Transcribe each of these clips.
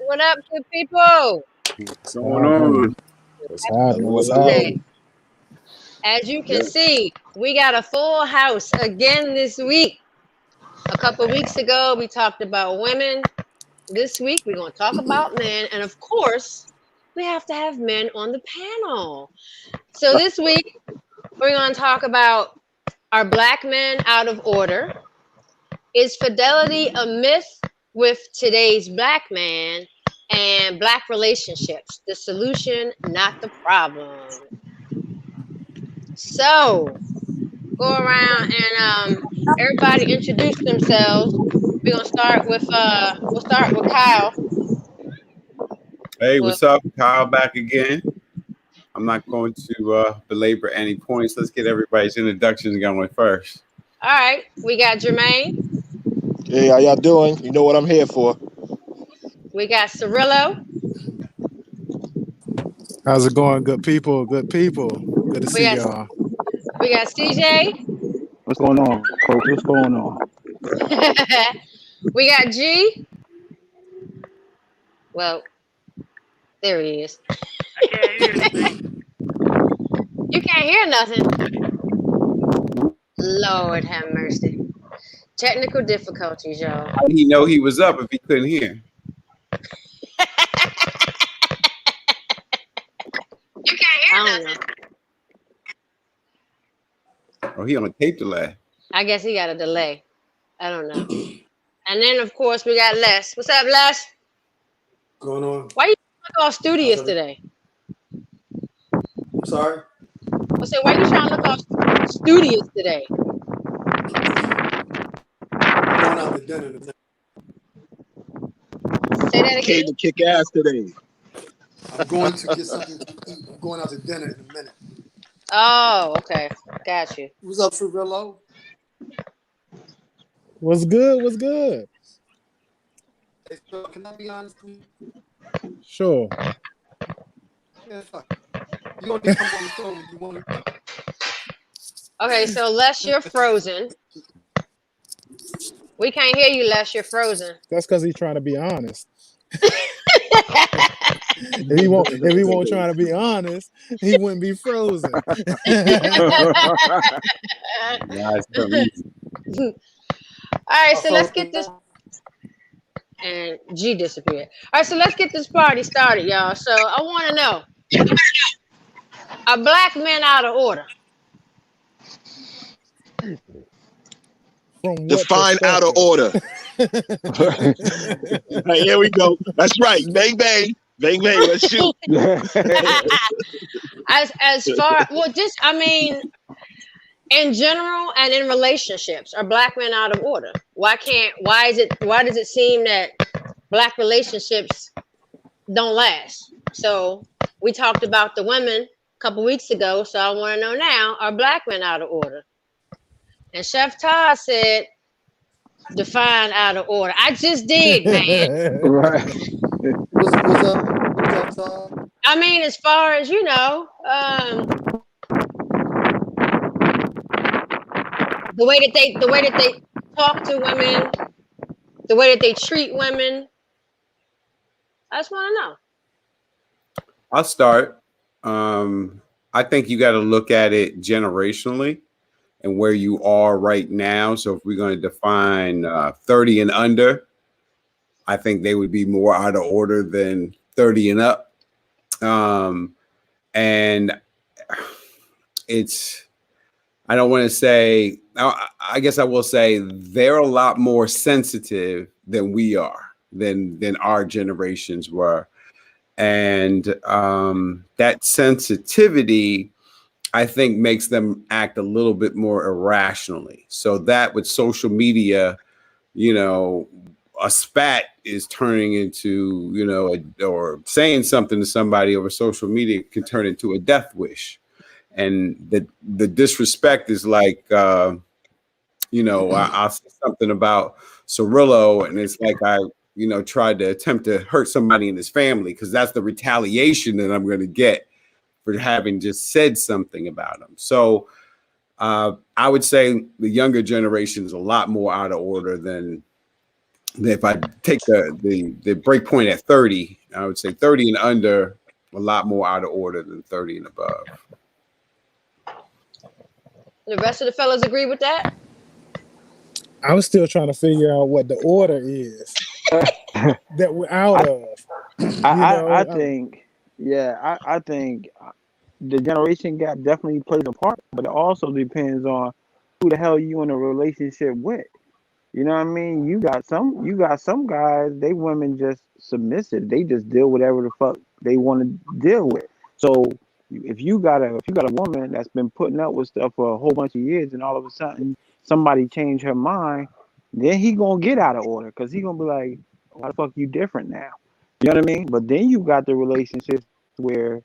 What up, good people? What's going on? What's happening? What's Today, happening? as you can see, we got a full house again this week. A couple weeks ago, we talked about women. This week, we're going to talk about men. And of course, we have to have men on the panel. So this week, we're going to talk about, are black men out of order? Is fidelity a myth with today's black man? And black relationships, the solution, not the problem. So, go around and everybody introduce themselves. We're gonna start with we'll start with Kyle. Hey, what's up? Kyle back again. I'm not going to belabor any points. Let's get everybody's introductions going first. All right, we got Jermaine. Hey, how y'all doing? You know what I'm here for. We got Cirillo. How's it going, good people? Good people. Good to see y'all. We got CJ. What's going on, folks? What's going on? We got G. Well, there he is. I can't hear anything. You can't hear nothing. Lord have mercy. Technical difficulties, y'all. How did he know he was up if he couldn't hear? You can't hear nothing. Oh, he on a tape delay. I guess he got a delay. I don't know. And then, of course, we got Les. What's up, Les? What's going on? Why you look all studious today? I'm sorry? I said, why you trying to look all studious today? I'm going out to dinner tonight. Say that again. Came to kick ass today. I'm going to get something to eat. I'm going out to dinner in a minute. Oh, okay. Got you. What's up, Fruvillo? What's good? What's good? Hey, so can I be honest with you? Sure. Yeah, fuck. You don't need to come on the show when you want to. Okay, so Les, you're frozen. We can't hear you, Les. You're frozen. That's because he's trying to be honest. If he won't try to be honest, he wouldn't be frozen. All right, so let's get this. And G disappeared. All right, so let's get this party started, y'all. So I want to know, are black men out of order? Define out of order. Right, here we go. That's right. Bang, bang. Bang, bang. Let's shoot. As far, well, just, I mean, in general and in relationships, are black men out of order? Why does it seem that black relationships don't last? So we talked about the women a couple weeks ago, so I want to know now, are black men out of order? And Chef Todd said, define out of order. I just did, man. Right. What's up? What's up, Todd? I mean, as far as, you know, the way that they talk to women, the way that they treat women. I just want to know. I'll start. I think you got to look at it generationally and where you are right now. So if we're going to define 30 and under, I think they would be more out of order than 30 and up. And it's, I don't want to say, I guess I will say they're a lot more sensitive than we are, than our generations were. And that sensitivity, I think, makes them act a little bit more irrationally. So that with social media, you know, a spat is turning into, you know, or saying something to somebody over social media can turn into a death wish. And the disrespect is like, you know, I'll say something about Cirillo, and it's like I, you know, tried to attempt to hurt somebody in his family, because that's the retaliation that I'm going to get for having just said something about him. So I would say the younger generation is a lot more out of order than if I take the break point at 30. I would say 30 and under, a lot more out of order than 30 and above. The rest of the fellas agree with that? I was still trying to figure out what the order is that we're out of. I think, I think the generation gap definitely plays a part, but it also depends on who the hell you in a relationship with. You know what I mean? You got some guys, they women just submissive. They just deal whatever the fuck they want to deal with. So if you got a woman that's been putting up with stuff for a whole bunch of years, and all of a sudden somebody change her mind, then he gonna get out of order, because he gonna be like, why the fuck you different now? You know what I mean? But then you got the relationships where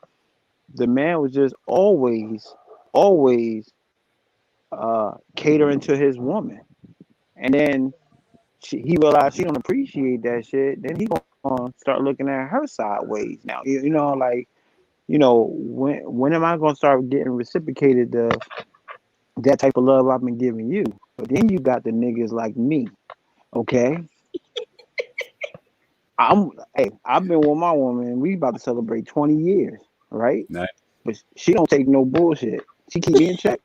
the man was just always catering to his woman, and then he realized she don't appreciate that shit. Then he gonna start looking at her sideways now. You know, like, you know, when am I gonna start getting reciprocated that type of love I've been giving you? But then you got the niggas like me, okay? I've been with my woman. We about to celebrate 20 years, right? Nice. But she don't take no bullshit. She keep me in check.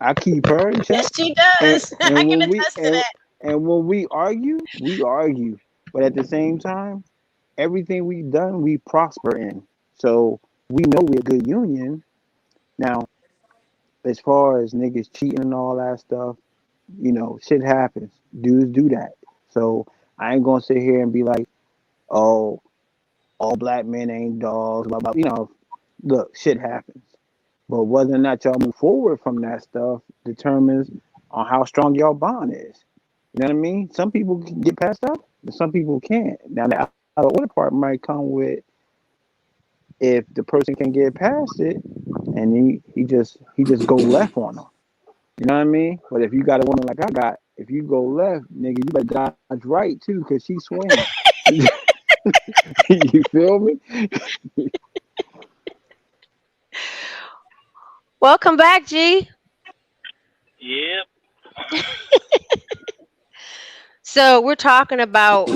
I keep her in check. Yes, she does. And I can when attest to that. and when we argue. But at the same time, everything we've done, we prosper in. So we know we're a good union. Now, as far as niggas cheating and all that stuff, you know, shit happens. Dudes do that. So I ain't gonna sit here and be like, oh, all black men ain't dogs, blah, blah. You know, look, shit happens. But whether or not y'all move forward from that stuff determines on how strong y'all bond is. You know what I mean? Some people can get past stuff, but some people can't. Now, the out of order part might come with if the person can get past it, and he just go left on them. You know what I mean? But if you got a woman like I got, if you go left, nigga, you better dodge right too, because she's swinging. You feel me? Welcome back, G. Yep. So we're talking about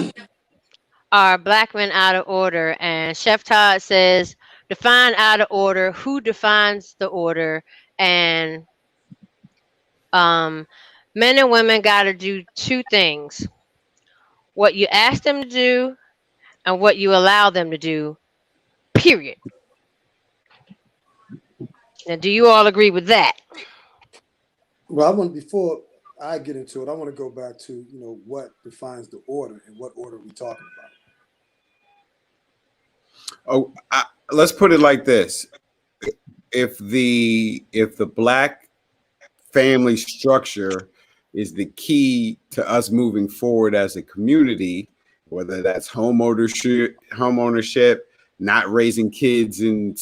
our black men out of order, and Chef Todd says, define out of order. Who defines the order? And men and women got to do two things: what you ask them to do and what you allow them to do. Period. Now, do you all agree with that? Well, before I get into it, I want to go back to, you know, what defines the order and what order we talking about. Let's put it like this: if the black family structure is the key to us moving forward as a community, whether that's home ownership, not raising kids in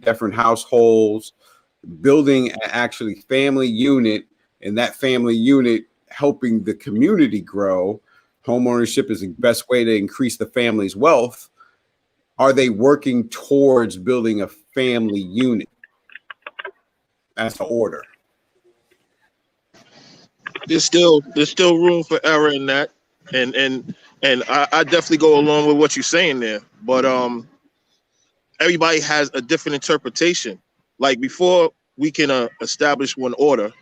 different households, building an actually family unit, and that family unit helping the community grow. Home ownership is the best way to increase the family's wealth. Are they working towards building a family unit? That's the order. There's still room for error in that, and I definitely go along with what you're saying there. But everybody has a different interpretation. Like, before we can establish one order,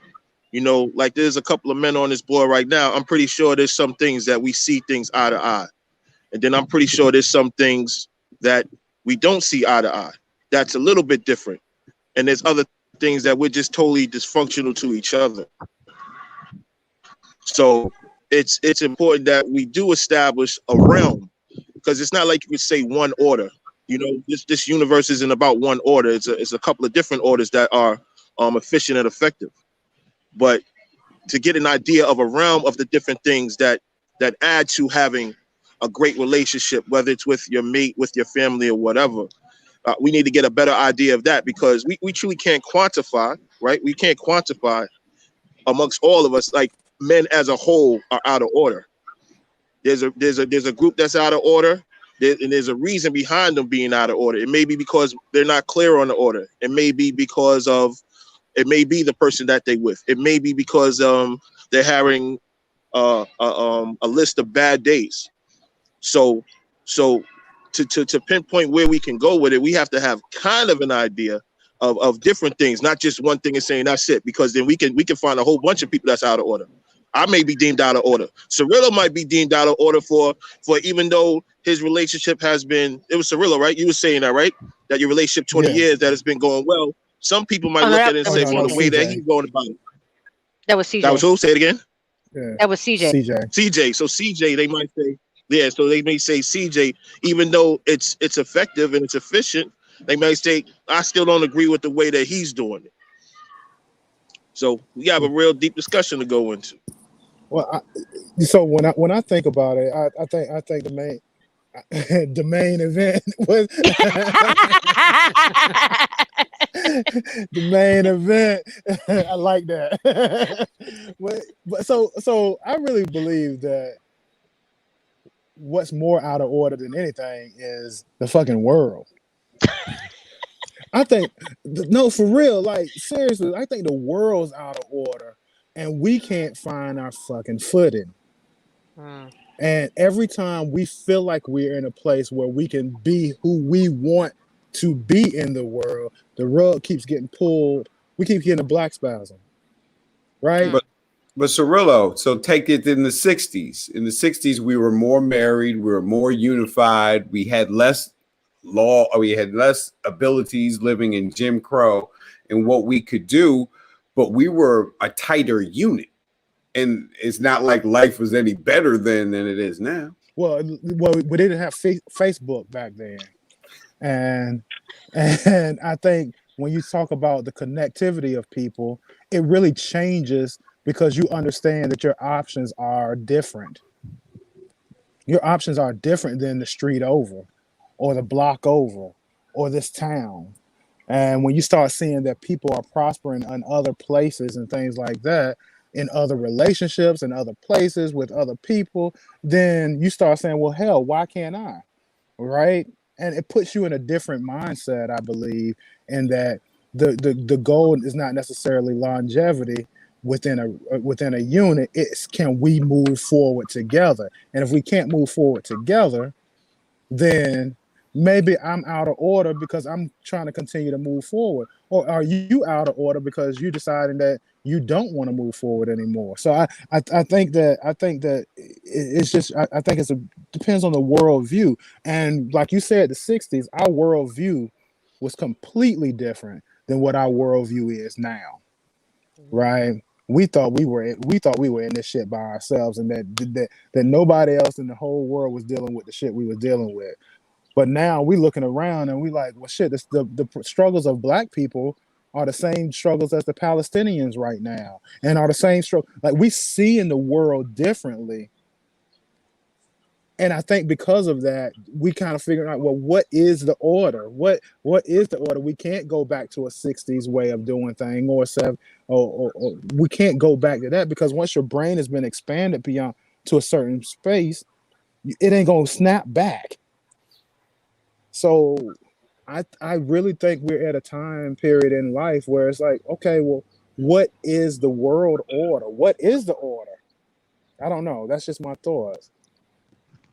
you know, like there's a couple of men on this board right now. I'm pretty sure there's some things that we see things eye to eye, and then I'm pretty sure there's some things that we don't see eye to eye. That's a little bit different, and there's other things that we're just totally dysfunctional to each other. So it's important that we do establish a realm, because it's not like you could say one order. You know, this universe isn't about one order. It's a couple of different orders that are efficient and effective. But to get an idea of a realm of the different things that add to having a great relationship, whether it's with your mate, with your family, or whatever, we need to get a better idea of that, because we truly can't quantify, right? We can't quantify amongst all of us, like men as a whole are out of order. There's a group that's out of order, and there's a reason behind them being out of order. It may be because they're not clear on the order. It may be because it may be the person that they with. It may be because they're having a list of bad days. So to pinpoint where we can go with it, we have to have kind of an idea of different things, not just one thing and saying that's it, because then we can find a whole bunch of people that's out of order. I may be deemed out of order. Cirillo might be deemed out of order for even though his relationship has been, it was Cirillo, right? You were saying that, right? That your relationship 20 years, that it's been going well. Some people might look at it and say, well, the way that he's going about it. That was CJ. That was who? Say it again. Yeah. That was CJ. CJ. So CJ, they might say, yeah. So they may say CJ, even though it's effective and it's efficient, they may say, I still don't agree with the way that he's doing it. So we have a real deep discussion to go into. Well, so when I think about it, I think the main event was the main event. I like that. but so I really believe that what's more out of order than anything is the fucking world. I think no, for real, like seriously, I think the world's out of order and we can't find our fucking footing. And every time we feel like we're in a place where we can be who we want to be in the rug keeps getting pulled. We keep getting a black spasm, right? But Cirillo, so take it in the 60s. In the 60s, we were more married, we were more unified, we had less law, we had less abilities living in Jim Crow and what we could do, but we were a tighter unit. And it's not like life was any better then than it is now. Well, we didn't have Facebook back then, and I think when you talk about the connectivity of people, it really changes because you understand that your options are different. Your options are different than the street over, or the block over, or this town. And when you start seeing that people are prospering in other places and things like that, in other relationships and other places with other people, then you start saying, well, hell, why can't I? Right? And it puts you in a different mindset, I believe, in that the goal is not necessarily longevity within a unit. It's can we move forward together? And if we can't move forward together, then maybe I'm out of order because I'm trying to continue to move forward. Or are you out of order because you're deciding that you don't want to move forward anymore? So I think that it's just I think depends on the worldview. And like you said, the 60s, our worldview was completely different than what our worldview is now. Right? We thought we were in this shit by ourselves, and that nobody else in the whole world was dealing with the shit we were dealing with. But now we looking around and we like, well, shit, the struggles of black people are the same struggles as the Palestinians right now, and are the same struggle. Like we see in the world differently. And I think because of that, we kind of figure out, well, what is the order? What is the order? We can't go back to a 60s way of doing things, or we can't go back to that, because once your brain has been expanded beyond to a certain space, it ain't gonna snap back. So I really think we're at a time period in life where it's like, okay, well, what is the world order? What is the order? I don't know. That's just my thoughts.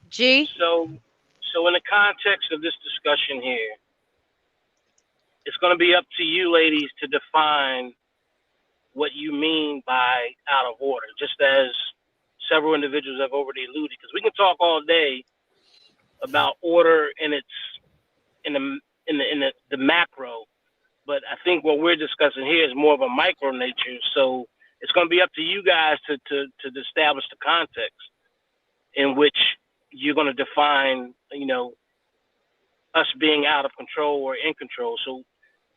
G. So in the context of this discussion here, it's going to be up to you ladies to define what you mean by out of order, just as several individuals have already alluded, because we can talk all day about order in the macro, but I think what we're discussing here is more of a micro nature. So it's going to be up to you guys to establish the context in which you're going to define, us being out of control or in control. So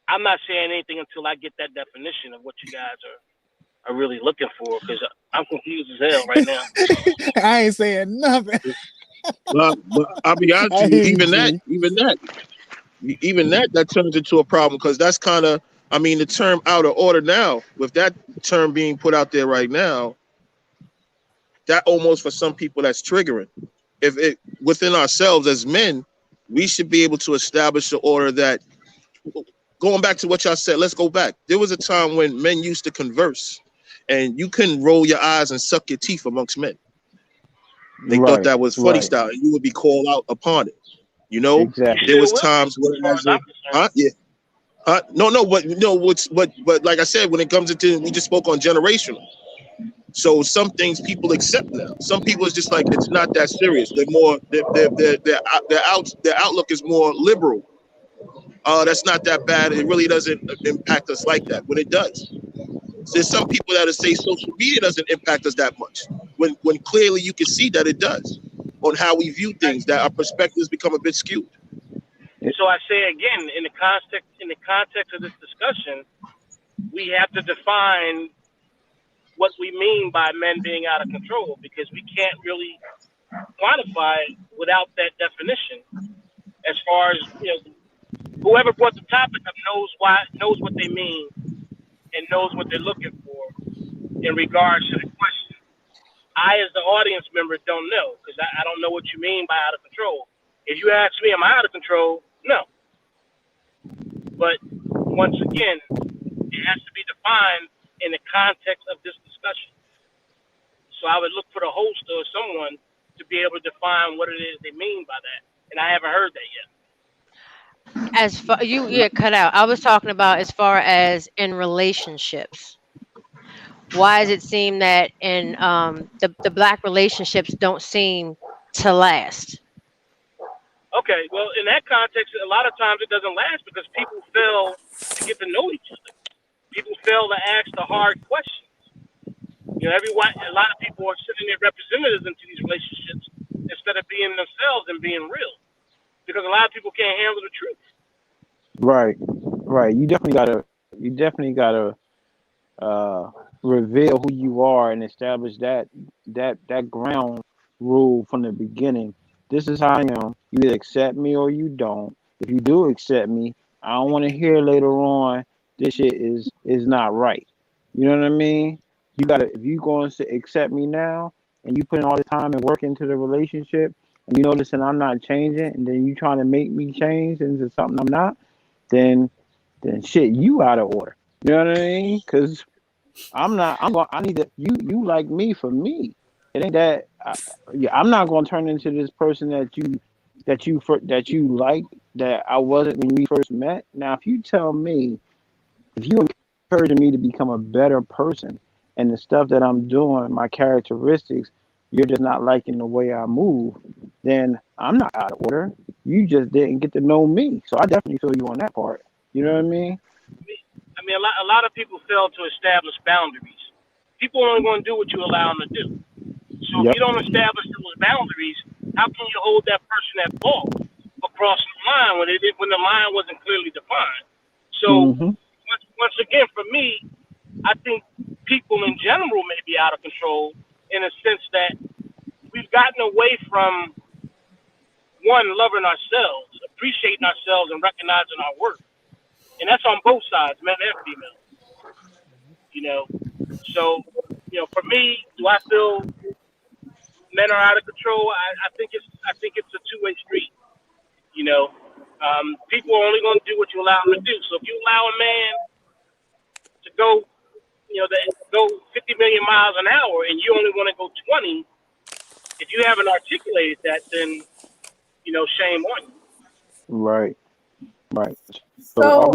I'm not saying anything until I get that definition of what you guys are really looking for, because I'm confused as hell right now. I ain't saying nothing. But I'll be honest I with you, hear you, even that turns into a problem, because that's kind of, I mean, the term out of order now, with that term being put out there right now, that almost for some people that's triggering. If it within ourselves as men, we should be able to establish the order that, going back to what y'all said, let's go back. There was a time when men used to converse and you couldn't roll your eyes and suck your teeth amongst men. They thought that was funny style, and you would be called out upon it. You know, Exactly. there was times where, but like I said, when it comes into, we just spoke on generational. So some things people accept now. Some people is just like, it's not that serious. They're more, their outlook is more liberal. That's not that bad. It really doesn't impact us like that. When it does, there's some people that say social media doesn't impact us that much. When clearly you can see that it does, on how we view things, that our perspectives become a bit skewed. So I say again, in the context of this discussion, we have to define what we mean by men being out of control, because we can't really quantify it without that definition. As far as, whoever brought the topic up knows what they mean and knows what they're looking for in regards to the question. I, as the audience member, don't know, because I don't know what you mean by out of control. If you ask me, am I out of control? No. But once again, it has to be defined in the context of this discussion. So I would look for the host or someone to be able to define what it is they mean by that. And I haven't heard that yet. As far you get cut out, I was talking about as far as in relationships. Why does it seem that in the black relationships don't seem to last? Okay, well, in that context, a lot of times it doesn't last because people fail to get to know each other. People fail to ask the hard questions. A lot of people are sending their representatives into these relationships instead of being themselves and being real, because a lot of people can't handle the truth. Right. You definitely gotta reveal who you are and establish that ground rule from the beginning. This is how I am. You either accept me or you don't. If you do accept me, I don't want to hear later on this shit is not right. You know what I mean? You gotta, if you going to accept me now and you put in all the time and work into the relationship, and you notice that I'm not changing, and then you trying to make me change into something I'm not, then shit, you out of order. You know what I mean? Because I need to, you like me for me. It ain't that, I'm not going to turn into this person that you like, that I wasn't when we first met. Now, if you tell me, if you encouraging me to become a better person, and the stuff that I'm doing, my characteristics, you're just not liking the way I move, then I'm not out of order. You just didn't get to know me. So I definitely feel you on that part. You know what I mean? I mean, a lot of people fail to establish boundaries. People are only going to do what you allow them to do. So if you don't establish those boundaries, how can you hold that person at fault for crossing the line when the line wasn't clearly defined? So once again, for me, I think people in general may be out of control in a sense that we've gotten away from, one, loving ourselves, appreciating ourselves, and recognizing our worth. And that's on both sides, men and female. So, for me, do I feel men are out of control? I think it's a two-way street. People are only going to do what you allow them to do. So if you allow a man to go, go 50 million miles an hour, and you only want to go 20, if you haven't articulated that, then shame on you. Right. So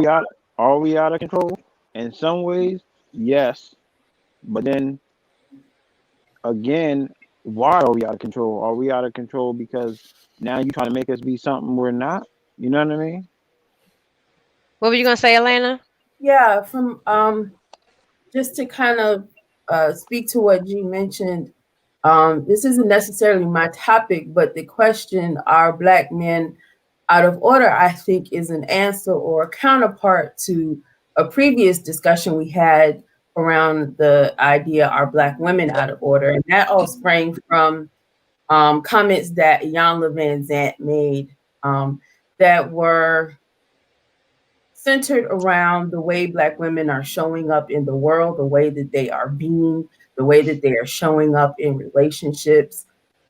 are we out of control? In some ways, yes. But then again, why are we out of control? Are we out of control because now you're trying to make us be something we're not? You know what I mean? What were you gonna say, Elena? Yeah, from just to kind of speak to what G mentioned, this isn't necessarily my topic, but the question: are Black men out of order, I think, is an answer or a counterpart to a previous discussion we had around the idea, are Black women out of order? And that all sprang from comments that Jan Van Zant made that were centered around the way Black women are showing up in the world, the way that they are being, the way that they are showing up in relationships,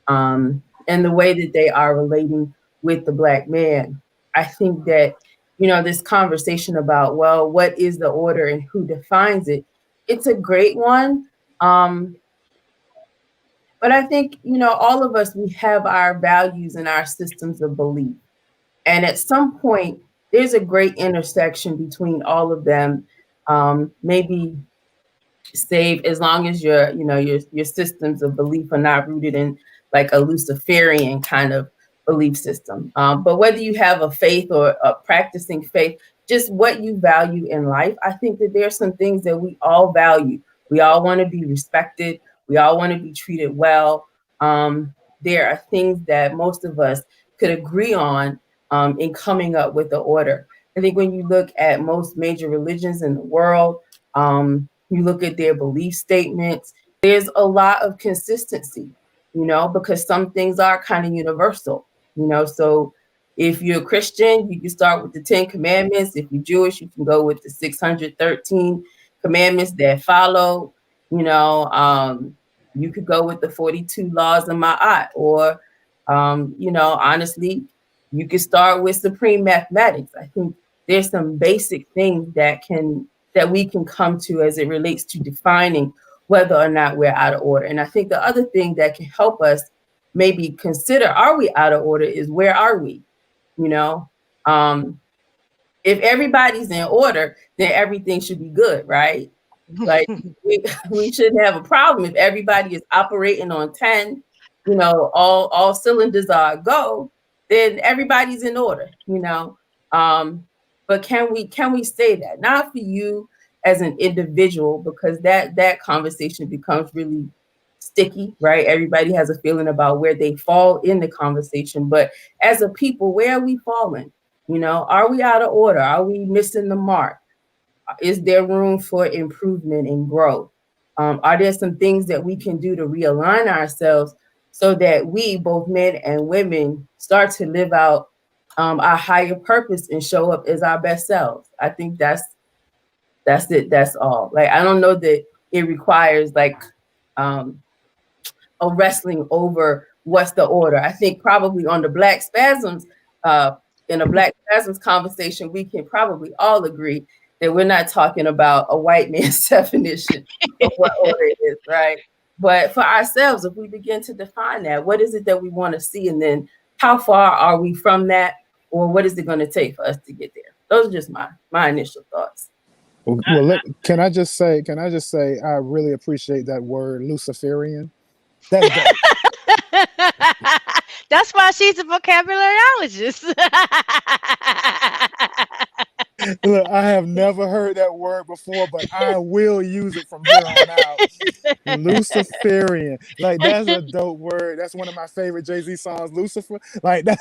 and the way that they are relating with the Black man. I think that, this conversation about, well, what is the order and who defines it? It's a great one. But I think, all of us, we have our values and our systems of belief. And at some point, there's a great intersection between all of them. Maybe save as long as your systems of belief are not rooted in like a Luciferian kind of belief system. But whether you have a faith or a practicing faith, just what you value in life, I think that there's some things that we all value. We all want to be respected. We all want to be treated well. There are things that most of us could agree on in coming up with the order. I think when you look at most major religions in the world, you look at their belief statements, there's a lot of consistency, because some things are kind of universal, so if you're a Christian, you can start with the 10 commandments. If you're Jewish, you can go with the 613 commandments that follow, you could go with the 42 laws of Ma'at, or, honestly, you could start with supreme mathematics. I think there's some basic things that we can come to as it relates to defining whether or not we're out of order. And I think the other thing that can help us maybe consider, are we out of order, is where are we? If everybody's in order, then everything should be good, right? Like we shouldn't have a problem if everybody is operating on 10, all cylinders are a go, then everybody's in order, but can we say that? Not for you as an individual, because that conversation becomes really sticky, right? Everybody has a feeling about where they fall in the conversation. But as a people, where are we falling? Are we out of order? Are we missing the mark? Is there room for improvement and growth? Are there some things that we can do to realign ourselves so that we, both men and women, start to live out our higher purpose and show up as our best selves? I think that's it. That's all. Like, I don't know that it requires like a wrestling over what's the order. I think probably on the Black Spasms, in a Black Spasms conversation, we can probably all agree that we're not talking about a white man's definition of what order is, right? But for ourselves, if we begin to define that, what is it that we want to see? And then how far are we from that? Or what is it going to take for us to get there? Those are just my initial thoughts. Well, can I just say, I really appreciate that word, Luciferian. That's dope. That's why she's a vocabularyologist. Look, I have never heard that word before, but I will use it from here on out. Luciferian. Like, that's a dope word. That's one of my favorite Jay-Z songs, Lucifer. Like, that.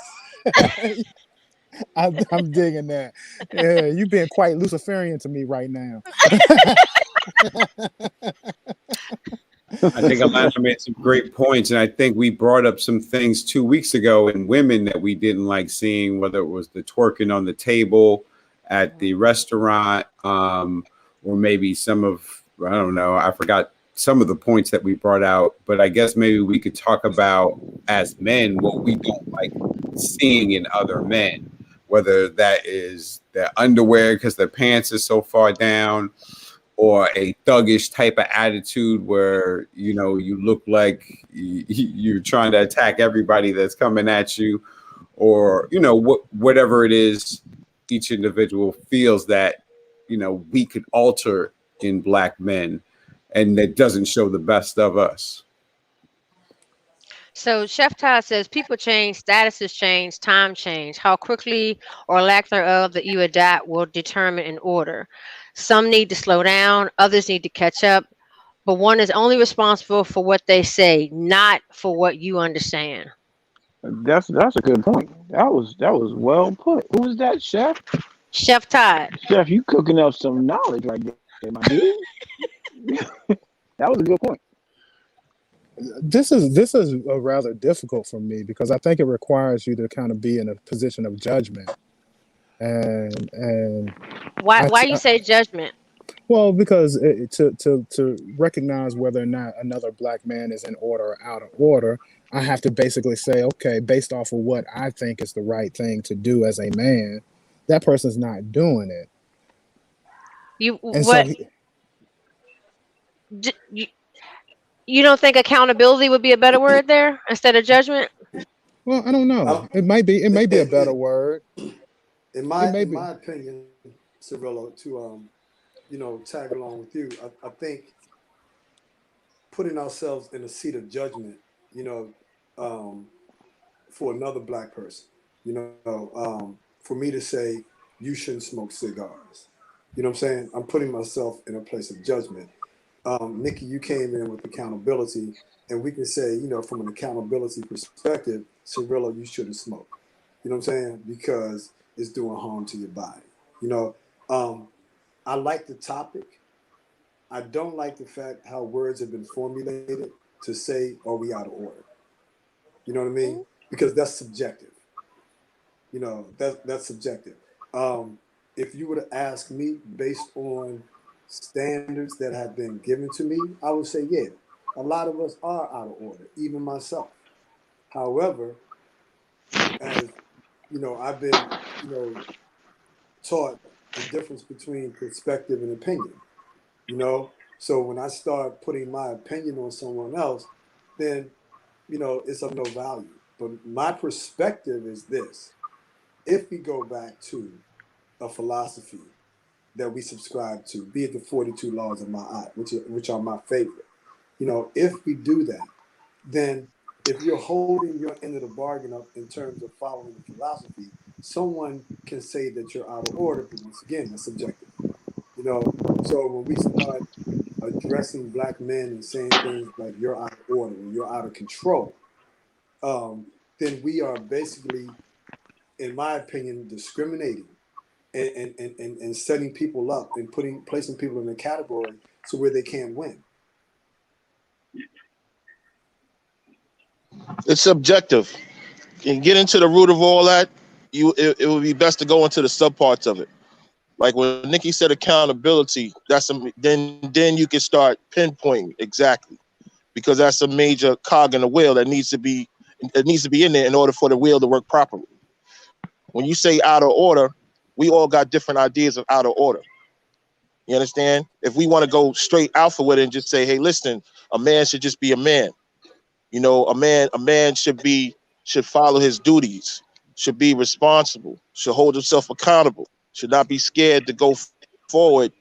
I'm digging that. Yeah, you've been quite Luciferian to me right now. I think Alonzo made some great points, and I think we brought up some things 2 weeks ago in women that we didn't like seeing, whether it was the twerking on the table at the restaurant, or maybe some of, I don't know, I forgot some of the points that we brought out, but I guess maybe we could talk about, as men, what we don't like seeing in other men, whether that is their underwear because their pants are so far down, or a thuggish type of attitude where, you look like you're trying to attack everybody that's coming at you, or, whatever it is each individual feels that, we could alter in Black men, and that doesn't show the best of us. So Chef Todd says people change, statuses change, time change. How quickly or lack thereof that you adapt will determine an order. Some need to slow down, others need to catch up, but one is only responsible for what they say, not for what you understand. That's a good point. That was well put. Who was that, Chef? Chef Todd. Chef, you cooking up some knowledge right there, my dude. That was a good point. This is a rather difficult for me because I think it requires you to kind of be in a position of judgment, and Why you say judgment? well, because to recognize whether or not another black man is in order or out of order, I have to basically say, okay, based off of what I think is the right thing to do as a man, that person's not doing it, You and so what? You don't think accountability would be a better word there instead of judgment? well, I don't know. I'm, It may be a better word. in It my may in be. my opinion, Cirillo, to tag along with you, I think putting ourselves in a seat of judgment, you know, um, for another black person, for me to say you shouldn't smoke cigars. You know what I'm saying? I'm putting myself in a place of judgment. Nikki, you came in with accountability, and we can say, from an accountability perspective, Cirillo, you shouldn't smoke. You know what I'm saying? Because it's doing harm to your body. You know, um, I like the topic. I don't like the fact how words have been formulated to say, are we out of order? You know what I mean? Because that's subjective. That's subjective. Um, if you were to ask me based on standards that have been given to me, I would say, yeah, a lot of us are out of order, even myself. However, as I've been, taught the difference between perspective and opinion. So when I start putting my opinion on someone else, then it's of no value. But my perspective is this: if we go back to a philosophy that we subscribe to, be it the 42 laws of Ma'at, which are my favorite. If we do that, then if you're holding your end of the bargain up in terms of following the philosophy, someone can say that you're out of order, but once again, that's subjective. So when we start addressing black men and saying things like you're out of order or you're out of control, um, then we are basically, in my opinion, discriminating and setting people up and placing people in a category so where they can't win. It's subjective. And get into the root of all that, it would be best to go into the subparts of it. Like when Nikki said accountability, then you can start pinpointing exactly, because that's a major cog in the wheel that needs to be in there in order for the wheel to work properly. When you say out of order, we all got different ideas of out of order. You understand? If we want to go straight alpha with it and just say, hey, listen, a man should just be a man. A man should follow his duties, should be responsible, should hold himself accountable, should not be scared to go forward,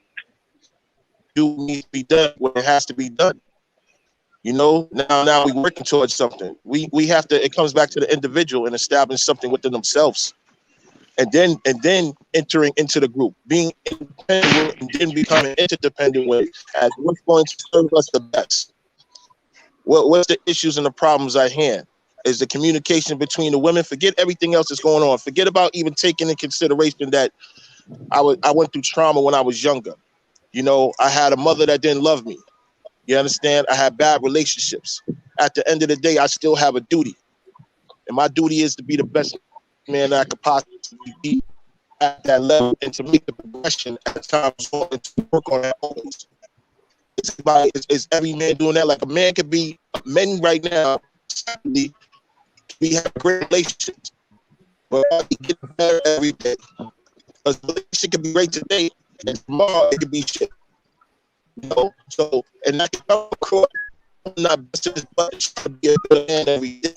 do what needs to be done when it has to be done. Now we're working towards something. We have to. It comes back to the individual and establishing something within themselves, and then entering into the group, being independent, and then becoming interdependent with as what's going to serve us the best. What's the issues and the problems at hand? Is the communication between the women? Forget everything else that's going on. Forget about even taking in consideration that I went through trauma when I was younger. I had a mother that didn't love me. You understand? I had bad relationships. At the end of the day, I still have a duty. And my duty is to be the best man that I could possibly be at that level and to make the progression at times and to work on that always. Is every man doing that? Like a man could be, men right now, we have great relationships, but we get better every day. A relationship can be great today, and tomorrow it could be shit. So, and I can come across, I'm not busting his butt, to be a good man every day.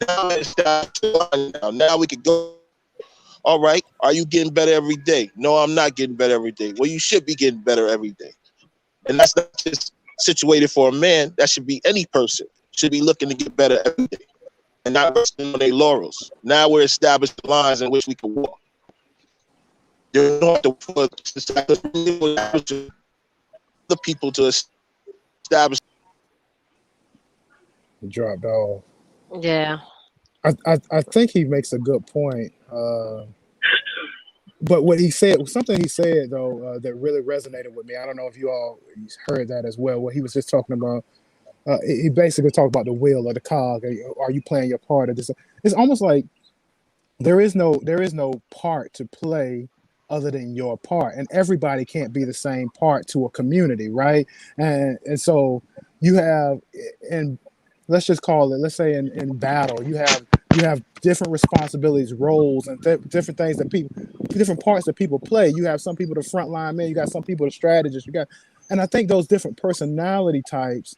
Now we can go. All right, are you getting better every day? No, I'm not getting better every day. Well, you should be getting better every day. And that's not just situated for a man. That should be any person. Should be looking to get better every day and not resting on their laurels. Now we're established lines in which we can walk. You don't have to put the people to establish. Dropped off. Yeah. I think he makes a good point. But what he said, something he said though, that really resonated with me. I don't know if you all heard that as well. What he was just talking about. He basically talked about the wheel or the cog. Are you playing your part? Of this? It's almost like there is no part to play other than your part, and everybody can't be the same part to a community, right? And so you have, and let's just call it, let's say in battle, you have different responsibilities, roles, and different things that people, different parts that people play. You have some people the frontline men, you got some people the strategists, you got, and I think those different personality types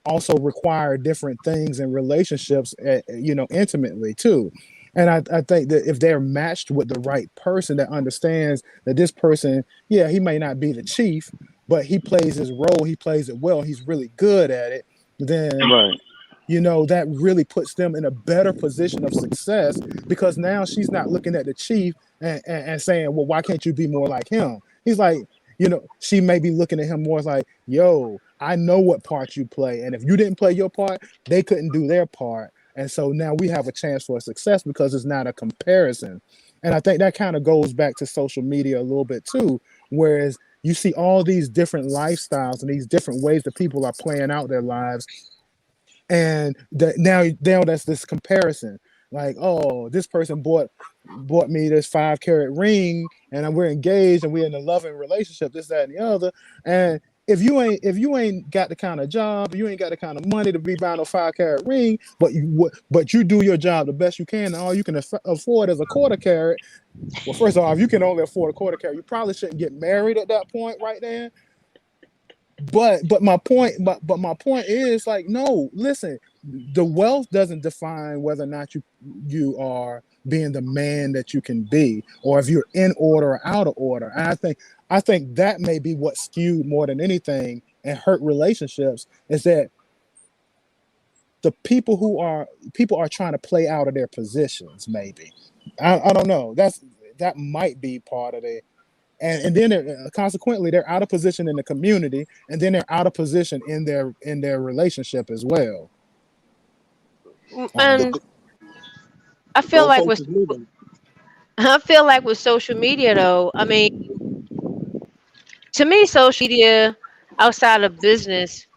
also require different things in relationships, intimately too. And I think that if they're matched with the right person that understands that this person, yeah, he may not be the chief, but he plays his role, he plays it well, he's really good at it, then Right. that really puts them in a better position of success, because now she's not looking at the chief and saying, well, why can't you be more like him? He's like, she may be looking at him more as like, yo, I know what part you play. And if you didn't play your part, they couldn't do their part. And so now we have a chance for success because it's not a comparison. And I think that kind of goes back to social media a little bit too, whereas you see all these different lifestyles and these different ways that people are playing out their lives. And that now that's this comparison, like, oh, this person bought me this 5 carat ring, and we're engaged and we're in a loving relationship, this, that, and the other. And if you ain't got the kind of job, you ain't got the kind of money to be buying a 5 carat ring, but you do your job the best you can, and all you can afford is a 1/4 carat. Well, first of all, if you can only afford a 1/4 carat, you probably shouldn't get married at that point right there. But my point is, like, no, listen, the wealth doesn't define whether or not you are being the man that you can be, or if you're in order or out of order. And I think that may be what skewed more than anything and hurt relationships, is that the people are trying to play out of their positions. Maybe I don't know. That might be part of it. And then consequently they're out of position in the community, and then they're out of position in their relationship as well. And I feel Don't like focus moving. with social media though, I mean, to me, social media outside of business,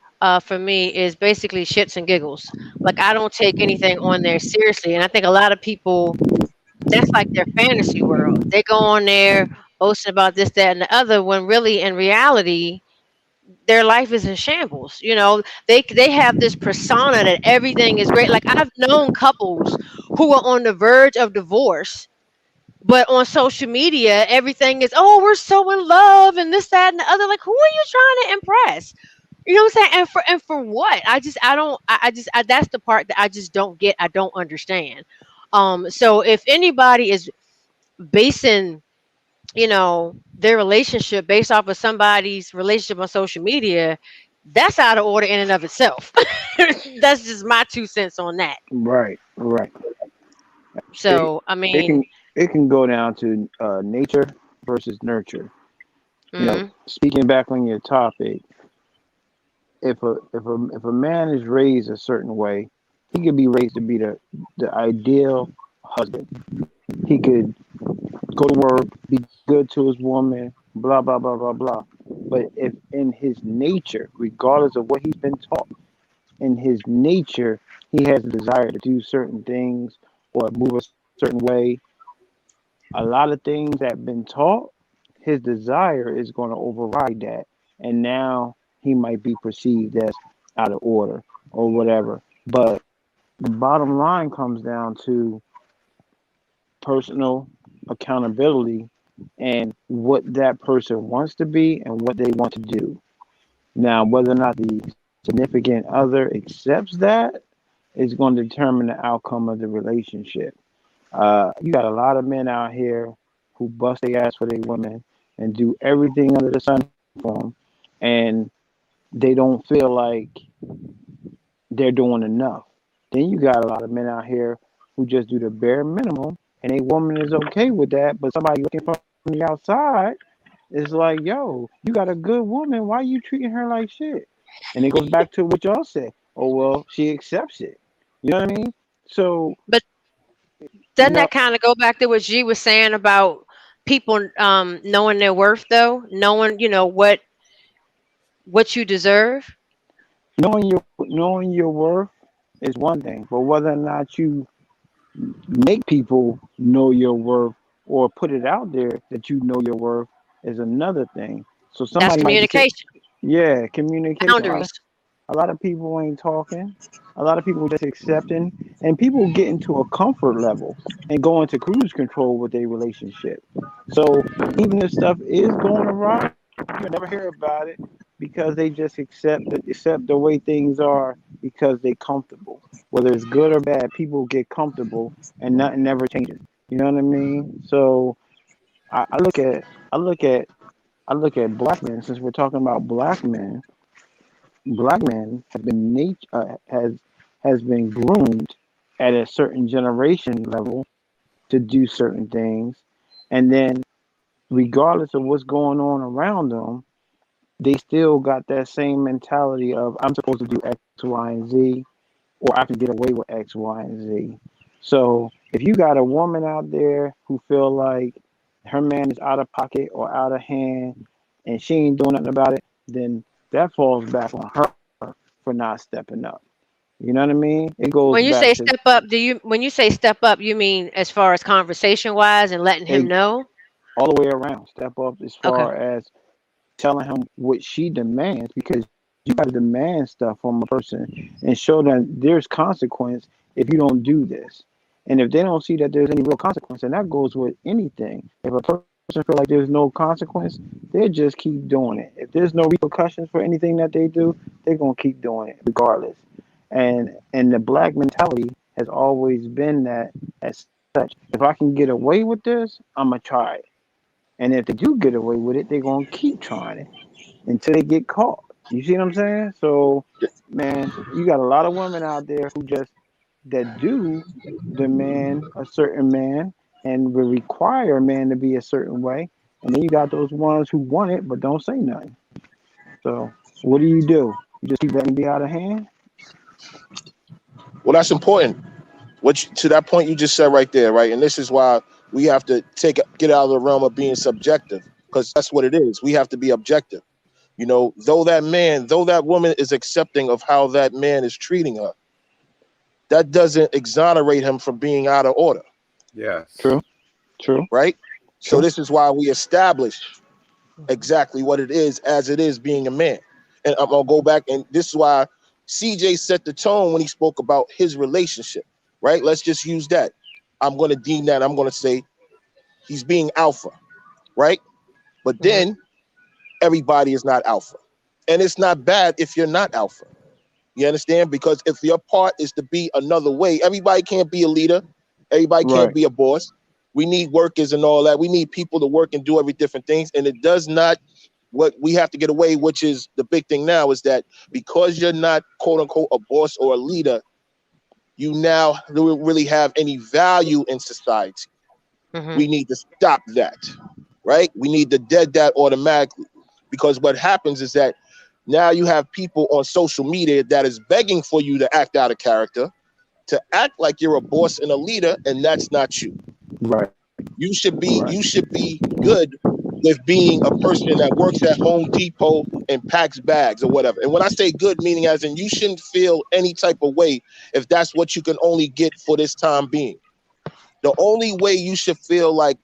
for me, is basically shits and giggles. Like, I don't take anything on there seriously, and I think a lot of people, that's like their fantasy world. They go on there boasting about this, that, and the other, when really in reality their life is in shambles. They have this persona that everything is great. Like, I've known couples who are on the verge of divorce, but on social media everything is, oh, we're so in love and this, that, and the other. Like, who are you trying to impress? You know what I'm saying? And for what? That's the part that I just don't get. I don't understand. So if anybody is basing, their relationship based off of somebody's relationship on social media, that's out of order in and of itself. That's just my 2 cents on that. Right. It, So I it can mean, it can go down to nature versus nurture. mhm. Speaking back on your topic, if a man is raised a certain way, he could be raised to be the ideal husband. He could go to work, be good to his woman, blah blah blah blah blah. But if in his nature, regardless of what he's been taught, in his nature, he has a desire to do certain things or move a certain way, a lot of things that have been taught, his desire is going to override that. And now he might be perceived as out of order or whatever. But the bottom line comes down to personal accountability and what that person wants to be and what they want to do. Now, whether or not the significant other accepts that is going to determine the outcome of the relationship. You got a lot of men out here who bust their ass for their women and do everything under the sun for them, and they don't feel like they're doing enough. Then you got a lot of men out here who just do the bare minimum, and a woman is okay with that, but somebody looking from the outside is like, yo, you got a good woman, why you treating her like shit? And it goes back to what y'all said. Oh, well, she accepts it. You know what I mean? So But doesn't know, that kind of go back to what G was saying about people knowing their worth, though, knowing what you deserve? knowing your worth is one thing, but whether or not you make people know your worth or put it out there that you know your worth is another thing. So That's somebody might be saying, communication, yeah, communication. boundaries. A lot of people ain't talking. A lot of people just accepting, and people get into a comfort level and go into cruise control with their relationship. So even if stuff is going awry, you never hear about it because they just accept the way things are because they comfortable. Whether it's good or bad, people get comfortable and nothing never changes. You know what I mean? So I look at I look at I look at black men. Since we're talking about black men have been has been groomed at a certain generation level to do certain things, and then regardless of what's going on around them, they still got that same mentality of I'm supposed to do X, Y, and Z, or I can get away with X, Y, and Z. So if you got a woman out there who feel like her man is out of pocket or out of hand and she ain't doing nothing about it, then that falls back on her for not stepping up. You know what I mean? It goes When you say back to step up, when you say step up, you mean as far as conversation wise and letting him it, know? all the way around. Step up as Okay. far as telling him what she demands because you got to demand stuff from a person and show them there's consequence if you don't do this. And if they don't see that there's any real consequence, and that goes with anything. If a person feel like there's no consequence, they just keep doing it. If there's no repercussions for anything that they do, they're gonna keep doing it regardless. And the black mentality has always been that as such. If I can get away with this, I'm gonna try it. And if they do get away with it, they're gonna keep trying it until they get caught. You see what I'm saying? So, man, you got a lot of women out there who just that do demand a certain man and will require a man to be a certain way. And then you got those ones who want it but don't say nothing. So, what do? You just keep letting it be out of hand? Well, that's important. To that point you just said right there, right? And this is why we have to get out of the realm of being subjective, because that's what it is. We have to be objective. Though that woman is accepting of how that man is treating her, that doesn't exonerate him from being out of order. Yes. True. Right? So True. this is why we establish exactly what it is as it is being a man. And I'm gonna go back, and this is why CJ set the tone when he spoke about his relationship. Right? Let's just use that. I'm gonna deem that. I'm gonna say he's being alpha, right? But then everybody is not alpha. And it's not bad if you're not alpha. You understand? Because if your part is to be another way, everybody can't be a leader. Everybody can't be a boss. We need workers and all that. We need people to work and do every different things. And it does not, what we have to get away, which is the big thing now, is that because you're not quote unquote a boss or a leader, you now don't really have any value in society. We need to stop that, right? We need to dead that automatically, because what happens is that now you have people on social media that is begging for you to act out of character, to act like you're a boss and a leader, and that's not you. Right. You should be good with being a person that works at Home Depot and packs bags or whatever. And when I say good, meaning as in you shouldn't feel any type of way if that's what you can only get for this time being. The only way you should feel like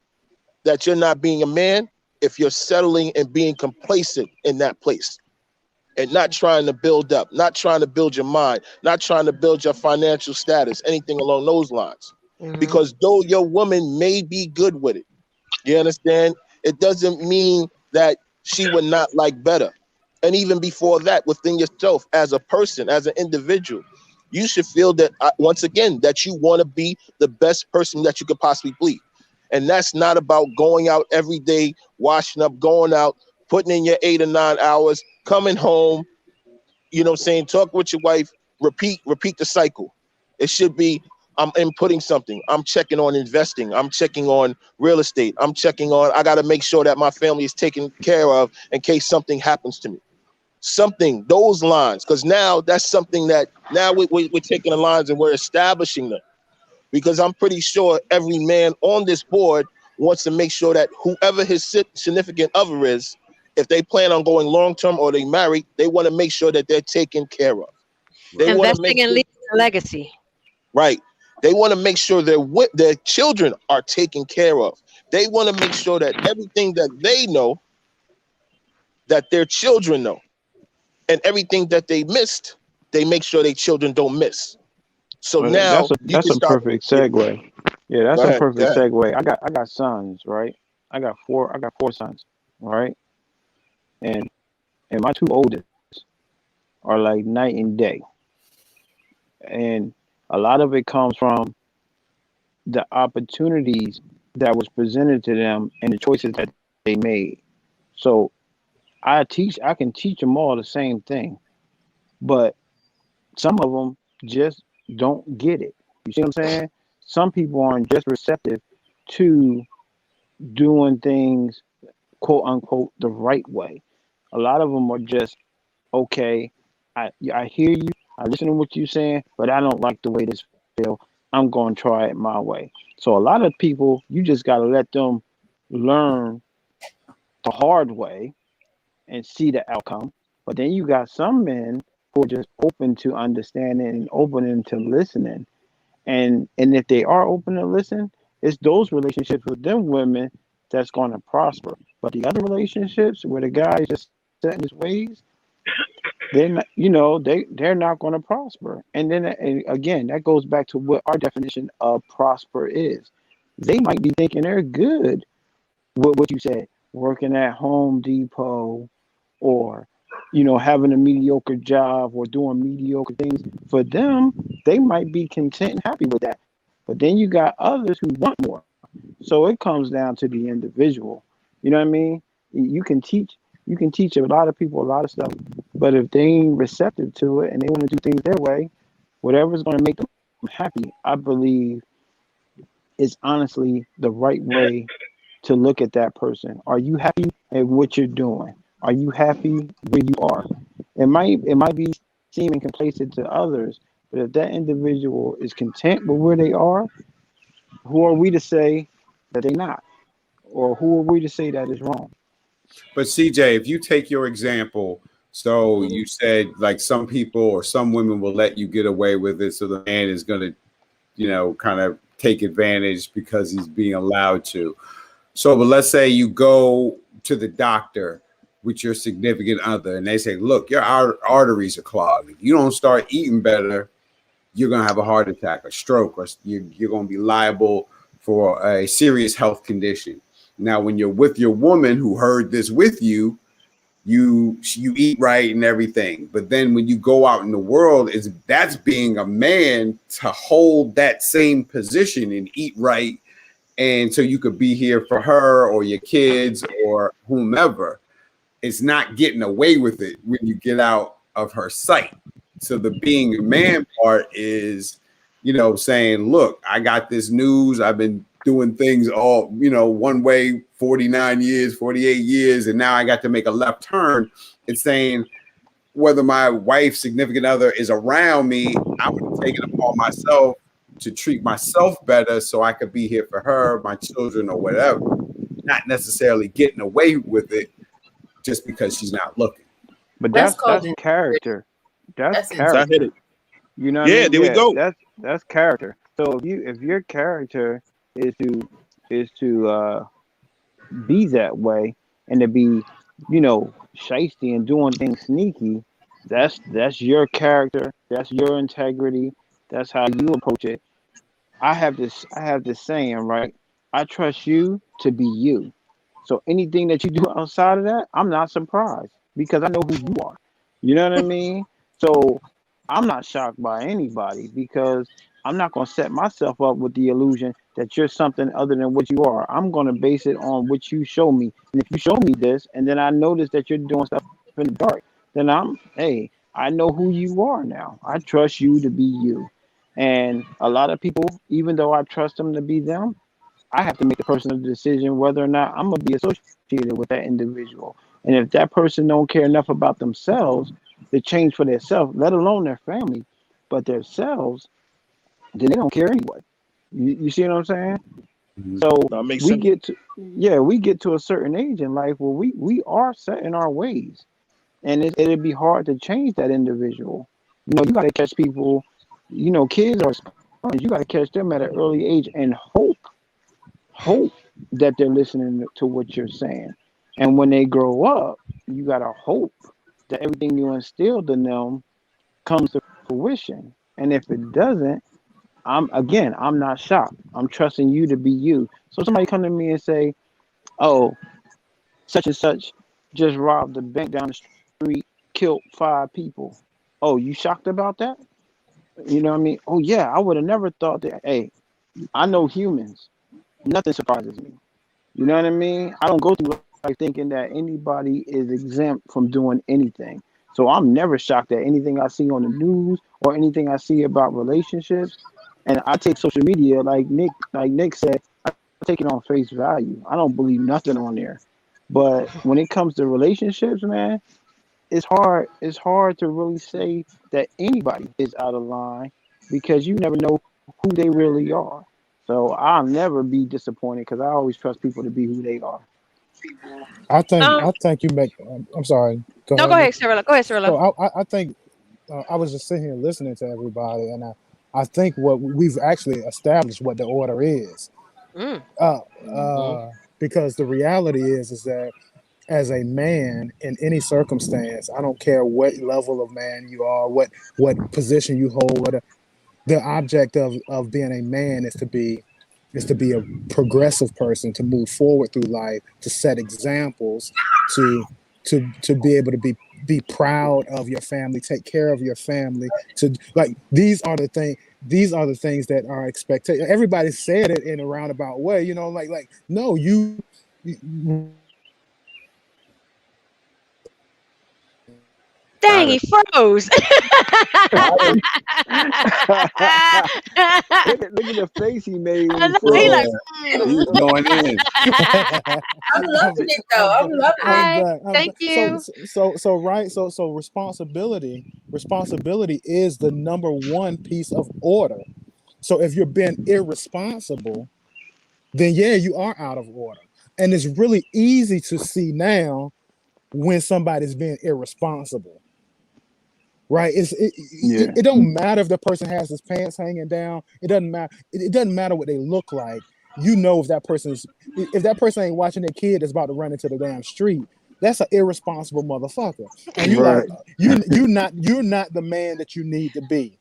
that you're not being a man if you're settling and being complacent in that place and not trying to build up, not trying to build your mind, not trying to build your financial status, anything along those lines. Because though your woman may be good with it, you understand, it doesn't mean that she would not like better. And even before that, within yourself as a person, as an individual, you should feel that, once again, that you want to be the best person that you could possibly be. And that's not about going out every day, washing up, going out, putting in your 8 or 9 hours, coming home, talk with your wife, repeat the cycle. It should be, I'm inputting something. I'm checking on investing. I'm checking on real estate. I got to make sure that my family is taken care of in case something happens to me. Something, those lines, because now that's something that now we're taking the lines and we're establishing them. because I'm pretty sure every man on this board wants to make sure that whoever his significant other is, if they plan on going long term or they married, they want to make sure that they're taken care of. They want to make Investing and sure, leaving a legacy. right. They want to make sure their children are taken care of. They want to make sure that everything that they know, that their children know, and everything that they missed, they make sure their children don't miss. So Well, now you that's can a start. perfect Yeah, segue. Yeah, that's go a ahead. Go perfect ahead. segue. I got sons, right? I got four sons, right? And my two oldest are like night and day. And a lot of it comes from the opportunities that was presented to them and the choices that they made. So I can teach them all the same thing, but some of them just don't get it. You see what I'm saying? Some people aren't just receptive to doing things, quote unquote, the right way. A lot of them are just, okay, I hear you, I listen to what you're saying, but I don't like the way this feel. I'm going to try it my way. So a lot of people, you just got to let them learn the hard way and see the outcome. But then you got some men who are just open to understanding and open to listening. And if they are open to listen, it's those relationships with them women that's going to prosper. But the other relationships where the guy is just set in his ways, they're not, they're not going to prosper. And then and again, that goes back to what our definition of prosper is. They might be thinking they're good with what you said, working at Home Depot, or having a mediocre job or doing mediocre things. For them, they might be content and happy with that. But then you got others who want more. So it comes down to the individual. You know what I mean? You can teach a lot of people a lot of stuff, but if they ain't receptive to it and they want to do things their way, whatever's going to make them happy, I believe is honestly the right way to look at that person. Are you happy at what you're doing? Are you happy where you are? It might be seeming complacent to others, but if that individual is content with where they are, who are we to say that they're not? Or who are we to say that is wrong? But CJ, if you take your example, so you said like some people or some women will let you get away with it, so the man is going to, kind of take advantage because he's being allowed to. So, but let's say you go to the doctor with your significant other and they say, look, your arteries are clogged. If you don't start eating better, you're going to have a heart attack, a stroke, or you're going to be liable for a serious health condition. Now, when you're with your woman who heard this with you, you eat right and everything. But then when you go out in the world, that's being a man to hold that same position and eat right. And so you could be here for her or your kids or whomever. It's not getting away with it when you get out of her sight. So the being a man part is, saying, look, I got this news. I've been doing things all, one way, 49 years, 48 years. And now I got to make a left turn. It's saying whether my wife's significant other is around me, I would have taken it upon myself to treat myself better so I could be here for her, my children, or whatever. Not necessarily getting away with it just because she's not looking. But That's that's called character. That's That's I hit character. it. You know what I Yeah, mean? there we Yeah, go. that's character. So if your character is to be that way and to be, shisty and doing things sneaky, that's your character, that's your integrity, that's how you approach it. I have this saying, right? I trust you to be you. So anything that you do outside of that, I'm not surprised because I know who you are. You know what I mean? So I'm not shocked by anybody because I'm not going to set myself up with the illusion that you're something other than what you are. I'm going to base it on what you show me. And if you show me this and then I notice that you're doing stuff in the dark, then hey, I know who you are now. I trust you to be you. And a lot of people, even though I trust them to be them, I have to make the personal decision whether or not I'm gonna be associated with that individual. And if that person don't care enough about themselves to change for themselves, let alone their family, but themselves, then they don't care anyway. You see what I'm saying? Mhm. So That makes we sense. get to a certain age in life where we are set in our ways, and it'd be hard to change that individual. You got to catch people. Kids are sponges. You got to catch them at an early age and hope that they're listening to what you're saying. And when they grow up, you got to hope that everything you instilled in them comes to fruition. And if it doesn't, I'm not shocked. I'm trusting you to be you. So somebody come to me and say, "Oh, such and such just robbed the bank down the street, killed 5 people." Oh, you shocked about that? You know what I mean? Oh yeah, I would have never thought that. Hey, I know humans. Nothing surprises me. You know what I mean? I don't go through life thinking that anybody is exempt from doing anything. So I'm never shocked at anything I see on the news or anything I see about relationships. And I take social media, like Nick said, I take it on face value. I don't believe nothing on there. But when it comes to relationships, man, it's hard to really say that anybody is out of line because you never know who they really are. So I'll never be disappointed because I always trust people to be who they are. Um, I think you make. I'm sorry. Go no, go ahead, Nick. ahead, Cirilla. Go ahead, So Cirilla. I think I was just sitting here listening to everybody, and I think what we've actually established what the order is. Mm. Uh, Hmm. because the reality is that as a man in any circumstance, I don't care what level of man you are, what position you hold, what the object of being a man is to be a progressive person, to move forward through life, to set examples, to to be able to be proud of your family, take care of your family. To like these are the things that are expected. Everybody said it in a roundabout way, like no, you Dang, Got he it. froze. Look at the face he made when I he know he Yeah, froze. like. he was Mm. going in. I'm I'm, loving it though. I'm, I'm loving it. I'm Hi, back. I'm thank back. So, you. so, so, right. So, responsibility is the number one piece of order. So, if you're being irresponsible, then yeah, you are out of order. And it's really easy to see now when somebody's being irresponsible, right? Yeah, It don't matter if the person has his pants hanging down. It doesn't matter. It doesn't matter what they look like. If that person ain't watching their kid that's about to run into the damn street, that's an irresponsible motherfucker. And you like right. you're not the man that you need to be.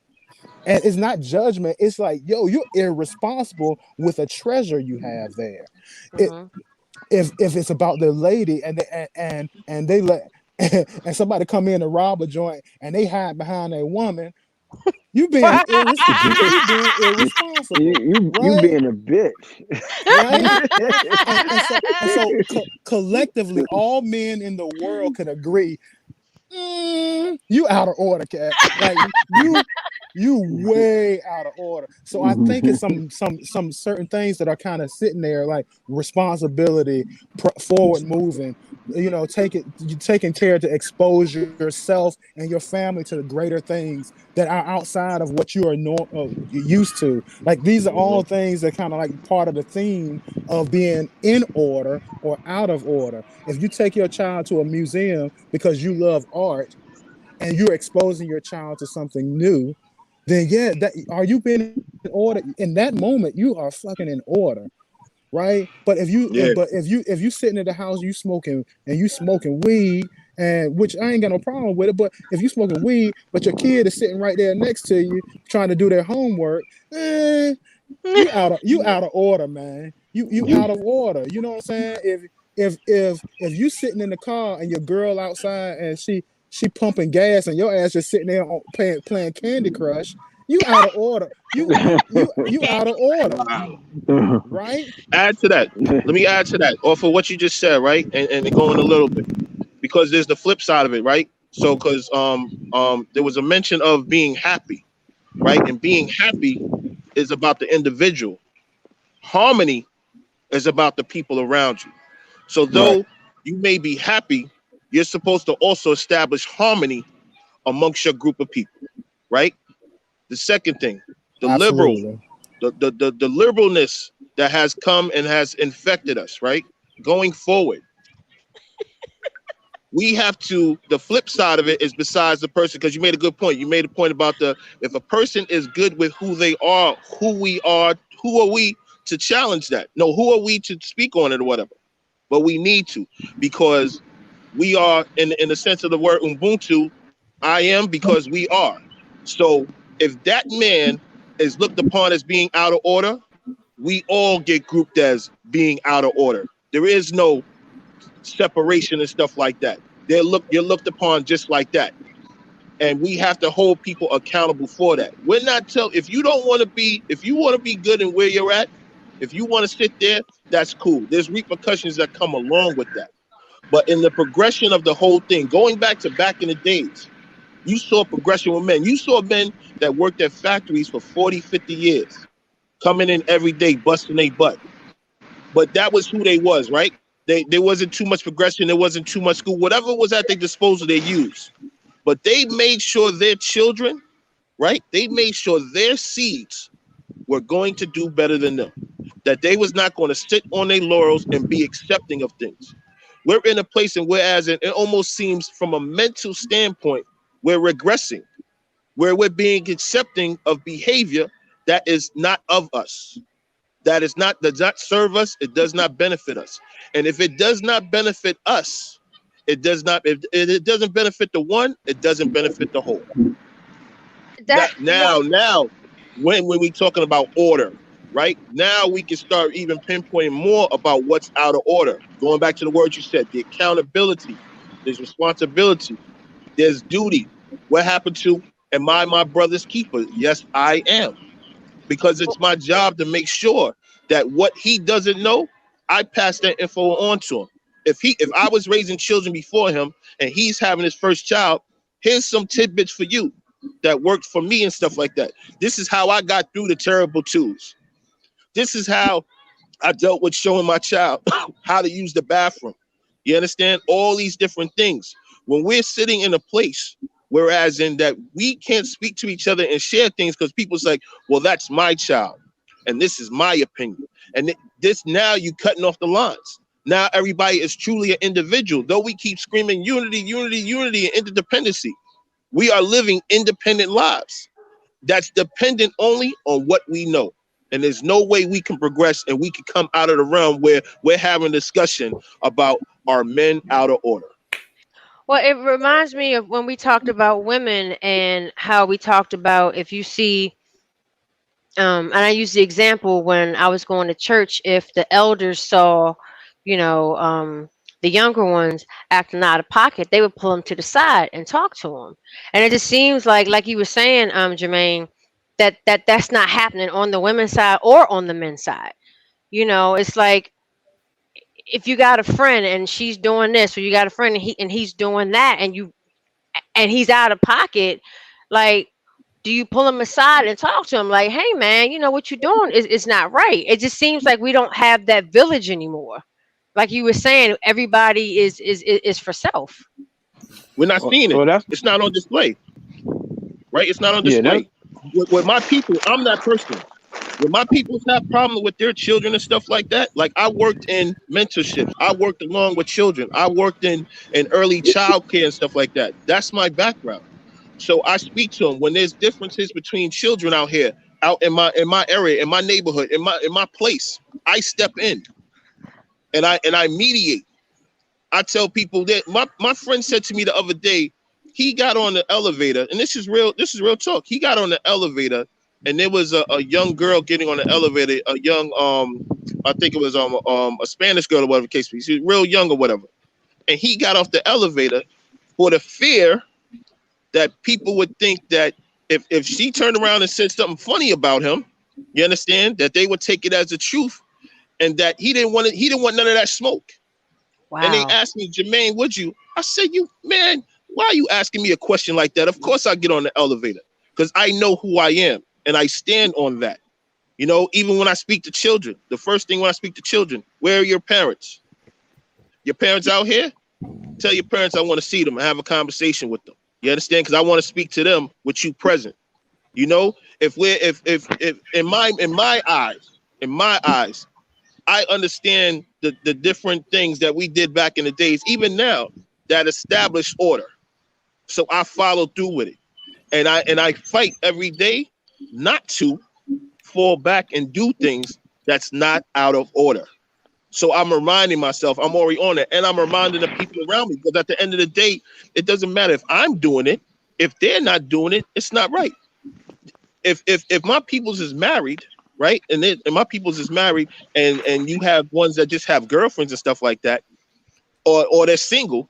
And it's not judgment. It's like, yo, you're irresponsible with a treasure you have there. It, Mhm. if it's about the lady and they let and somebody come in and rob a joint and they hide behind a woman, you being You irresponsible, you right? being a bitch. Right? And so collectively, all men in the world could agree, you out of order, cat. Like you way out of order. So I think it's some certain things that are kind of sitting there, like responsibility, forward moving. You taking care to expose yourself and your family to the greater things that are outside of what you are used to. Like these are all Hmm. things that kind of like part of the theme of being in order or out of order. If you take your child to a museum because you love art and you're exposing your child to something new, then yeah, that are you being in order? In that moment, you are fucking in order, right? But Yeah. if you sitting in the house, you smoking weed, and which I ain't got no problem with it. But if you smoking weed, but your kid is sitting right there next to you trying to do their homework, eh, you out of order, man. You You out of order. You know what I'm saying? If you sitting in the car and your girl outside and she pumping gas and your ass just sitting there playing Candy Crush, you out of order. You out Candy. of order, Wow. right? Add to that. Let me add to that, or for what you just said, right? And going a little bit, because there's the flip side of it, right? So, because there was a mention of being happy, right? And being happy is about the individual. Harmony is about the people around you. So, right. though you may be happy, you're supposed to also establish harmony amongst your group of people, right? The second thing, the liberal Absolutely. the liberalness that has come and has infected us, right? Going forward, we have to, the flip side of it is besides the person, because you made a good point. You made a point about if a person is good with who they are, who we are, who are we to challenge that? No, who are we to speak on it or whatever? But we need to, because we are, in the sense of the word Ubuntu, I am because we are. So if that man is looked upon as being out of order, we all get grouped as being out of order. There is no separation and stuff like that. You're looked upon just like that. And we have to hold people accountable for that. We're not if you want to be good in where you're at, if you want to sit there, that's cool. There's repercussions that come along with that. But in the progression of the whole thing, going back in the days, you saw progression with men. You saw men that worked at factories for 40, 50 years, coming in every day, busting their butt. But that was who they was, right? There wasn't too much progression. There wasn't too much school. Whatever was at their disposal, they used. But they made sure their children, right? They made sure their seeds were going to do better than them. That they was not going to sit on their laurels and be accepting of things. We're in a place, and whereas it almost seems from a mental standpoint, we're regressing, where we're being accepting of behavior that is not of us. That does not serve us. It does not benefit us. And if it does not benefit us, it doesn't benefit the one, it doesn't benefit the whole. Now, when we talking about order, right? Now we can start even pinpointing more about what's out of order. Going back to the words you said, the accountability, there's responsibility, there's duty. What happened to, am I my brother's keeper? Yes, I am. Because it's my job to make sure that what he doesn't know, I pass that info on to him. If I was raising children before him and he's having his first child, here's some tidbits for you that worked for me and stuff like that. This is how I got through the terrible twos. This is how I dealt with showing my child how to use the bathroom. You understand? All these different things. When we're sitting in a place, whereas in that we can't speak to each other and share things because people's like, well, that's my child. And this is my opinion. And this now you cutting off the lines. Now everybody is truly an individual. Though we keep screaming unity, unity, unity, and interdependency, we are living independent lives. That's dependent only on what we know. And there's no way we can progress and we can come out of the realm where we're having a discussion about are men out of order. Well, it reminds me of when we talked about women and how we talked about if you see, and I use the example when I was going to church, if the elders saw, the younger ones acting out of pocket, they would pull them to the side and talk to them. And it just seems like you were saying, Jermaine, that's not happening on the women's side or on the men's side. It's like if you got a friend and she's doing this, or you got a friend and he's doing that, and he's out of pocket, like, do you pull him aside and talk to him like, hey man, what you're doing is not right? It just seems like we don't have that village anymore. Like you were saying, everybody is for self. We're not seeing it. It's not on display. Right? It's not on display. With my people, I'm that person. When my people have problems with their children and stuff like that, like I worked in mentorship, I worked along with children, I worked in early child care and stuff like that. That's my background. So I speak to them when there's differences between children out here, out in my area, in my neighborhood, in my place. I step in and I mediate. I tell people that my friend said to me the other day, he got on the elevator, and this is real talk. He got on the elevator, and there was a young girl getting on the elevator, a young I think it was a Spanish girl or whatever case be. She was real young or whatever. And he got off the elevator for the fear that people would think that if she turned around and said something funny about him, you understand, that they would take it as the truth, and that he didn't want none of that smoke. Wow. And they asked me, Jermaine, would you? I said, man, why are you asking me a question like that? Of course I get on the elevator because I know who I am and I stand on that. Even when I speak to children, the first thing when I speak to children, where are your parents? Your parents out here? Tell your parents I want to see them and have a conversation with them. You understand? Because I want to speak to them with you present. If in my eyes, I understand the different things that we did back in the days, even now, that established order. So I follow through with it, and I fight every day not to fall back and do things that's not out of order. So I'm reminding myself I'm already on it, and I'm reminding the people around me, because at the end of the day, it doesn't matter if I'm doing it. If they're not doing it, it's not right. If my peoples is married, right, and my peoples is married, and you have ones that just have girlfriends and stuff like that, or they're single,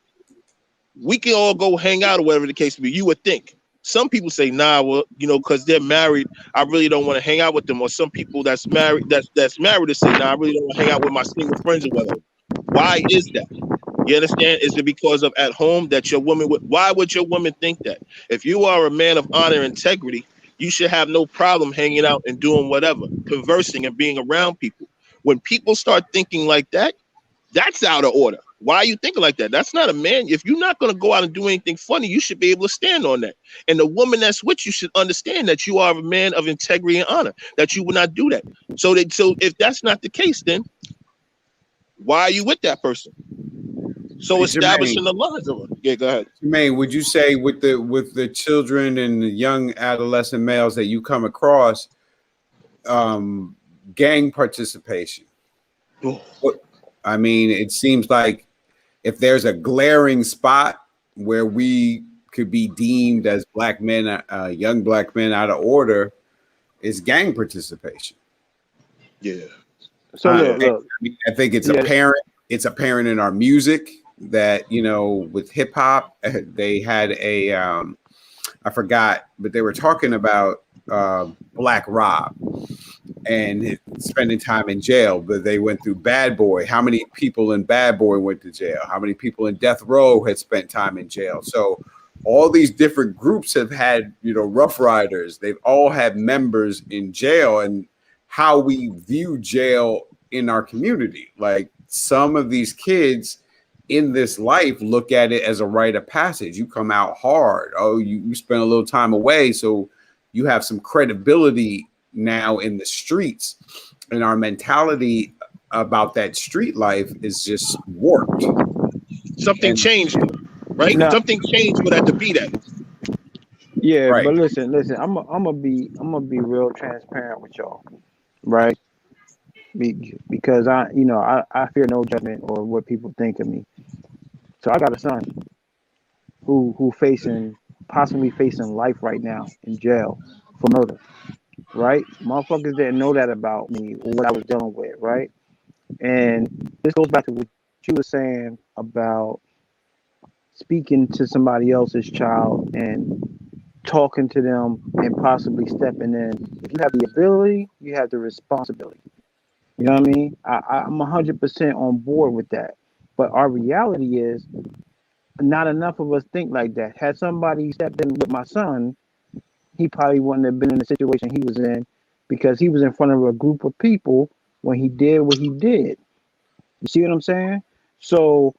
we can all go hang out or whatever the case may be. You would think. Some people say, nah, well, because they're married, I really don't want to hang out with them. Or some people that's married to say, nah, I really don't want to hang out with my single friends or whatever. Why is that? You understand? Is it because of at home that your woman would? Why would your woman think that? If you are a man of honor and integrity, you should have no problem hanging out and doing whatever, conversing and being around people. When people start thinking like that, that's out of order. Why are you thinking like that? That's not a man. If you're not going to go out and do anything funny, you should be able to stand on that. And the woman that's with you should understand that you are a man of integrity and honor, that you will not do that. So if that's not the case, then why are you with that person? So establishing the lines of it. Yeah, go ahead. Jermaine, would you say with the children and the young adolescent males that you come across, gang participation? I mean, it seems like if there's a glaring spot where we could be deemed as black men, young black men out of order, is gang participation. Yeah. So I think it's apparent. It's apparent in our music that, with hip hop, they had a I forgot, but they were talking about Black Rob and spending time in jail, but they went through Bad Boy. How many people in Bad Boy went to jail? How many people in Death Row had spent time in jail? So all these different groups have had, Rough Riders. They've all had members in jail, and how we view jail in our community. Like, some of these kids in this life look at it as a rite of passage. You come out hard. Oh, you spend a little time away, so you have some credibility now in the streets. And our mentality about that street life is just warped. Something changed, right? No. Something changed for that to be that. Yeah, Right. but listen. I'm gonna be real transparent with y'all, right? Because I fear no judgment or what people think of me. So I got a son who possibly facing life right now in jail for murder, right? Motherfuckers didn't know that about me or what I was dealing with, right? And this goes back to what you were saying about speaking to somebody else's child and talking to them and possibly stepping in. If you have the ability, you have the responsibility. You know what I mean? I'm 100% on board with that. But our reality is not enough of us think like that. Had somebody stepped in with my son, he probably wouldn't have been in the situation he was in, because he was in front of a group of people when he did what he did. You see what I'm saying? So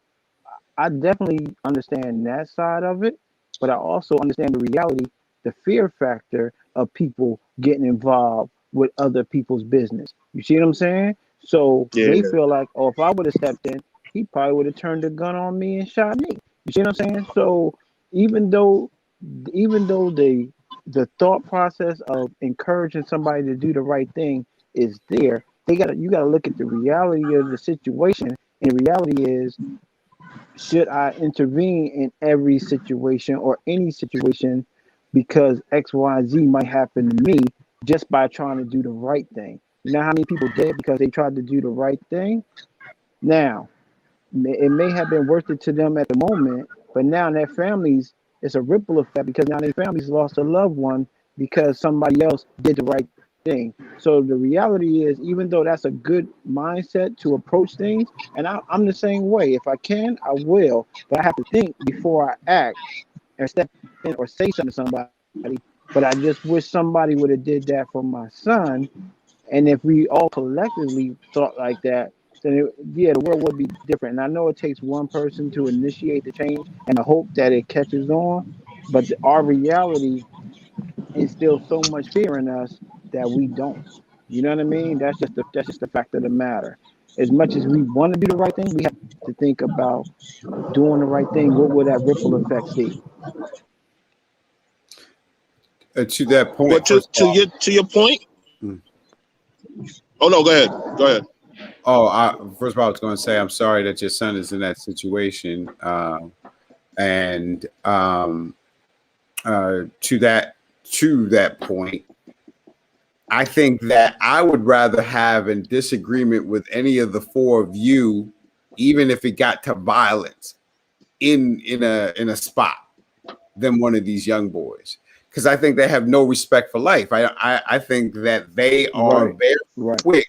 I definitely understand that side of it, but I also understand the reality, the fear factor of people getting involved with other people's business. You see what I'm saying? So they feel like, oh, if I would have stepped in, he probably would have turned a gun on me and shot me. You see what I'm saying? So even though the thought process of encouraging somebody to do the right thing is there, you gotta look at the reality of the situation. And the reality is, should I intervene in every situation or any situation because X, Y, Z might happen to me just by trying to do the right thing? You know how many people dead because they tried to do the right thing? Now, it may have been worth it to them at the moment, but now their families, it's a ripple effect, because now their families lost a loved one because somebody else did the right thing. So the reality is, even though that's a good mindset to approach things, and I'm the same way. If I can, I will, but I have to think before I act and step in or say something to somebody. But I just wish somebody would have did that for my son. And if we all collectively thought like that, then the world would be different. And I know it takes one person to initiate the change and I hope that it catches on. But our reality is instill so much fear in us that we don't. You know what I mean? That's just the fact of the matter. As much as we want to do the right thing, we have to think about doing the right thing. What will that ripple effect be? To that point, But first of all, to your point. Hmm. Oh no, go ahead. Go ahead. First of all, I was going to say I'm sorry that your son is in that situation, and to that point, I think that I would rather have a disagreement with any of the four of you, even if it got to violence in a spot, than one of these young boys, because I think they have no respect for life. I think that they are very quick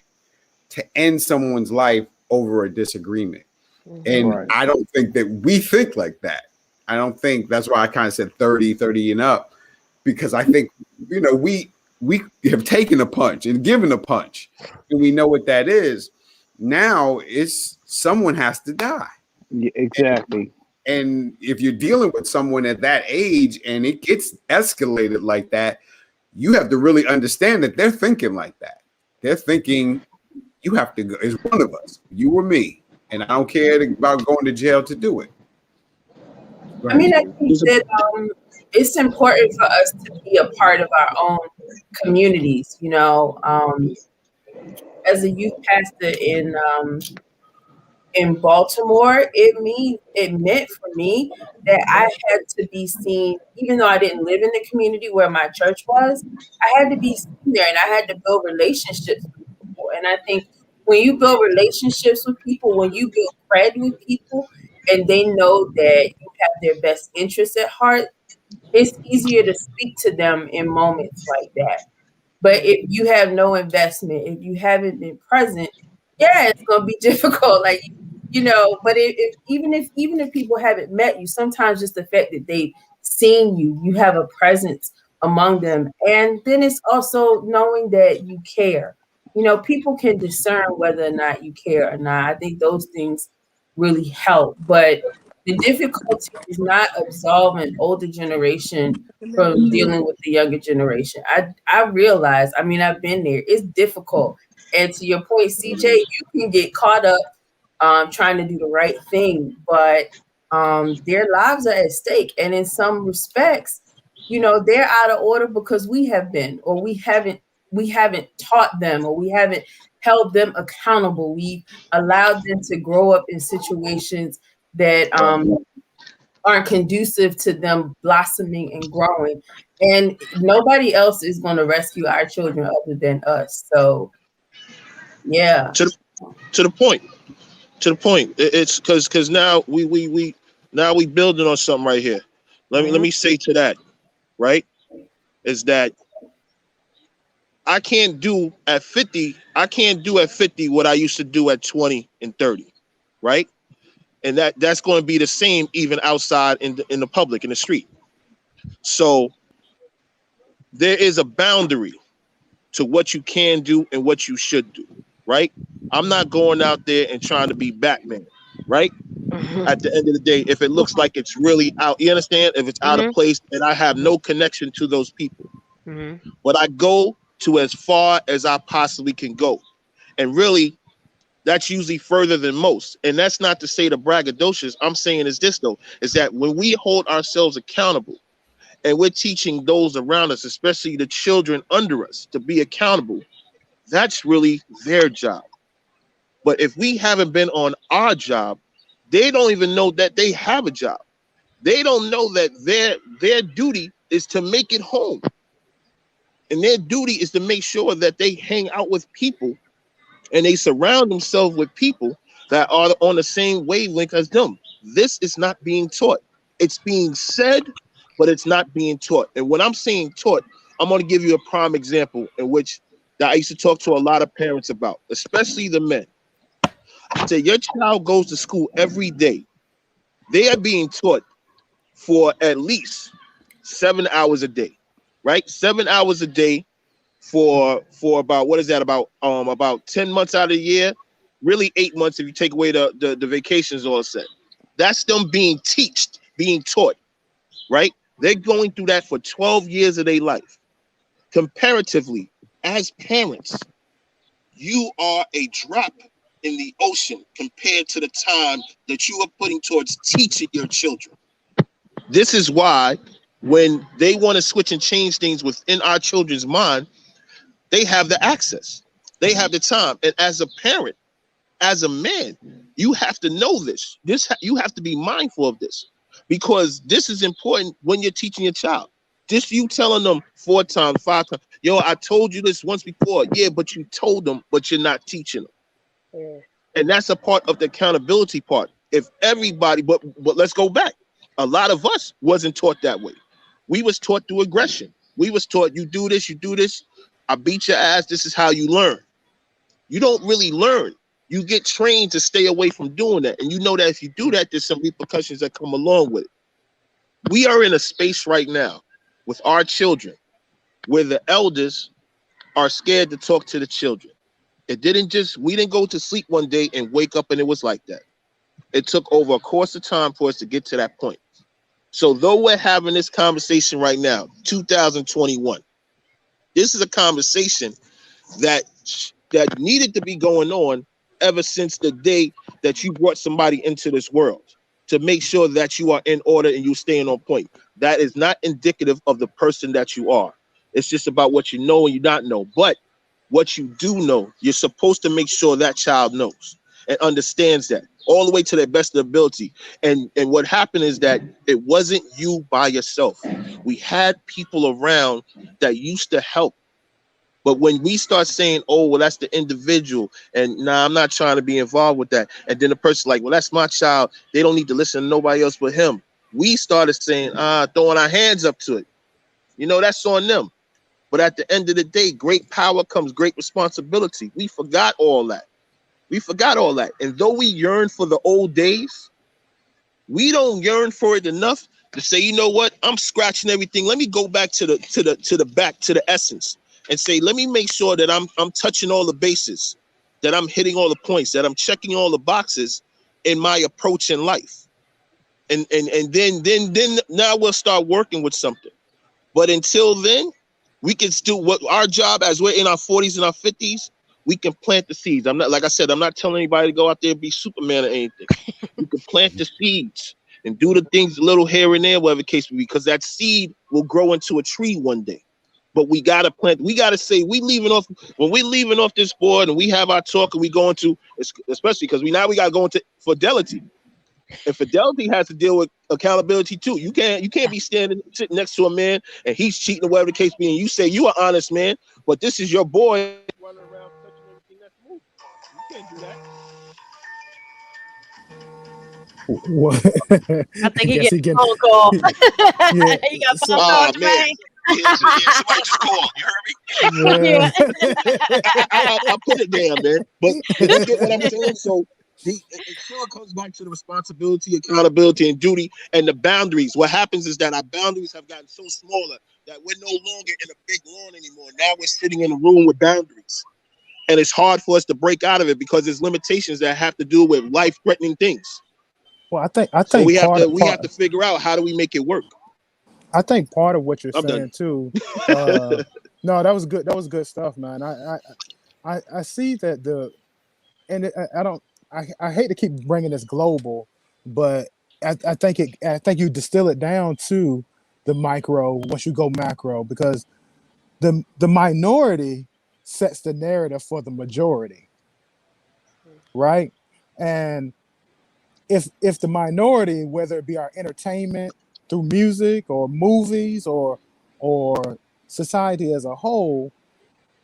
to end someone's life over a disagreement. And I don't think that we think like that. I don't think that's why I kind of said 30 and up, because I think, we have taken a punch and given a punch, and we know what that is. Now it's someone has to die. Yeah, exactly. And if you're dealing with someone at that age and it gets escalated like that, you have to really understand that they're thinking like that. They're thinking, you have to go. It's one of us, you or me, and I don't care about going to jail to do it. I mean, I think that it's important for us to be a part of our own communities. As a youth pastor in Baltimore, it meant for me that I had to be seen, even though I didn't live in the community where my church was. I had to be seen there, and I had to build relationships with people. And I think when you build relationships with people, when you build cred with people, and they know that you have their best interests at heart, it's easier to speak to them in moments like that. But if you have no investment, if you haven't been present, yeah, it's gonna be difficult. But even if people haven't met you, sometimes just the fact that they've seen you, you have a presence among them. And then it's also knowing that you care. People can discern whether or not you care or not. I think those things really help. But the difficulty is not absolving older generation from dealing with the younger generation. I realize, I've been there. It's difficult. And to your point, CJ, you can get caught up trying to do the right thing, but their lives are at stake. And in some respects, they're out of order because we have been, or we haven't taught them, or we haven't held them accountable. We've allowed them to grow up in situations that aren't conducive to them blossoming and growing. And nobody else is going to rescue our children other than us. So, yeah. To the point. It's because now we building on something right here. Let me say to that, right? Is that I can't do at 50 what I used to do at 20 and 30, right? And that's going to be the same even outside in the public, in the street. So there is a boundary to what you can do and what you should do, right? I'm not going out there and trying to be Batman, right? At the end of the day, if it looks like it's really out, you understand? If it's out of place and I have no connection to those people. But I go to as far as I possibly can go. And really, that's usually further than most. And that's not to say the braggadocious. I'm saying is this, though, is that when we hold ourselves accountable and we're teaching those around us, especially the children under us, to be accountable, that's really their job. But if we haven't been on our job, they don't even know that they have a job. They don't know that their duty is to make it home. And their duty is to make sure that they hang out with people and they surround themselves with people that are on the same wavelength as them. This is not being taught. It's being said, but it's not being taught. And when I'm saying taught, I'm going to give you a prime example in which that I used to talk to a lot of parents about, especially the men. I say, your child goes to school every day. They are being taught for at least 7 hours a day, right? 7 hours a day for about, what is that, about 10 months out of the year, really 8 months if you take away the vacations all set. That's them being taught, right? They're going through that for 12 years of their life. comparatively, as parents, you are a drop in the ocean compared to the time that you are putting towards teaching your children. This is why when they want to switch and change things within our children's mind, they have the access, they have the time. And as a parent, as a man, you have to know this. You have to be mindful of this, because this is important when you're teaching your child. Just you telling them 4 times, 5 times, yo, I told you this once before. Yeah, but you told them, but you're not teaching them. Yeah. And that's a part of the accountability part. If everybody, but let's go back. A lot of us wasn't taught that way. We was taught through aggression. We was taught, you do this, I beat your ass, this is how you learn. You don't really learn. You get trained to stay away from doing that. And you know that if you do that, there's some repercussions that come along with it. We are in a space right now with our children where the elders are scared to talk to the children. We didn't go to sleep one day and wake up and it was like that. It took over a course of time for us to get to that point. So though we're having this conversation right now, 2021, this is a conversation that needed to be going on ever since the day that you brought somebody into this world, to make sure that you are in order and you staying on point. That is not indicative of the person that you are. It's just about what you know and you not know. But what you do know, you're supposed to make sure that child knows and understands that all the way to their best of ability. And what happened is that it wasn't you by yourself. We had people around that used to help. But when we start saying, oh, well, that's the individual, and nah, I'm not trying to be involved with that. And then the person like, well, that's my child. They don't need to listen to nobody else but him. We started saying, throwing our hands up to it. You know, that's on them. But at the end of the day, great power comes great responsibility. We forgot all that. And though we yearn for the old days, we don't yearn for it enough to say, you know what? I'm scratching everything. Let me go back to the essence and say, let me make sure that I'm touching all the bases, that I'm hitting all the points, that I'm checking all the boxes in my approach in life. And then now we'll start working with something. But until then, we can still, what our job as we're in our 40s and our 50s, we can plant the seeds. I'm not, like I said, I'm not telling anybody to go out there and be Superman or anything. You can plant the seeds and do the things a little here and there, whatever the case may be, because that seed will grow into a tree one day. But we gotta plant. We gotta say when we're leaving off this board and we have our talk and we go into, especially because we gotta go into Fidelity. And Fidelity has to deal with accountability too. You can't be sitting next to a man and he's cheating or whatever the case be, and you say you are honest man, but this is your boy running around touching everything that's moving. You can't do that. What? I think he guess getting a phone call. Yeah. He got So- phone calls, man. man. Yeah, somebody just called. You heard me? Yeah. I'll put it down, man. But you get what I'm saying? So it still comes back to the responsibility, accountability, and duty, and the boundaries. What happens is that our boundaries have gotten so smaller that we're no longer in a big lawn anymore. Now we're sitting in a room with boundaries. And it's hard for us to break out of it because there's limitations that have to do with life-threatening things. Well, I think So we have to figure out how do we make it work. I think part of what you're I'm saying done. too. No, that was good. That was good stuff, man. I see that I hate to keep bringing this global, but I think you distill it down to the micro once you go macro, because the minority sets the narrative for the majority, right? And if the minority, whether it be our entertainment through music or movies or society as a whole,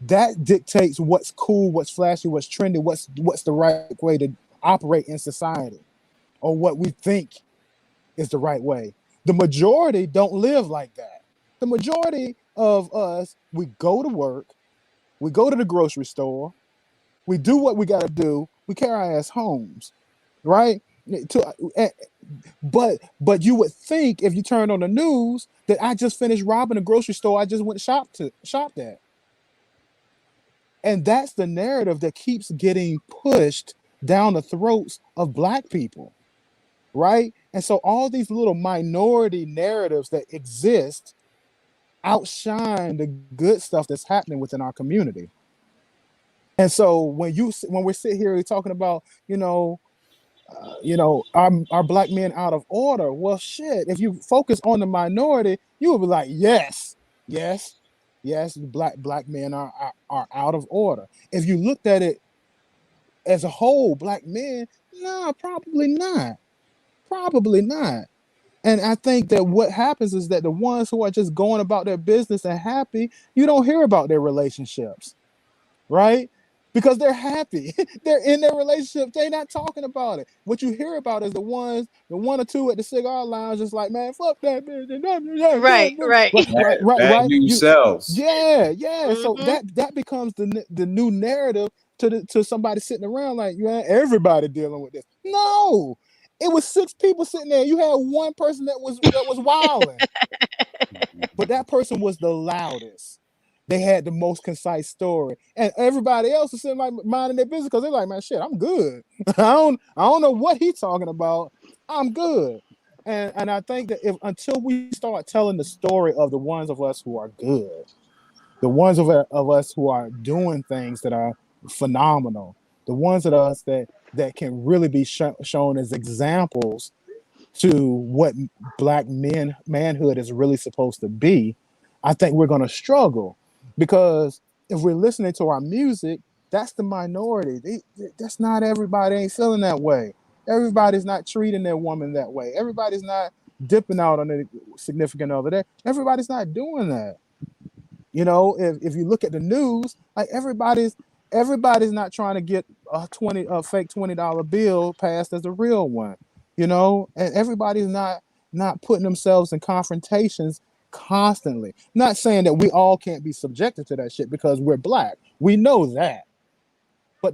that dictates what's cool, what's flashy, what's trendy, what's the right way to operate in society, or what we think is the right way. The majority don't live like that. The majority of us, we go to work, we go to the grocery store, we do what we got to do, we carry our ass homes, right? But you would think if you turned on the news that I just finished robbing a grocery store I just went shopped at. And that's the narrative that keeps getting pushed down the throats of Black people, right? And so all these little minority narratives that exist, outshine the good stuff that's happening within our community. And so when we sit here talking about, our black men out of order, well, shit, if you focus on the minority, you will be like, yes, black men are out of order. If you looked at it as a whole, black men, no, probably not. And I think that what happens is that the ones who are just going about their business and happy, you don't hear about their relationships, right? Because they're happy. They're in their relationship. They're not talking about it. What you hear about is the one or two at the cigar lounge, just like, man, fuck that bitch. Right. Right. news sells. Yeah. So Mhm. that becomes the new narrative to somebody sitting around like, yeah, everybody dealing with this. No, it was 6 people sitting there. You had one person that was wilding, but that person was the loudest. They had the most concise story, and everybody else is sitting like minding their business because they're like, man, shit, I'm good. I don't know what he's talking about. I'm good. And I think that until we start telling the story of the ones of us who are good, the ones of us who are doing things that are phenomenal, the ones of us that can really be shown as examples to what black manhood is really supposed to be, I think we're going to struggle, because if we're listening to our music, that's the minority. That's not everybody. Ain't feeling that way. Everybody's not treating their woman that way. Everybody's not dipping out on a significant other. Everybody's not doing that. If you look at the news, like everybody's not trying to get a fake $20 bill passed as a real one, and everybody's not putting themselves in confrontations constantly. Not saying that we all can't be subjected to that shit because we're black. We know that. But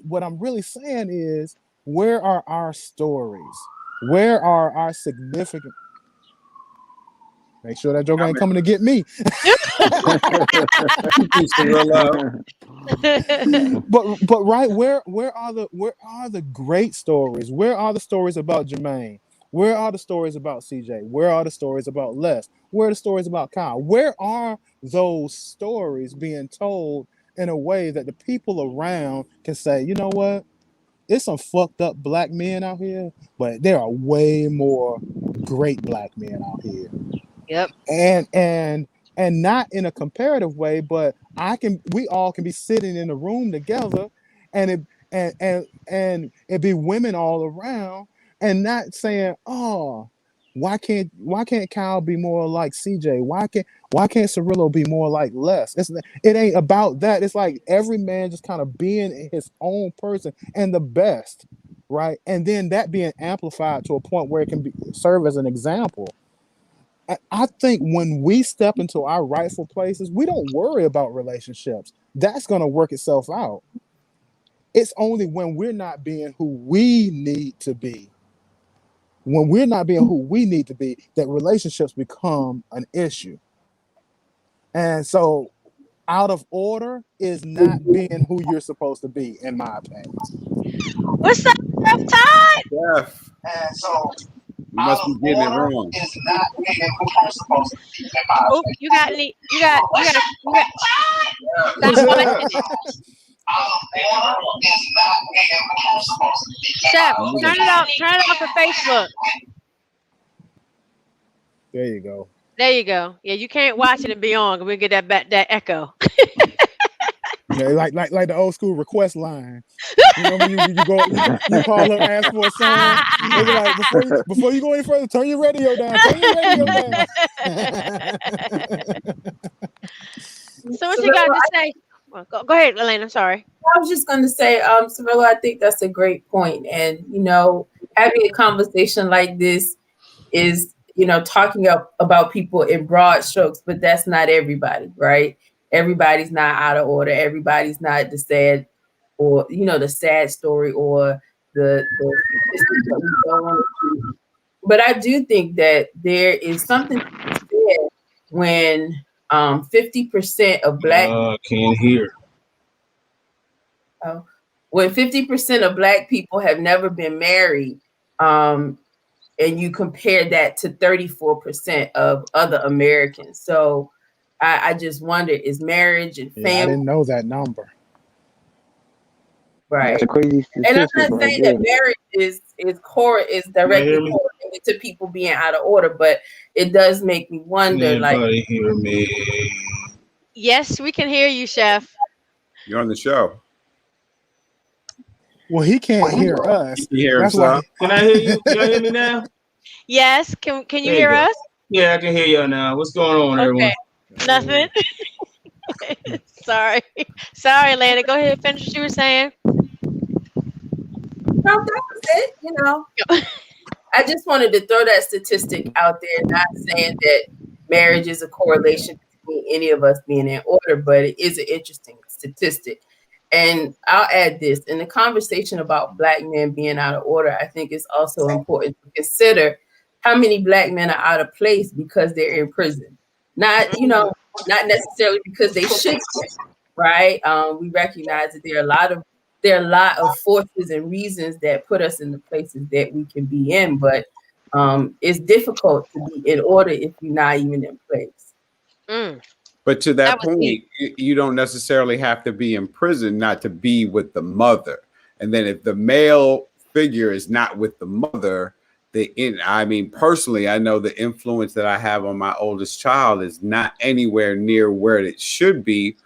what I'm really saying is, where are our stories? Where are our significant? Make sure that joke ain't coming to get me. but right, where are the great stories? Where are the stories about Jermaine? Where are the stories about CJ? Where are the stories about Les? Where are the stories about Kyle? Where are those stories being told in a way that the people around can say, you know what? It's some fucked up black men out here, but there are way more great black men out here. Yep. And not in a comparative way, but we all can be sitting in a room together, and it be women all around, and not saying, oh, why can't Kyle be more like CJ? Why can't Cirillo be more like Les? It ain't about that. It's like every man just kind of being his own person and the best, right? And then that being amplified to a point where it can serve as an example. I think when we step into our rightful places, we don't worry about relationships. That's going to work itself out. It's only when we're not being who we need to be, that relationships become an issue. And so out of order is not being who you're supposed to be, in my opinion. What's up, Todd? Jeff, And so you must be getting it wrong. is not being who you're supposed to be, in my Oh, opinion. you got stop watching it. Chef, turn it off for Facebook. There you go. There you go. Yeah, you can't watch it and be on. We'll get that echo. Yeah, like the old school request line. When you go, you call up, ask for a song. They be like, before you go any further, turn your radio down. So what you got to say? Well, go ahead, Elaine. I'm sorry. I was just going to say, Cirillo, I think that's a great point. And, having a conversation like this is, talking about people in broad strokes, but that's not everybody, right? Everybody's not out of order. Everybody's not the sad or, the sad story or the but I do think that there is something to be said when 50% of black can't hear. When 50% of black people have never been married, and you compare that to 34% of other Americans. So I just wonder, is marriage and Yeah, I family didn't know that number. right? That's a crazy And I'm statistic not right saying there. that marriage is Can you directly hear me? correlated to people being out of order, but it does make me Can wonder, like, anybody hear me? Yes, we can hear you, Chef. You're on the show. Well, he can't hear You us. can hear That's why. himself. Can I hear you? Can y'all hear me now? Yes, can you There you hear go. us? Yeah, I can hear y'all now. What's going on, everyone? Okay, nothing. Sorry, sorry, Lana. Go ahead, finish what you were saying. no, that was it. You know, I just wanted to throw that statistic out there, not saying that marriage is a correlation between any of us being in order, but it is an interesting statistic. And I'll add this in the conversation about Black men being out of order. I think it's also important to consider how many Black men are out of place because they're in prison. Not, not necessarily because they should be, right? We recognize that there are a lot of forces and reasons that put us in the places that we can be in, but it's difficult to be in order if you're not even in place. Mm, But to that that was deep. point, you don't necessarily have to be in prison not to be with the mother. And then if the male figure is not with the mother, I mean, personally, I know the influence that I have on my oldest child is not anywhere near where it should be,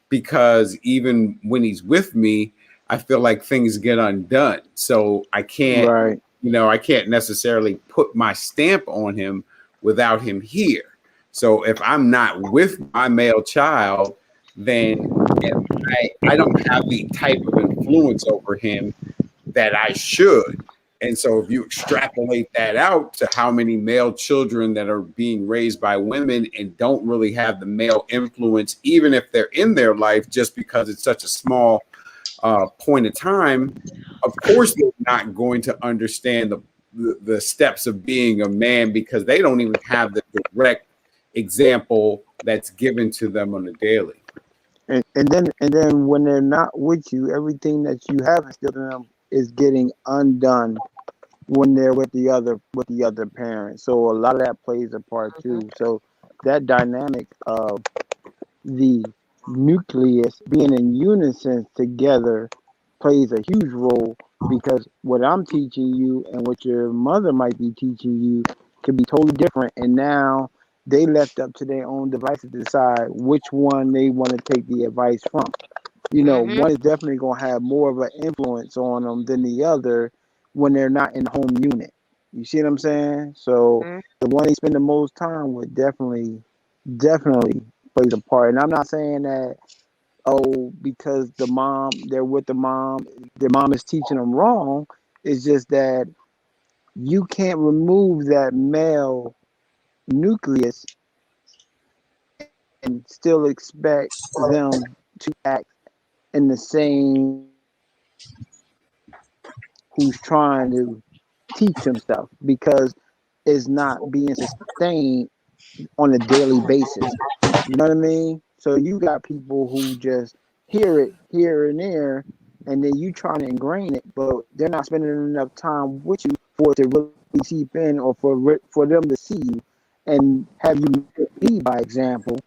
because even when he's with me, I feel like things get undone. So I can't, Right. I can't necessarily put my stamp on him without him here. So if I'm not with my male child, then I don't have the type of influence over him that I should. And so if you extrapolate that out to how many male children that are being raised by women and don't really have the male influence, even if they're in their life, just because it's such a small point of time, of course they're not going to understand the steps of being a man, because they don't even have the direct example that's given to them on a daily. And then when they're not with you, everything that you have instilled in them is getting undone when they're with the other parent. So a lot of that plays a part too. So that dynamic of the nucleus being in unison together plays a huge role, because what I'm teaching you and what your mother might be teaching you could be totally different. And now they left up to their own devices to decide which one they want to take the advice from. One is definitely going to have more of an influence on them than the other when they're not in the home unit. You see what I'm saying? So the one they spend the most time with definitely plays a part. And I'm not saying that, because they're with the mom, their mom is teaching them wrong. It's just that you can't remove that male nucleus and still expect them to act in the same who's trying to teach them stuff, because it's not being sustained on a daily basis. You know what I mean? So you got people who just hear it here and there, and then you trying to ingrain it, but they're not spending enough time with you for it to really seep in, or for them to see you and have you lead by example,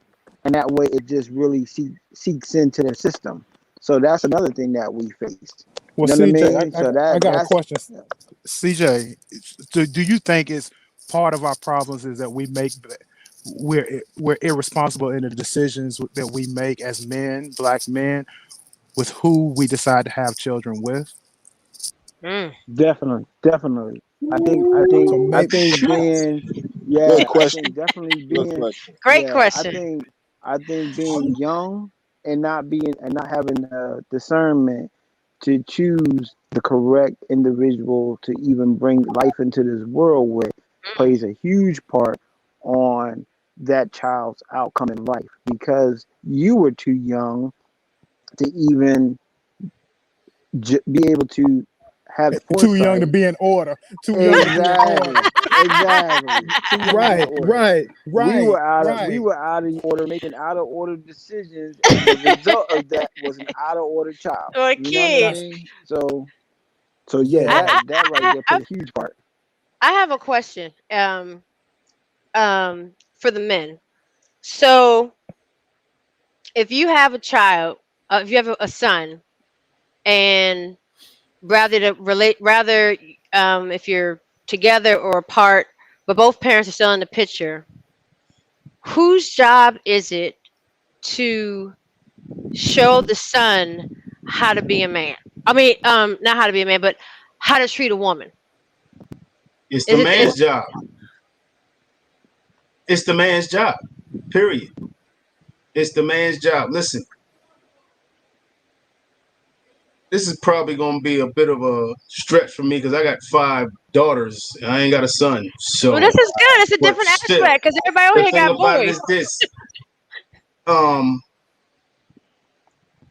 and that way it just really seeks into their system. So that's another thing that we faced. Well, You know what I CJ, mean? So I got a that's question. CJ, do you think it's part of our problems is that we're irresponsible in the decisions that we make as men, Black men, with who we decide to have children with? Mm. definitely. I think So I maybe think being Good I question. think definitely Good being question. Great yeah, question. I think being young and not having discernment to choose the correct individual to even bring life into this world with plays a huge part on that child's outcome in life, because you were too young to even be able to have too young to foresight. be in order. Too young to be in order. Exactly. Too young to be in order. We were out of order, making out of order decisions, and the result of that was an out of order child. Or You know what I kids. mean? So yeah, Yeah. that right there plays a huge part. I have a question. For the men. So if you have a child, if you have a son, and rather if you're together or apart, but both parents are still in the picture, whose job is it to show the son how to be a man? I mean, not how to be a man, but how to treat a woman. It's the Is it? man's job. It's the man's job. Period. It's the man's job. Listen, this is probably going to be a bit of a stretch for me because I got 5 daughters and I ain't got a son. So, Well, this is good. It's a but different still, aspect because everybody over the here thing got about it boys. is this: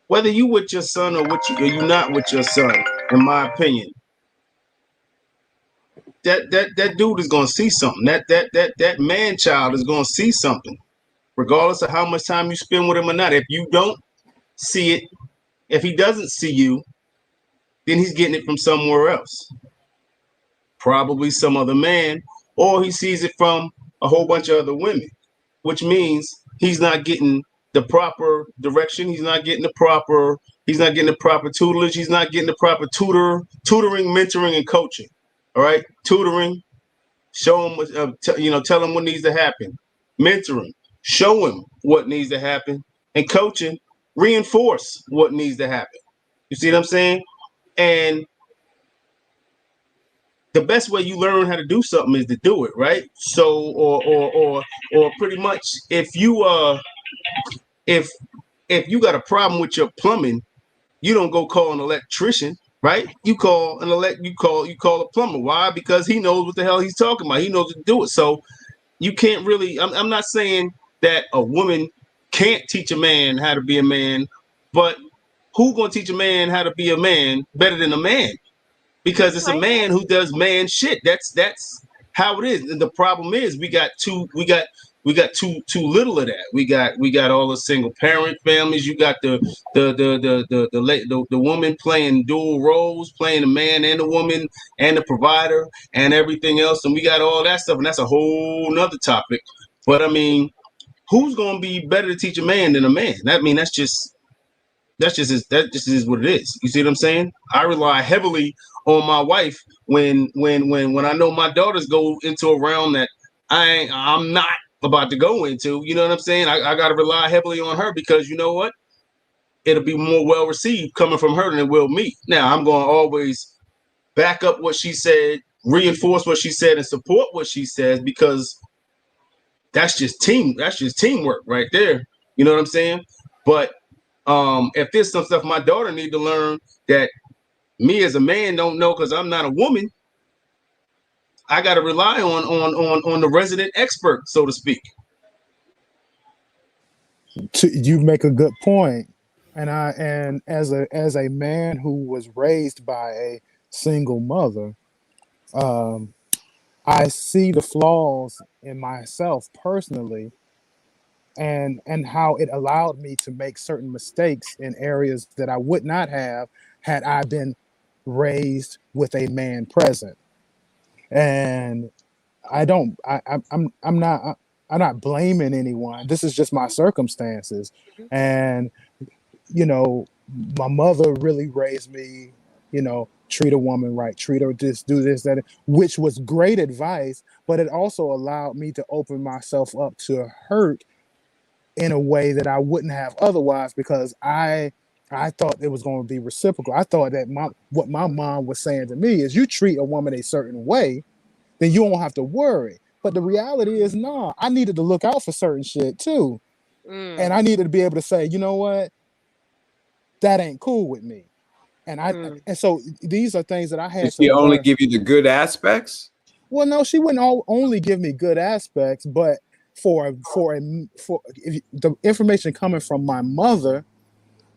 whether you with your son or you not with your son, in my opinion, that dude is gonna see something. That man child is gonna see something, regardless of how much time you spend with him or not. If you don't see it, if he doesn't see you, then he's getting it from somewhere else, probably some other man, or he sees it from a whole bunch of other women, which means he's not getting the proper direction. He's not getting the proper tutelage. He's not getting the proper tutoring, mentoring, and coaching. All right, tutoring, show him tell him what needs to happen. Mentoring, show him what needs to happen, and coaching, reinforce what needs to happen. You see what I'm saying? And the best way you learn how to do something is to do it, right? So, or pretty much, if you got a problem with your plumbing, you don't go call an electrician, right? You call you call a plumber. Why? Because he knows what the hell he's talking about. He knows what to do it. So you can't really. I'm not saying that a woman can't teach a man how to be a man, but who gonna teach a man how to be a man better than a man? Because it's a man who does man shit. That's how it is. And the problem is we got too little of that. We got all the single parent families. You got the woman playing dual roles, playing the man and the woman and the provider and everything else. And we got all that stuff, and that's a whole nother topic. But I mean, who's gonna be better to teach a man than a man? That just is what it is. You see what I'm saying? I rely heavily on my wife when I know my daughters go into a realm that I'm not about to go into. You know what I'm saying? I got to rely heavily on her because you know what? It'll be more well received coming from her than it will me. Now I'm going to always back up what she said, reinforce what she said, and support what she says because that's just teamwork right there. You know what I'm saying? But if there's some stuff my daughter need to learn that me as a man don't know because I'm not a woman, I got to rely on the resident expert, so to speak. You make a good point, and as a man who was raised by a single mother, I see the flaws in myself personally, and how it allowed me to make certain mistakes in areas that I would not have had I been raised with a man present. And I don't I'm not blaming anyone. This is just my circumstances. And my mother really raised me, treat a woman right, treat her this, do this, that, which was great advice, but it also allowed me to open myself up to hurt in a way that I wouldn't have otherwise because I thought it was going to be reciprocal. I thought that what my mom was saying to me is you treat a woman a certain way, then you won't have to worry. But the reality is, no, I needed to look out for certain shit too. And I needed to be able to say, you know what? That ain't cool with me. And so these are things that I had Did to she only learn. give you the good aspects? Well, no, she wouldn't only give me good aspects, but for if the information coming from my mother,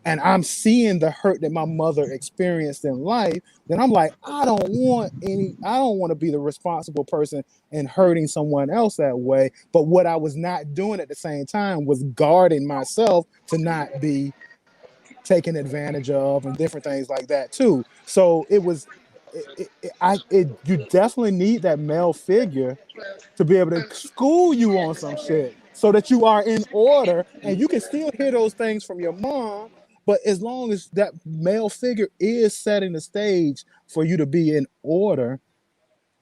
and I'm seeing the hurt that my mother experienced in life, then I'm like, I don't want to be the responsible person in hurting someone else that way. But what I was not doing at the same time was guarding myself to not be taken advantage of and different things like that too. So it was, you definitely need that male figure to be able to school you on some shit. so that you are in order, and you can still hear those things from your mom. But as long as that male figure is setting the stage for you to be in order,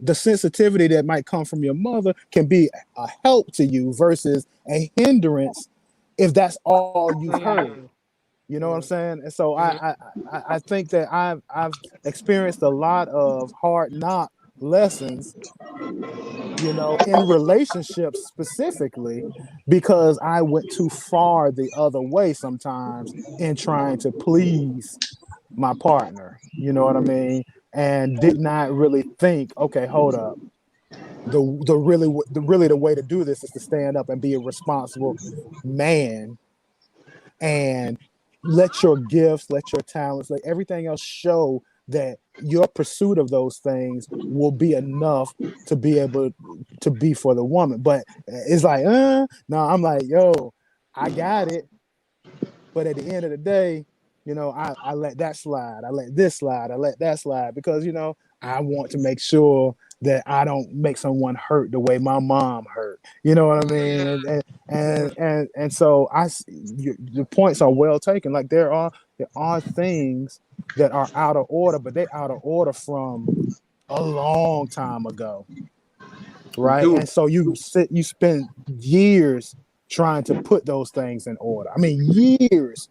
the sensitivity that might come from your mother can be a help to you versus a hindrance if that's all you've heard. You know what I'm saying? And so I think that I've experienced a lot of hard knock lessons, you know, in relationships specifically, because I went too far the other way sometimes in trying to please my partner. You know what I mean? And did not really think, okay, hold up. The way to do this is to stand up and be a responsible man and let your gifts, let your talents, let everything else show that your pursuit of those things will be enough to be able to be for the woman. But it's like, no, I'm like, yo, I got it. But at the end of the day, you know, I let that slide. I let this slide. I let that slide because, you know, I want to make sure that I don't make someone hurt the way my mom hurt. You know what I mean? And so the points are well taken. Like there are things that are out of order, but they're out of order from a long time ago, right? Dude, And so you spend years trying to put those things in order. I mean, years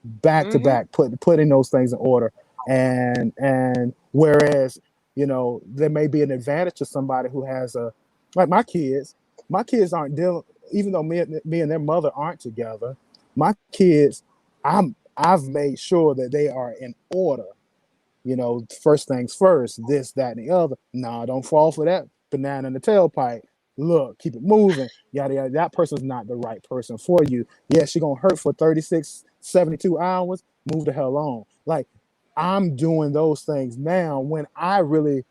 back to back putting those things in order, and whereas, you know, there may be an advantage to somebody who has a, like my kids aren't dealing, even though me and their mother aren't together, my kids, I've made sure that they are in order. You know, first things first, this, that, and the other. Nah, don't fall for that banana in the tailpipe. Look, keep it moving. Yada, yada. That person's not the right person for you. Yeah, she's going to hurt for 36, 72 hours. Move the hell on. Like, I'm doing those things now when I really,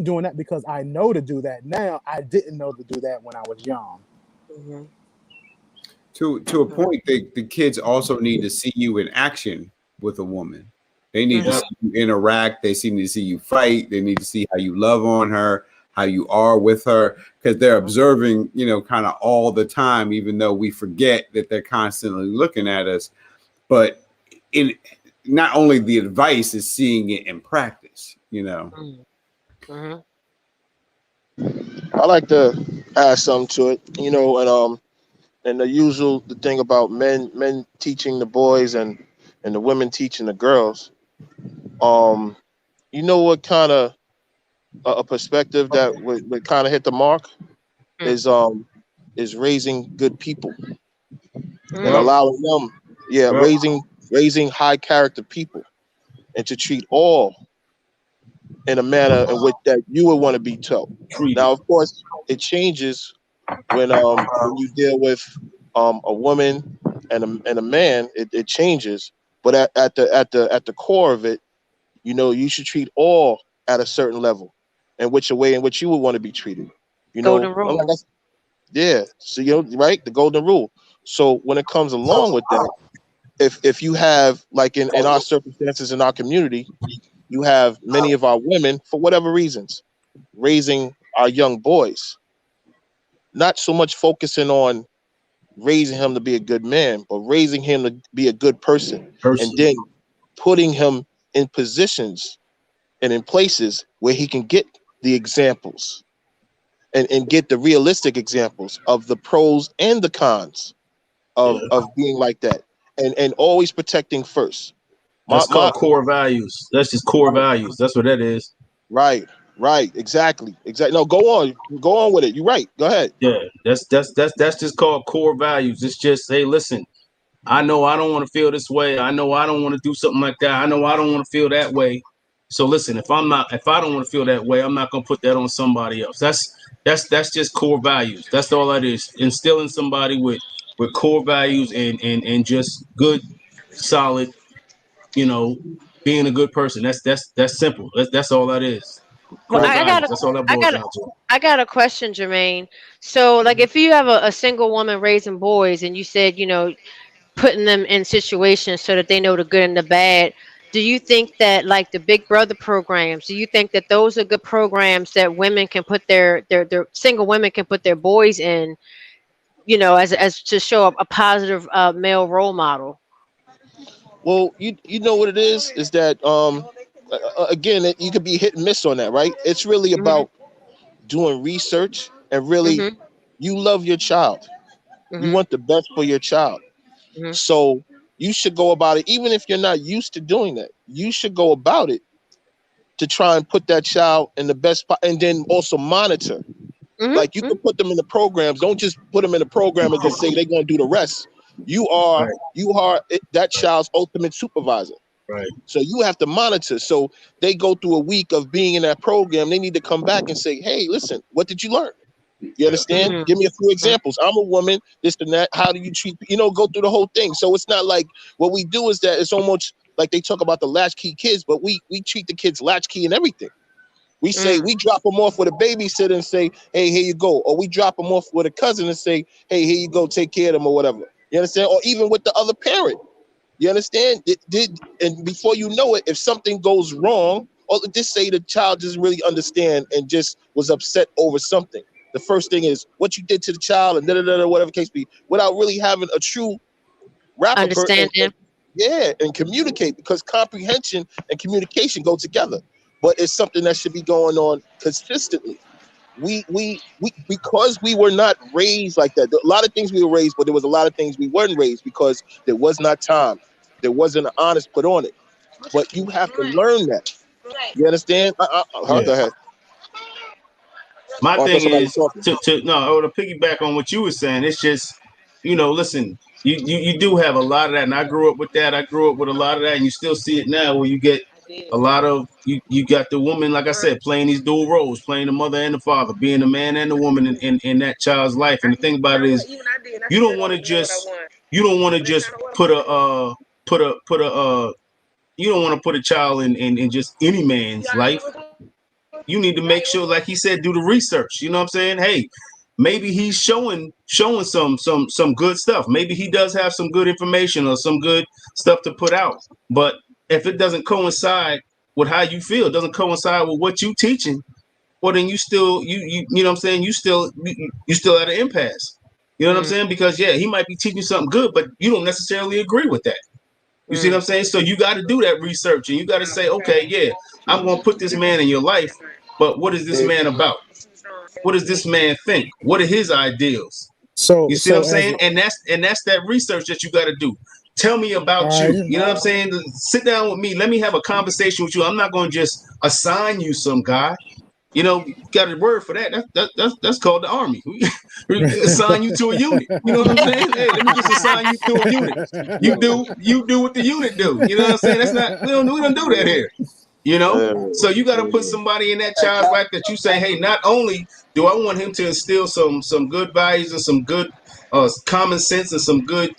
doing that because I know to do that now. I didn't know to do that when I was young. to a point, the kids also need to see you in action with a woman. They need to see you interact. Need to see you fight. They need to see how you love on her, how you are with her, because they're observing, you know, kind of all the time, even though we forget that they're constantly looking at us. But in not only the advice is seeing it in practice, you know. I like to add something to it, you know, and the thing about men teaching the boys and the women teaching the girls. You know what kind of a perspective that would kind of hit the mark is raising good people and allowing them, raising high character people, and to treat all in a manner in which that you would want to be taught. Now, of course, it changes when you deal with a woman and a man. It changes, but at the core of it, you know, you should treat all at a certain level, in which a way in which you would want to be treated. You know, Golden rule. yeah. So you know, right, the golden rule. So when it comes along with that, if you have, like in our circumstances in our community, you have many of our women, for whatever reasons, raising our young boys, not so much focusing on raising him to be a good man, but raising him to be a good person. And then putting him in positions and in places where he can get the examples and get the realistic examples of the pros and the cons of being like that, and always protecting first. That's called core values. That's just core values. That's what that is. Right. Exactly. No, go on with it. You're right. Go ahead. Yeah, that's just called core values. It's just, hey, listen, I know I don't want to feel this way. I know I don't want to do something like that. I know I don't want to feel that way. So listen, if I don't want to feel that way, I'm not gonna put that on somebody else. That's just core values. That's all that is. Instilling somebody with core values and just good, solid, you know, being a good person. That's simple. That's all that is. Well, Core values. That's all that boils down to. I got a question, Jermaine. So, like, if you have a single woman raising boys, and you said, you know, putting them in situations so that they know the good and the bad, do you think that, like, the Big Brother programs, do you think that those are good programs that women can put their single women can put their boys in you know, as to show a positive male role model. Well, you know what it is that again you could be hit and miss on that, right? It's really Mhm. about doing research and really Mhm. you love your child. You Mhm. want the best for your child. Mhm. So you should go about it, even if you're not used to doing that. You should go about it to try and put that child in the best spot, and then also monitor. Mhm. Like you can put them in the programs. Don't just put them in the program and just say they're going to do the rest. Right, You are that child's ultimate supervisor. right. So you have to monitor. So they go through a week of being in that program. They need to come back and say, "Hey, listen, what did you learn? You understand? Mhm. Give me a few examples. I'm a woman, this and that. How do you treat, go through the whole thing." So it's not like what we do is that it's almost like they talk about the latchkey kids, but we treat the kids latchkey and everything. We say Mm. we drop them off with a babysitter and say, "Hey, here you go," or we drop them off with a cousin and say, "Hey, here you go, take care of them," or whatever. You understand? Or even with the other parent. You understand? And before you know it, if something goes wrong, or just say the child doesn't really understand and just was upset over something. The first thing is what you did to the child and da da da, whatever the case be, without really having a true rapport Understanding. and communicate, because comprehension and communication go together. But it's something that should be going on consistently. We because we were not raised like that. A lot of things we were raised, but there was a lot of things we weren't raised because there was not time. There wasn't an honest put on it. But you have to learn that. You understand? Yeah. Go ahead. My Oh, I thought thing somebody was is talking. to no, or to piggyback on what you were saying. It's just, listen, you do have a lot of that, and I grew up with that. I grew up with a lot of that, and you still see it now, where you get a lot of you got the woman, like I said, playing these dual roles, playing the mother and the father, being the man and the woman in that child's life. And the thing about it is, you don't want to just you don't want to just put a put a you don't want to put a child in just any man's life. You need to make sure, like he said, do the research. You know what I'm saying? Hey, maybe he's showing some good stuff. Maybe he does have some good information or some good stuff to put out. But if it doesn't coincide with how you feel, doesn't coincide with what you teaching, well then you know what I'm saying, you still at an impasse. You know what I'm Mm. saying? Because yeah, he might be teaching something good, but you don't necessarily agree with that. You see what Mm. I'm saying? So you got to do that research, and you got to say, okay, yeah, I'm going to put this man in your life, but what is this They, man about? What does this man think? What are his ideals? So You see what I'm so as saying? And that's that research that you got to do. Tell me about all you. right, You know what I'm saying? Sit down with me. Let me have a conversation with you. I'm not going to just assign you some guy. Got a word for that. That's called the army. We assign you to a unit. You know what I'm saying? Hey, let me just assign you to a unit. You do what the unit do. You know what I'm saying? That's not we don't do that here. So you got to put somebody in that child's life that you say, hey, not only do I want him to instill some good values and some good common sense and some good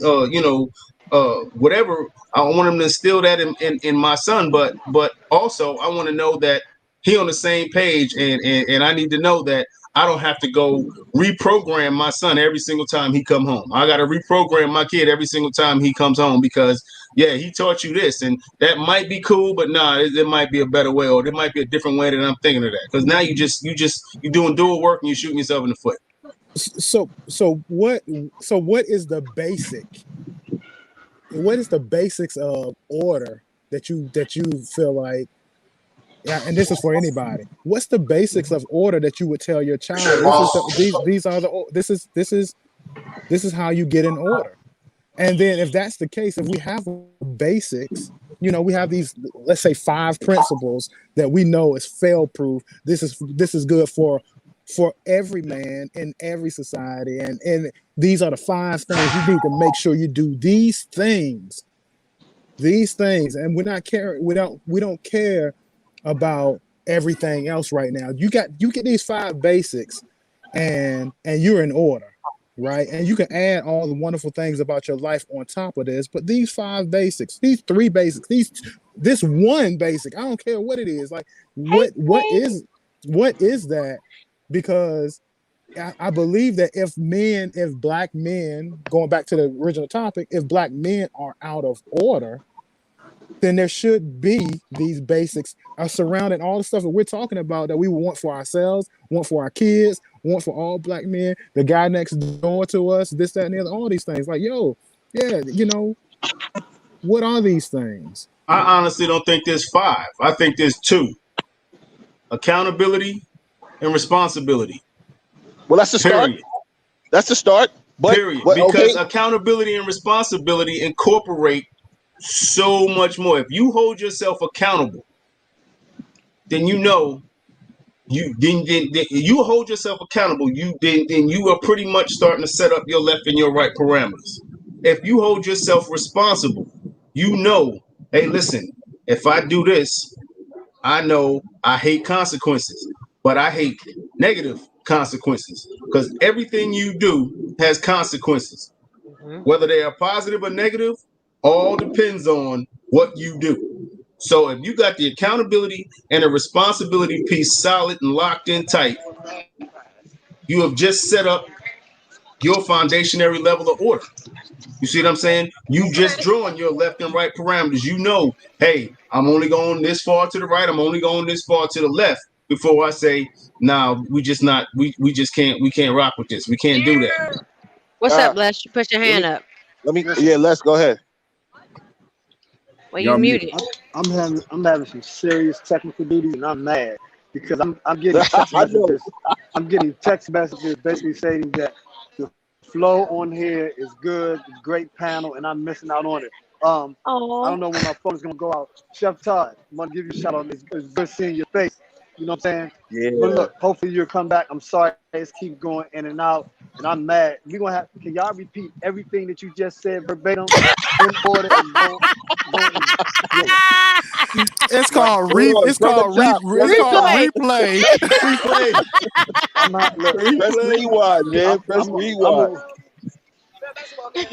whatever. I want him to instill that in my son, but also I want to know that he on the same page, and I need to know that I don't have to go reprogram my son every single time he come home. I got to reprogram my kid every single time he comes home, because yeah, he taught you this, and that might be cool, but nah, there might be a better way, or there might be a different way that I'm thinking of that. Because now you're doing dual work and you're shooting yourself in the foot. So what is the basic? What is the basics of order that you feel like? Yeah, and this is for anybody. What's the basics of order that you would tell your child? These are the this is how you get in order. And then if that's the case, if we have basics, we have these, let's say, 5 principles that we know is fail proof. This is good for every man in every society. And these are the 5 things you need to make sure you do these things. And we're not caring, we don't care about everything else right now. You get these 5 basics and you're in order, right? And you can add all the wonderful things about your life on top of this, but these 5 basics, these 3 basics, this one basic, I don't care what it is. Like what is that? Because I believe that if black men, going back to the original topic, if black men are out of order, then there should be these basics are surrounding all the stuff that we're talking about that we want for ourselves, want for our kids, want for all black men, the guy next door to us, this, that, and the other, all these things. Like, yo, yeah, you know, what are these things? I honestly don't think there's 5. I think there's 2: accountability and responsibility. Well, that's the start. Period. That's the start. But, Period. but Because okay. accountability and responsibility incorporate so much more. If you hold yourself accountable, then you know then you hold yourself accountable. Then you are pretty much starting to set up your left and your right parameters. If you hold yourself responsible, you know, hey, listen, if I do this, I know I hate consequences, but I hate negative consequences because everything you do has consequences. Whether they are positive or negative, all depends on what you do. So if you got the accountability and the responsibility piece solid and locked in tight, you have just set up your foundationary level of order. You see what I'm saying? You just drawing your left and right parameters. You know, hey, I'm only going this far to the right. I'm only going this far to the left before I say, nah, we just can't rock with this. We can't do that. What's up, Les? You put your hand up. Let's go ahead. Well, you muted. I'm having some serious technical duties, and I'm mad because I'm getting text messages. I'm getting text messages basically saying that the flow on here is good, it's a great panel, and I'm missing out on it. I don't know when my phone is gonna go out. Chef Todd, I'm gonna give you a shout out. It's good seeing your face. You know what I'm saying? Yeah. But look, hopefully you'll come back. I'm sorry, it's keep going in and out, and I'm mad. We gonna have. Can y'all repeat everything that you just said verbatim in order? It's called replay. Press rewind, man. Press rewind.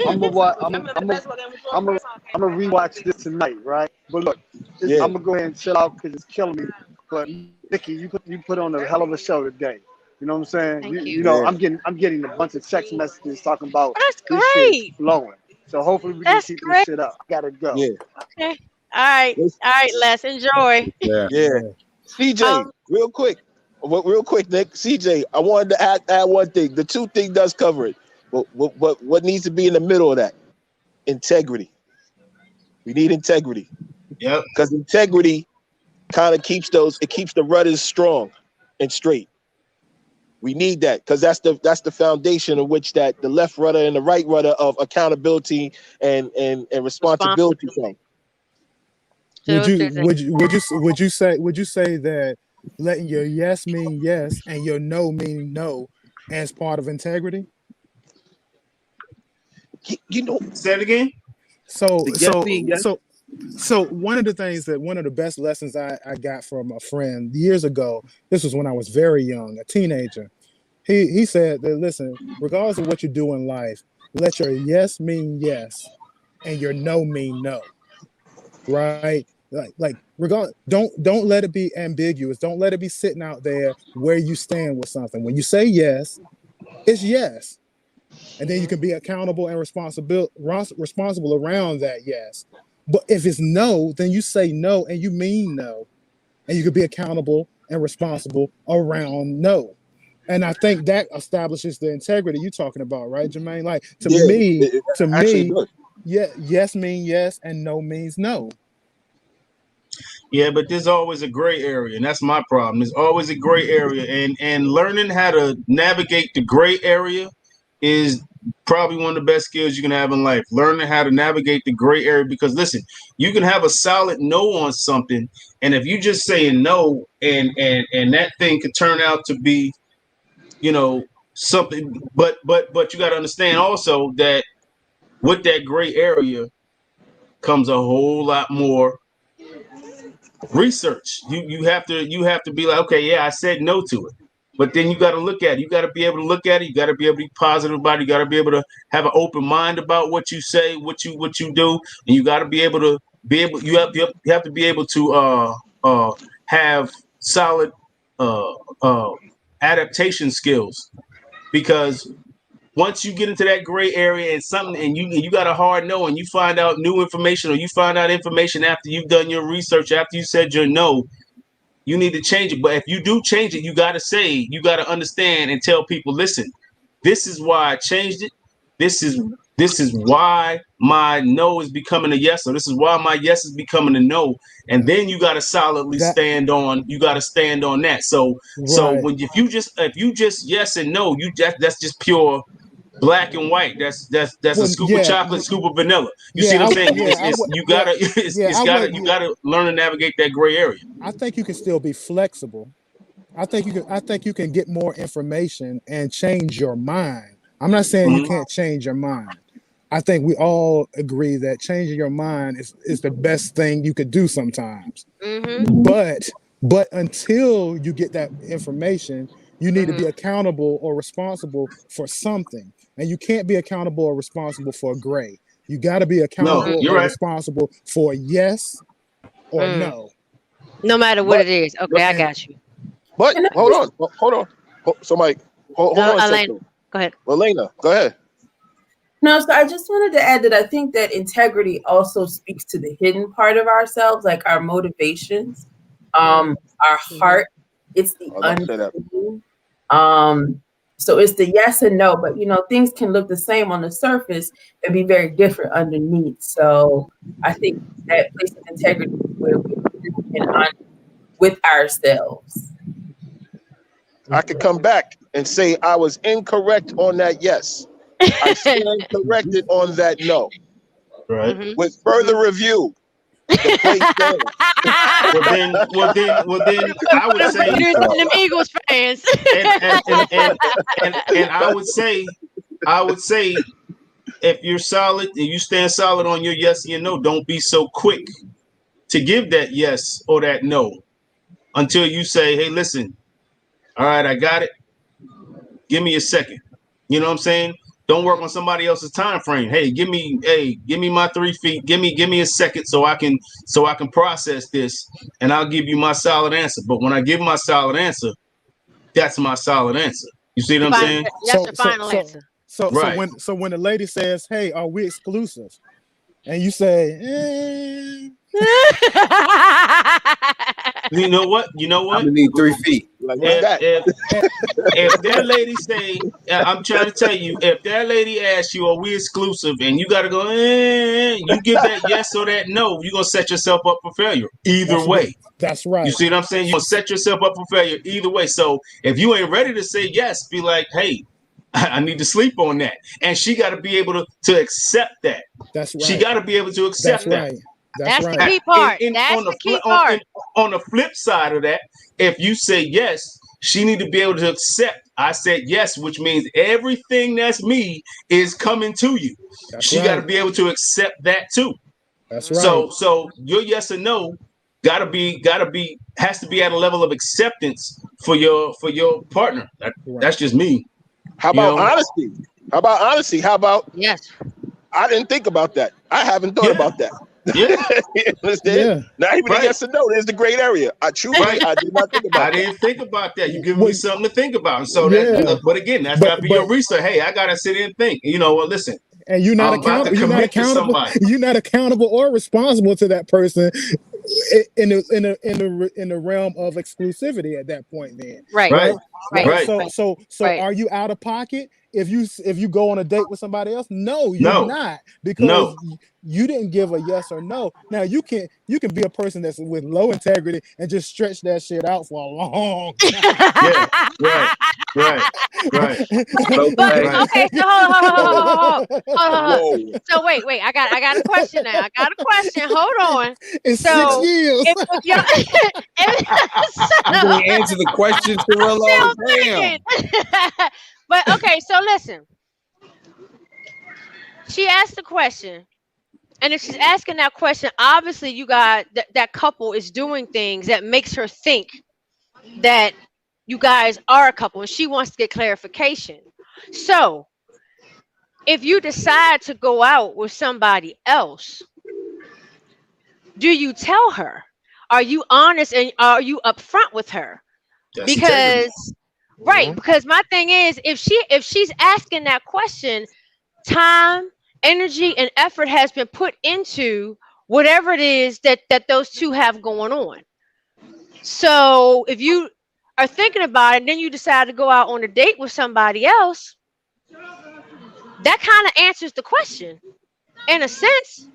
I'm gonna rewatch this tonight, right? But look, I'm gonna go ahead and chill out because it's killing me. But Nikki, you put on a hell of a show today. You know what I'm saying? Thank you. You know, I'm getting a bunch of text messages talking about That's this great. shit flowing. So hopefully we can keep this shit up. I gotta go. Yeah. Okay. All right, Les, enjoy. Yeah. CJ, real quick, Nick. CJ, I wanted to add one thing. The 2 thing does cover it. What needs to be in the middle of that? Integrity. We need integrity. Yep. Because integrity kind of keeps the rudders strong and straight. We need that because that's the foundation of which that the left rudder and the right rudder of accountability and responsibility from. Would you say that letting your yes mean yes and your no mean no as part of integrity? You know, say it again. So one of the best lessons I got from a friend years ago, this was when I was very young, a teenager. He said that, listen, regardless of what you do in life, let your yes mean yes and your no mean no. Right? Don't let it be ambiguous. Don't let it be sitting out there where you stand with something. When you say yes, it's yes. And then you can be accountable and responsible around that yes. But if it's no, then you say no and you mean no. And you can be accountable and responsible around no. And I think that establishes the integrity you're talking about, right, Jermaine? Like to me, yes means yes and no means no. Yeah, but there's always a gray area, and that's my problem. There's always a gray area, and learning how to navigate the gray area is probably one of the best skills you can have in life. Learning how to navigate the gray area, because listen, you can have a solid no on something, and if you just saying no, and that thing could turn out to be, you know, something. But you got to understand also that with that gray area comes a whole lot more research. You have to be like, okay, yeah, I said no to it, but then you got to look at it. You got to be able to look at it. You got to be able to be positive about it. You got to be able to have an open mind about what you say, what you do, and you got to be able to you have to be able to have solid adaptation skills, because once you get into that gray area and something, and you got a hard no, and you find out new information, or you find out information after you've done your research, after you said your no, you need to change it. But if you do change it, you got to understand and tell people, listen, this is why I changed it. This is why my no is becoming a yes, or this is why my yes is becoming a no. And then you got to solidly stand on that. So when if you just yes and no, that's just pure black and white. That's a scoop of chocolate, scoop of vanilla. You see what I'm saying? You gotta learn to navigate that gray area. I think you can still be flexible. I think you can get more information and change your mind. I'm not saying you can't change your mind. I think we all agree that changing your mind is the best thing you could do sometimes. Mm-hmm. But until you get that information, you need to be accountable or responsible for something. And you can't be accountable or responsible for gray. You got to be accountable or responsible for yes or no. No matter what it is. Okay, I got you. But hold on. Somebody, hold on a second. Go ahead. Elena, go ahead. No, so I just wanted to add that I think that integrity also speaks to the hidden part of ourselves, like our motivations, our heart. It's the unseen. So it's the yes and no, but things can look the same on the surface and be very different underneath. So I think that place of integrity is where we're honest with ourselves. I could come back and say I was incorrect on that yes. I stand corrected on that no. Right. With further review, the place stands. well then I would say them Eagles fans. and I would say if you're solid and you stand solid on your yes and your no, don't be so quick to give that yes or that no until you say, hey, listen, all right, I got it. Give me a second. You know what I'm saying? Don't work on somebody else's time frame. Hey, give me my 3 feet. Give me a second so I can process this, and I'll give you my solid answer. But when I give my solid answer, that's my solid answer. You see what I'm saying? That's the final answer. So when the lady says, "Hey, are we exclusive?" and you say, You know what? I'm gonna need 3 feet. Like if that lady say, I'm trying to tell you, if that lady asks you, are we exclusive? And you got to go, you give that yes or that no, you're going to set yourself up for failure either way. That's right. You see what I'm saying? You're going to set yourself up for failure either way. So if you ain't ready to say yes, be like, hey, I need to sleep on that. And she got to be able to accept that. That's right. She got to be able to accept that. Right. That's right. The key part. That's the key part. On the flip side of that, if you say yes, she need to be able to accept. I said yes, which means everything that's me is coming to you. She got to be able to accept that too. That's right. So your yes and no has to be at a level of acceptance for your partner. That's just me. How about honesty? How about yes? I didn't think about that. I haven't thought about that. Yeah. Understand? Not even a yes or no. There's the great area. I did not think about that. I didn't think about that. You give me something to think about. So but again, that's gotta be your research. Hey, I gotta sit and think. Listen. And you're not accountable. You're not accountable or responsible to that person in the realm of exclusivity at that point. Then, right. So are you out of pocket if you go on a date with somebody else? No, you're not, because you didn't give a yes or no. Now you can be a person that's with low integrity and just stretch that shit out for a long time. Right. Okay, so hold on. So wait, I got a question now. Hold on. It's 6 years. I'm going to answer the question, Cirillo. Damn. But okay, so listen. She asked the question, and if she's asking that question, obviously you got that couple is doing things that makes her think that you guys are a couple, and she wants to get clarification. So if you decide to go out with somebody else, do you tell her? Are you honest and are you upfront with her? That's because integrity. Right, because my thing is, if she's asking that question, time, energy, and effort has been put into whatever it is that those two have going on. So if you are thinking about it, and then you decide to go out on a date with somebody else, that kind of answers the question in a sense,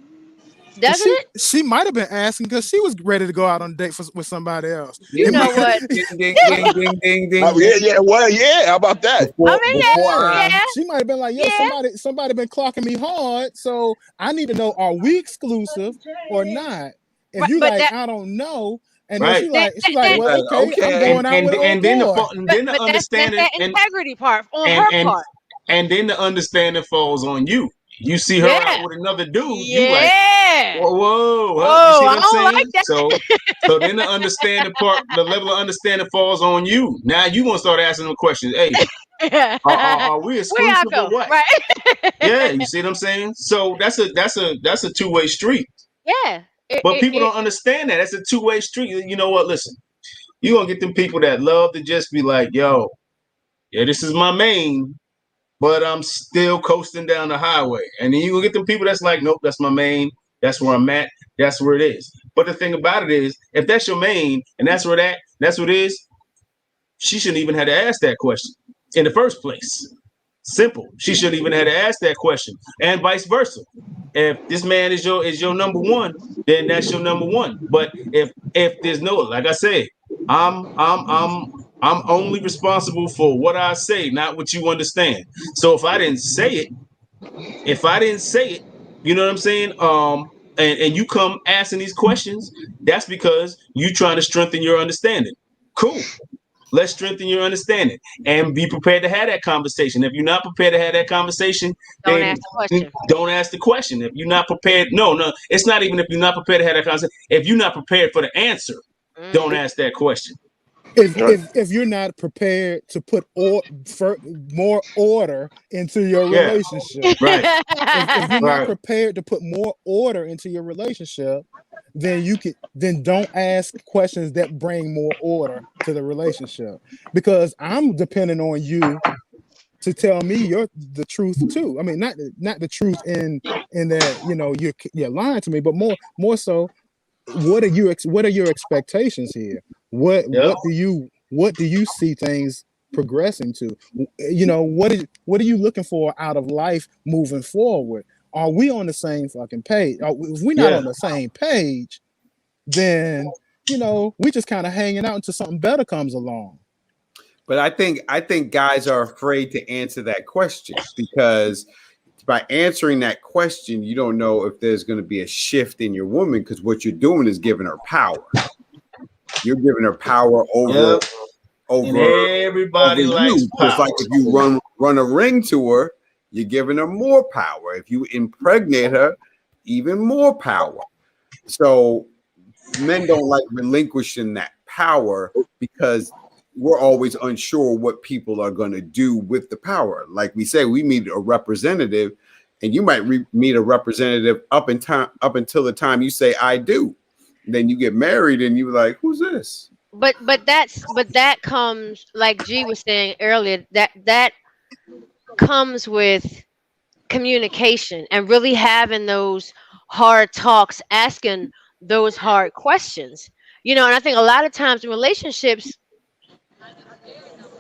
And doesn't it? she might have been asking because she was ready to go out on a date with somebody else. You It know might, what? Ding, ding, ding, ding, ding, ding, Yeah, ding. yeah. Well, yeah. How about that? I Before, mean, before yeah, I, yeah, she might have been like, yo, yeah. somebody been clocking me hard, so I need to know, are we exclusive or not? If Right, you but like, that I don't know, and then Right. she's like, then well, okay, I'm okay. going out with an old And then boy. then the that's understanding that integrity part on and her and part. and then the understanding falls on you. You see her out Yeah, with another dude, you like, yeah. whoa, whoa, huh? You Whoa, see I what I'm don't like saying? So then the understanding part, the level of understanding falls on you. Now you gonna start asking them questions. Hey, that. are we Where y'all exclusive or go? what? Right? Yeah, you see what I'm saying? So that's a two-way street. Yeah. But people don't understand that. That's a two-way street. You know what? Listen, you're gonna get them people that love to just be like, yo, yeah, this is my main, but I'm still coasting down the highway. And then you gonna get them people that's like, nope, that's my main, that's where I'm at, that's where it is. But the thing about it is, if that's your main and that's what it is, she shouldn't even have to ask that question in the first place. Simple. She shouldn't even have to ask that question. And vice versa. If this man is your number one, then that's your number one. But if there's no, like I said, I'm only responsible for what I say, not what you understand. So if I didn't say it, you know what I'm saying? And you come asking these questions, that's because you trying to strengthen your understanding. Cool. Let's strengthen your understanding and be prepared to have that conversation. If you're not prepared to have that conversation, Don't then ask the question. don't ask the question. If you're not prepared, no, it's not even if you're not prepared to have that conversation. If you're not prepared for the answer, don't Mm. ask that question. If you're not prepared to put more order into your Yeah, relationship, right, if you're not right. prepared to put more order into your relationship, then don't ask questions that bring more order to the relationship, because I'm depending on you to tell me the truth too. I mean, not the truth in that you're lying to me, but more so, what are your expectations here? Yep. What do you see things progressing to? What are you looking for out of life moving forward? Are we on the same fucking page? If we're not Yeah. on the same page, then we just kind of hanging out until something better comes along. But I think guys are afraid to answer that question, because by answering that question, you don't know if there's going to be a shift in your woman, because what you're doing is giving her power. You're giving her power Yep. And over everybody likes you. Just power. like if you run a ring to her, you're giving her more power. If you impregnate her, even more power. So men don't like relinquishing that power, because we're always unsure what people are going to do with the power. Like we say, we meet a representative, and you might meet a representative up until the time you say I do. Then you get married and you're like, who's this? But that comes, like G was saying earlier, that comes with communication and really having those hard talks, asking those hard questions. And I think a lot of times in relationships,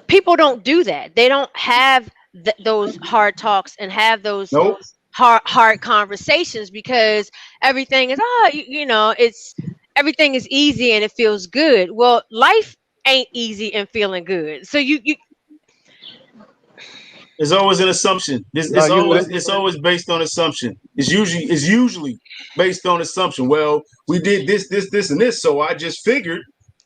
people don't do that. They don't have those hard talks and have those Nope. hard conversations, because everything is it's everything is easy and it feels good. Well, life ain't easy and feeling good. So you It's always an assumption. No, you right. It's always based on assumption. It's usually based on assumption. Well, we did this, and this, so I just figured.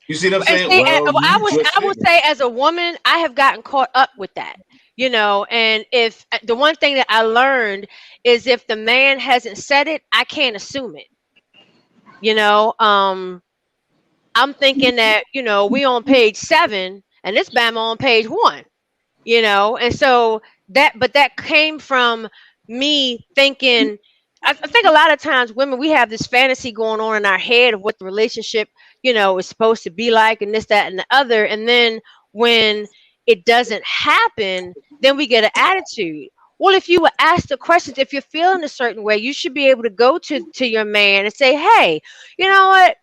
You see what I'm and saying? see, Well, you just I would figured. say, as a woman, I have gotten caught up with that. And if the one thing that I learned is, if the man hasn't said it, I can't assume it. I'm thinking that, we on page 7 and this Bama on page 1, and so that came from me thinking. I think a lot of times women, we have this fantasy going on in our head of what the relationship, is supposed to be like, and this, that, and the other. And then when it doesn't happen, then we get an attitude. Well, if you were asked the questions, if you're feeling a certain way, you should be able to go to your man and say, hey, you know what?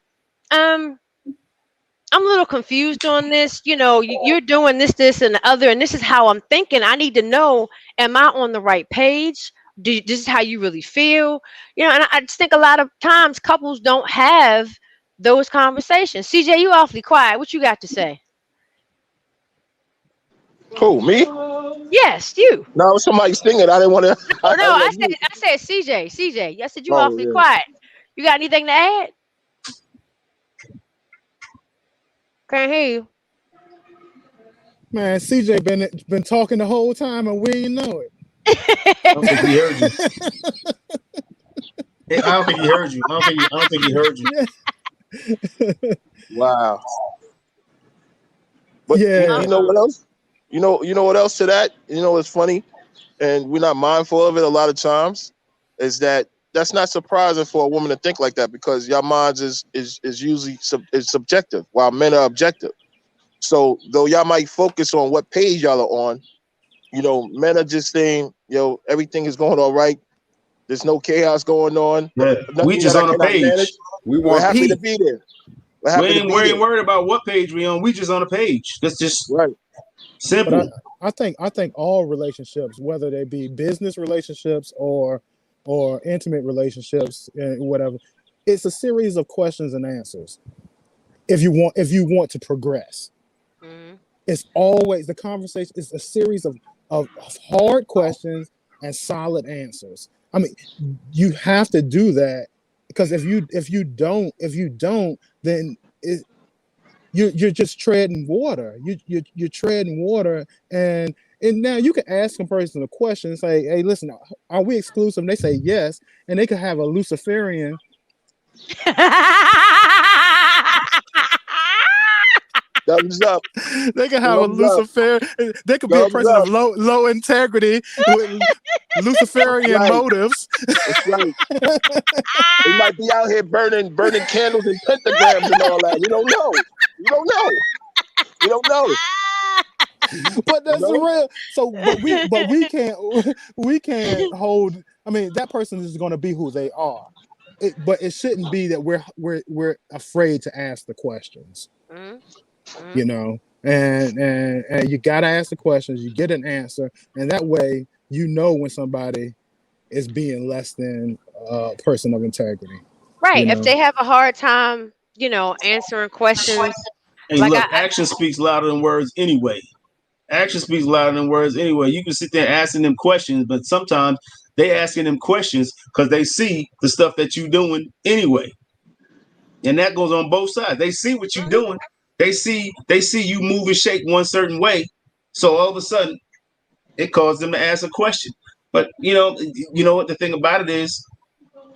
I'm a little confused on this. You know, you're doing this, and the other, and this is how I'm thinking. I need to know, am I on the right page? This is how you really feel? You know, and I just think a lot of times couples don't have those conversations. CJ, you awfully quiet. What you got to say? Who, me? Yes, you. No, somebody's singing. I didn't want to. Oh I no, had it I on said mute. I said CJ. CJ. I said you Oh awfully yeah. quiet. You got anything to add? Can't hear you. Man, CJ been talking the whole time and we didn't know it. I don't think he heard you. I don't think he heard you. I don't think he heard you. Wow. But Yeah. you know what else? You know what else to that? You know what's funny, and we're not mindful of it a lot of times, is that that's not surprising for a woman to think like that because your minds is usually is subjective, while men are objective. So though y'all might focus on what page y'all are on, men are just saying, everything is going all right. There's no chaos going on. Yeah. We Nothing just that I on a cannot manage. page. We We're want happy to peace. be there. We're We happy to ain't, be we there. ain't worried about what page we on. We just on a page. That's just Right. simple. But I think all relationships, whether they be business relationships or intimate relationships and whatever, it's a series of questions and answers. If you want to progress, Mhm. it's always the conversation is a series of hard questions and solid answers. I mean, you have to do that because if you don't, then you're just treading water. You're treading water, and now you can ask a person a question and say, "Hey, listen, are we exclusive?" And they say yes, and they could have a Luciferian. Thumbs up. They could have a Thumbs up. Lucifer. They could be a Thumbs person of up. low integrity with That's Luciferian right. motives. That's right. They might be out here burning candles and pentagrams and all that. You don't know. You don't know. You don't know. But You that's the know? real. So, we can't hold. I mean, that person is going to be who they are. But it shouldn't be that we're afraid to ask the questions. Mhm. You Mhm. know, and you got to ask the questions. You get an answer, and that way you know when somebody is being less than a person of integrity. You Right. If know. they have a hard time, answering questions, Hey, like look, action speaks louder than words anyway. Action speaks louder than words anyway. You can sit there asking them questions, but sometimes they asking them questions because they see the stuff that you doing anyway. And that goes on both sides. They see what you're doing. They see you move and shake one certain way. So all of a sudden it caused them to ask a question. But you know what the thing about it is,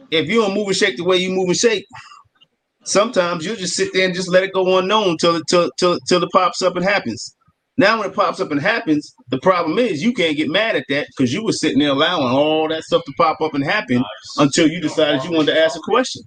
if you don't move and shake the way you move and shake, sometimes you just sit there and just let it go unknown till it pops up and happens. Now when it pops up and happens, the problem is you can't get mad at that because you were sitting there allowing all that stuff to pop up and happen until you decided you wanted to ask a question.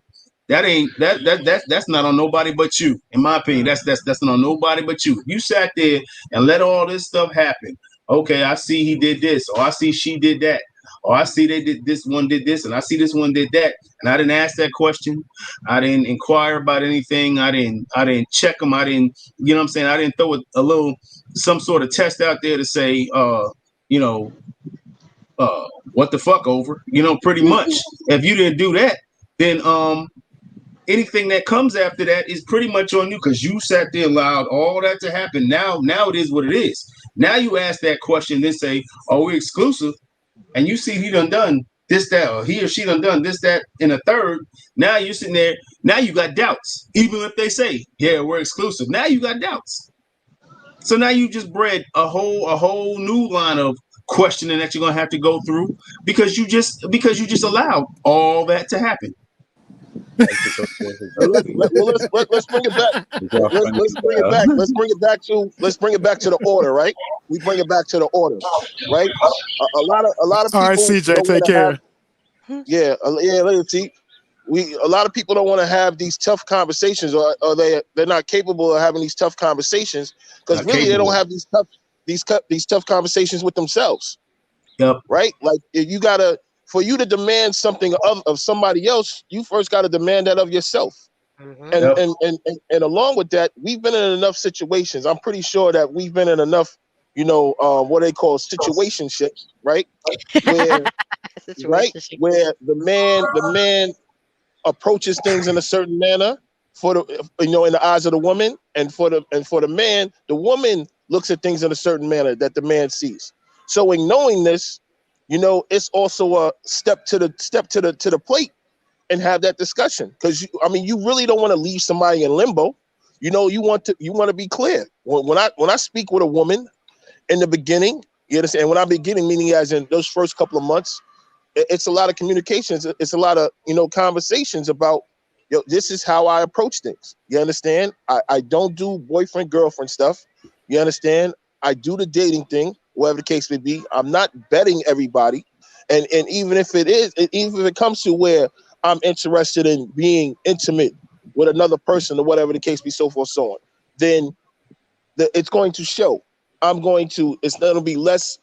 That ain't that's not on nobody but you. In my opinion, that's not on nobody but you. You sat there and let all this stuff happen. Okay, I see he did this, or I see she did that, or I see they did this one did this, and I see this one did that, and I didn't ask that question. I didn't inquire about anything. I didn't check them. I didn't, you know what I'm saying? I didn't throw a little some sort of test out there to say, you know, what the fuck over, pretty much. If you didn't do that, then anything that comes after that is pretty much on you because you sat there and allowed all that to happen. Now it is what it is. Now you ask that question, then say, "Are we exclusive?" And you see he done this, that, or he or she done this, that, and a third. Now you're sitting there. Now you got doubts. Even if they say, "Yeah, we're exclusive," now you got doubts. So now you just bred a whole new line of questioning that you're gonna have to go through because you just allowed all that to happen. Let's bring it back. Let's bring it back. Let's bring it back to the order, right? We bring it back to the order, right? A lot of All right, people CJ, don't take want to have. care. Yeah, let's see. A lot of people don't want to have these tough conversations, or they're not capable of having these tough conversations because Not really they capable. don't have these tough conversations with themselves, Yep. right? Like you gotta, for you to demand something of somebody else, you first got to demand that of yourself. Mhm. And, Yep. and along with that, we've been in enough situations. I'm pretty sure that we've been in enough, what they call situationships, right? Where right, Situation. where the man approaches things in a certain manner for the in the eyes of the woman, and for the man, the woman looks at things in a certain manner that the man sees. So in knowing this, it's also a step to the plate and have that discussion, because you really don't want to leave somebody in limbo. You want to be clear when I speak with a woman in the beginning. You understand? And when I'm beginning, meaning as in those first couple of months, it's a lot of communications. It's a lot of conversations about, this is how I approach things. You understand? I don't do boyfriend girlfriend stuff. You understand? I do the dating thing, whatever the case may be. I'm not betting everybody, and even if it comes to where I'm interested in being intimate with another person or whatever the case be, so forth, so on, then it's going to show. It's going to be less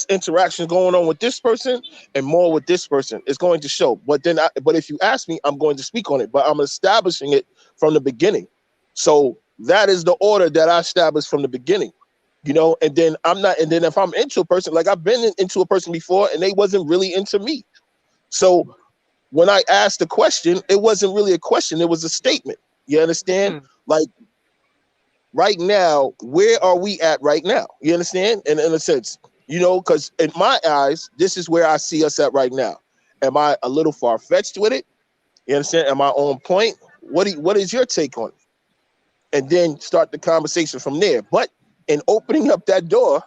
interaction going on with this person and more with this person. It's going to show. But if you ask me, I'm going to speak on it. But I'm establishing it from the beginning. So that is the order that I established from the beginning. And then if I'm into a person, like I've been into a person before and they wasn't really into me. So when I asked the question, it wasn't really a question, it was a statement. You understand? Mm. Like, right now, where are we at right now? You understand? And in a sense, because in my eyes, this is where I see us at right now. Am I a little far-fetched with it? You understand? Am I on point? What is your take on it? And then start the conversation from there. But in opening up that door,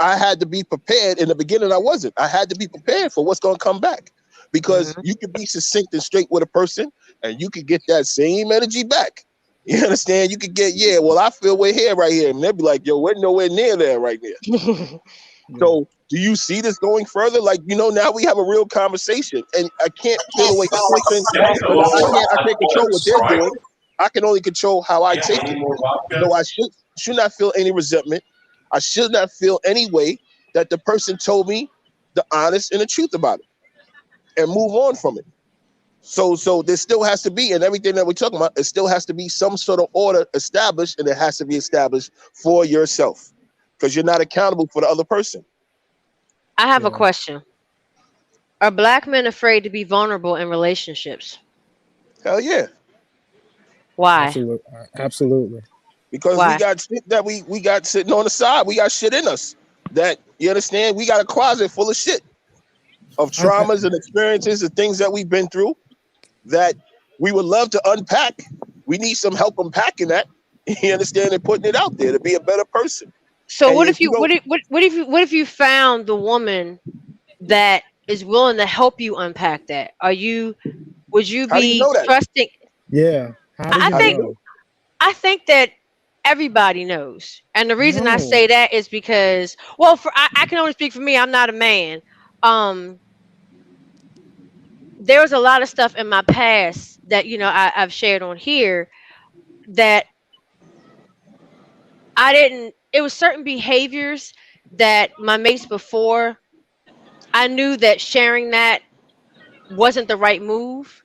I had to be prepared. In the beginning, I wasn't. I had to be prepared for what's going to come back. Because you could be succinct and straight with a person, and you could get that same energy back. You understand? You could get, well, I feel we're here right here. And they'll be like, yo, we're nowhere near there right now. So do you see this going further? Like, now we have a real conversation, and I can't feel away the person, because I can't control what they're doing. I can only control how I take it. So I should not feel any resentment. I should not feel any way that the person told me the honest and the truth about it, and move on from it. So there still has to be, and everything that we're talking about, it still has to be some sort of order established, and it has to be established for yourself, because you're not accountable for the other person. I have a question. Are black men afraid to be vulnerable in relationships? Hell yeah. Why? Absolutely. Because we Why? got shit that we got sitting on the side. We got shit in us that, you understand, we got a closet full of shit, of traumas and experiences and things that we've been through that we would love to unpack. We need some help unpacking that. You understand? And putting it out there to be a better person. So And what if if you don't- what if you found the woman that is willing to help you unpack that? Would you How do you be know that? trusting? Yeah. How do I you How do you think know? know? I think that everybody knows. And the reason I No. say that is because, well, I can only speak for me. I'm not a man. Um, there was a lot of stuff in my past that, I've shared on here that I didn't, it was certain behaviors that my mates before, I knew that sharing that wasn't the right move.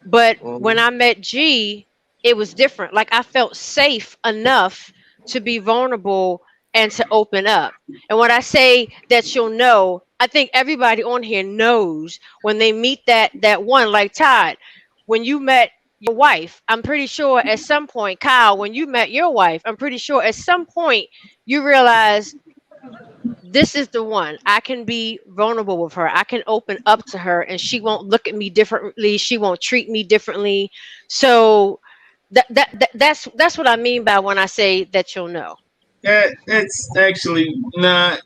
But when I met G, it was different. Like I felt safe enough to be vulnerable and to open up. And when I say that you'll know, I think everybody on here knows when they meet that one, like Todd, when you met your wife, I'm pretty sure at some point, Kyle, when you met your wife, I'm pretty sure at some point you realize this is the one. I can be vulnerable with her. I can open up to her and she won't look at me differently. She won't treat me differently. So that's what I mean by when I say that you'll know. It's actually not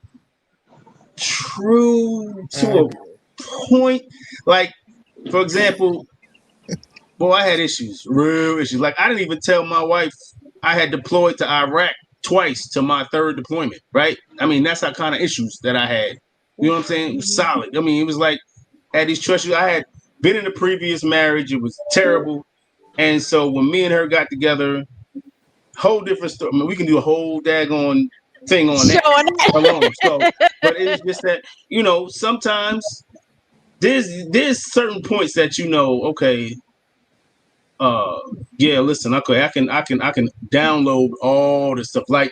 true to I, a point. Like, for example, boy, I had issues, real issues. Like, I didn't even tell my wife I had deployed to Iraq twice to my third deployment, right? I mean, that's how kind of issues that I had. You know what I'm saying? It was solid. I mean, it was like, I had these trust issues. I had been in a previous marriage. It was terrible. And so when me and her got together, whole different story. I mean, we can do a whole daggone thing on that Showing alone. So, but it's just that, sometimes there's certain points that okay, yeah, listen, okay, I can download all the stuff. Like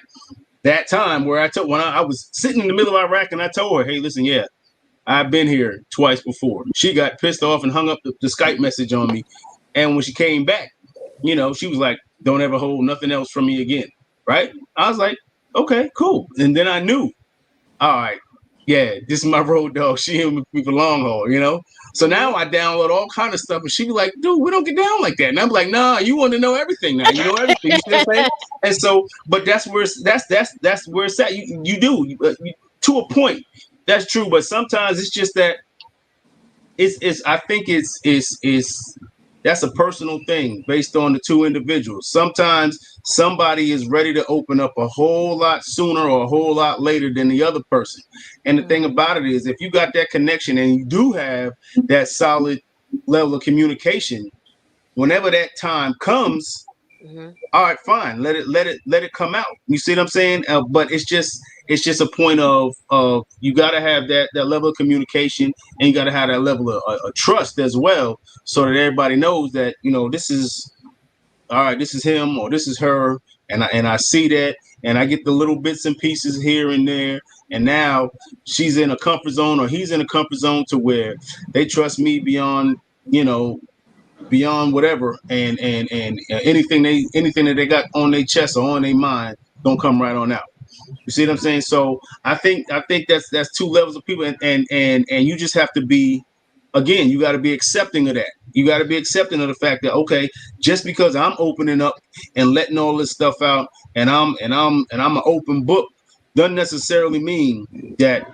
that time where when I was sitting in the middle of Iraq and I told her, hey, listen, yeah, I've been here twice before. She got pissed off and hung up the Skype message on me. And when she came back, you know, she was like, don't ever hold nothing else from me again. Right? I was like, okay, cool. And then I knew, all right, yeah, this is my road dog. She ain't with me for long haul, you know? So now I download all kind of stuff and she be like, dude, we don't get down like that. And I'm like, nah, you want to know everything now. You know everything. You see what I'm saying? And so, but that's where it's at. You do to a point. That's true. But sometimes it's just that I think that's a personal thing based on the two individuals. Sometimes somebody is ready to open up a whole lot sooner or a whole lot later than the other person. And the thing about it is, if you got that connection and you do have that solid level of communication, whenever that time comes, all right, fine, let it come out. You see what I'm saying? But it's just a point of you got to have that level of communication, and you got to have that level of trust as well, so that everybody knows that, you know, this is all right, this is him or this is her, and I see that, and I get the little bits and pieces here and there, and now she's in a comfort zone or he's in a comfort zone to where they trust me beyond, you know, beyond whatever, and anything that they got on their chest or on their mind don't come right on out. You see what I'm saying? So I think that's two levels of people, and you just have to be, again, you got to be accepting of that. You got to be accepting of the fact that, okay, just because I'm opening up and letting all this stuff out, and I'm an open book, doesn't necessarily mean that,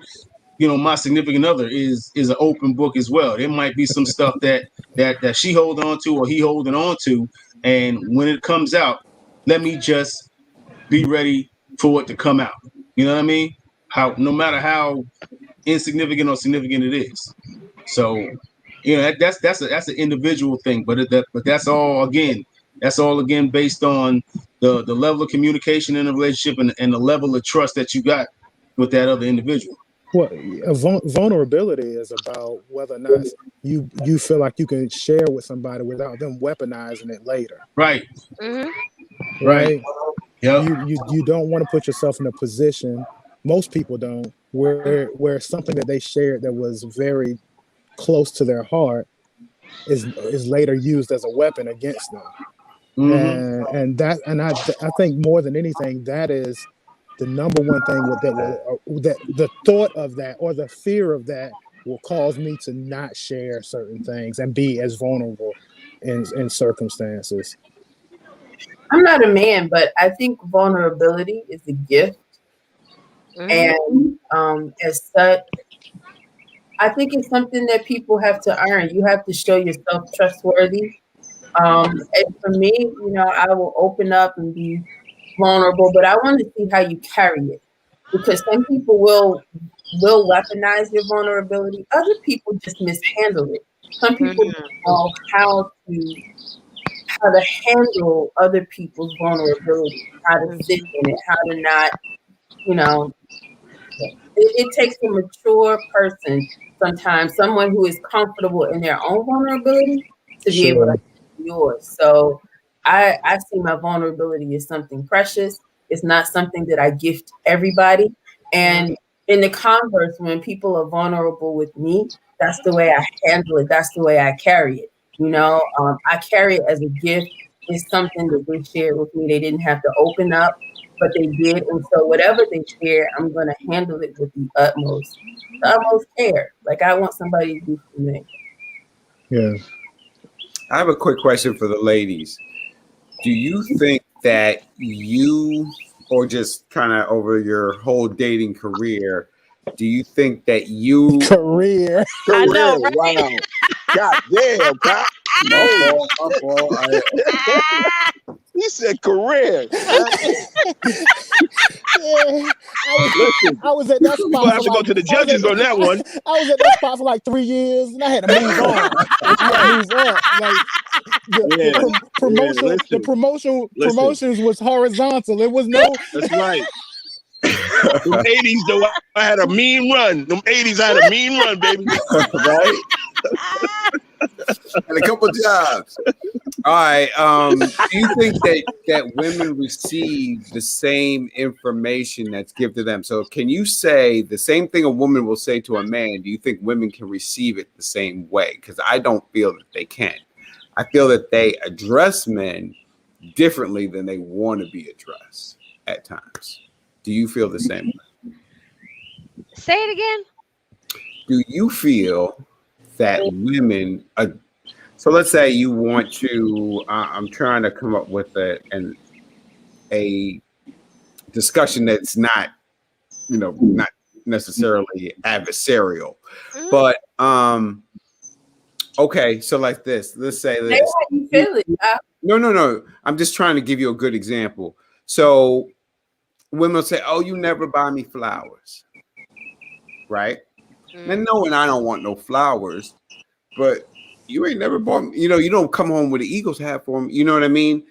you know, my significant other is an open book as well. There might be some stuff that she holding on to or he holding on to, and when it comes out, let me just be ready for it to come out. You know what I mean? No matter how insignificant or significant it is. So, you know, that's an individual thing, but that's all again based on the level of communication in a relationship and the level of trust that you got with that other individual. Well, vulnerability is about whether or not you feel like you can share with somebody without them weaponizing it later. Right. Mm-hmm. Right. Yeah. You don't want to put yourself in a position, most people don't, where something that they shared that was very close to their heart is later used as a weapon against them. Mm-hmm. And I think more than anything, that is the number one thing that the thought of that or the fear of that will cause me to not share certain things and be as vulnerable in circumstances. I'm not a man, but I think vulnerability is a gift. Mm-hmm. And as such, I think it's something that people have to earn. You have to show yourself trustworthy. And for me, you know, I will open up and be vulnerable, but I want to see how you carry it, because some people will weaponize your vulnerability. Other people just mishandle it. Some people know how to handle other people's vulnerability, how to sit in it, how to not, you know, it takes a mature person sometimes, someone who is comfortable in their own vulnerability to be able to handle yours. So I see my vulnerability as something precious. It's not something that I gift everybody. And in the converse, when people are vulnerable with me, that's the way I handle it. That's the way I carry it. You know, I carry it as a gift. It's something that they shared with me. They didn't have to open up, but they did. And so whatever they share, I'm going to handle it with the utmost care. Like I want somebody to do for me. Yeah. I have a quick question for the ladies. Do you think that you, or just kind of over your whole dating career, do you think that you career? I know, right? Wow. God damn, Pop. My fault. He said career. I was at that spot. You're gonna have to go to the judges on that one. I was at that spot for like 3 years, and I had to move on. I had to move up. Like the promotions was horizontal. It was no. That's right. Them 80s though, I had a mean run. Them 80s, I had a mean run, baby. Right? And a couple jobs. All right. Do you think that women receive the same information that's given to them? So can you say the same thing a woman will say to a man? Do you think women can receive it the same way? Because I don't feel that they can. I feel that they address men differently than they want to be addressed at times. Do you feel the same way? Say it again. Do you feel that women so let's say you want to I'm trying to come up with a discussion that's not not necessarily adversarial, but okay, so like this, let's say Say this. how you feel it. No, I'm just trying to give you a good example. So women will say, oh, you never buy me flowers, right? And knowing I don't want no flowers, but you ain't never bought me, you don't come home with an Eagles hat for me. You know what I mean?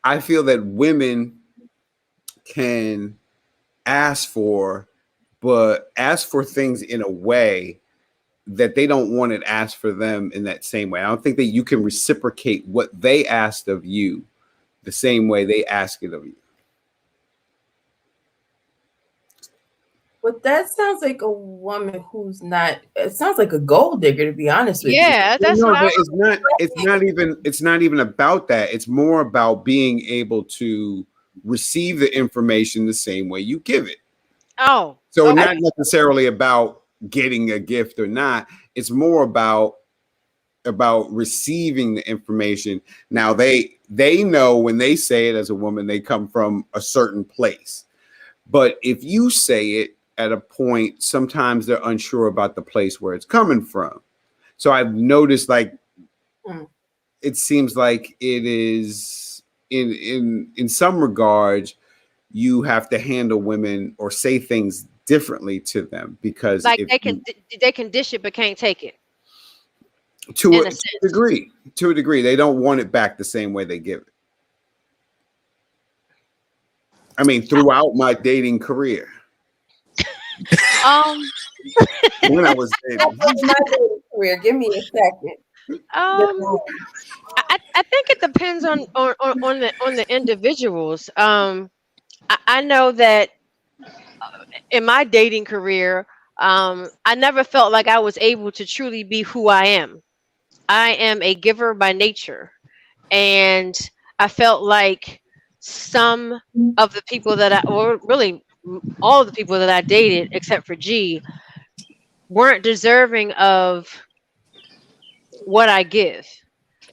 I feel that women can ask for things in a way that they don't want it asked for them in that same way. I don't think that you can reciprocate what they asked of you the same way they ask it of you. But that sounds like a woman who's not. It sounds like a gold digger, to be honest with you. Yeah, that's no, what I but it's not even about that. It's more about being able to receive the information the same way you give it. Oh, So okay. not necessarily about getting a gift or not. It's more about receiving the information. Now they know when they say it as a woman, they come from a certain place. But if you say it at a point, sometimes they're unsure about the place where it's coming from. So I've noticed, like, it seems like it is in some regards, you have to handle women or say things differently to them, because like they can dish it but can't take it. To a degree, they don't want it back the same way they give it. I mean, throughout my dating career. When I was dating. My dating career. Give me a second. I think it depends on the individuals. I know that in my dating career, I never felt like I was able to truly be who I am. I am a giver by nature, and I felt like some of the people or really all of the people that I dated, except for G, weren't deserving of what I give.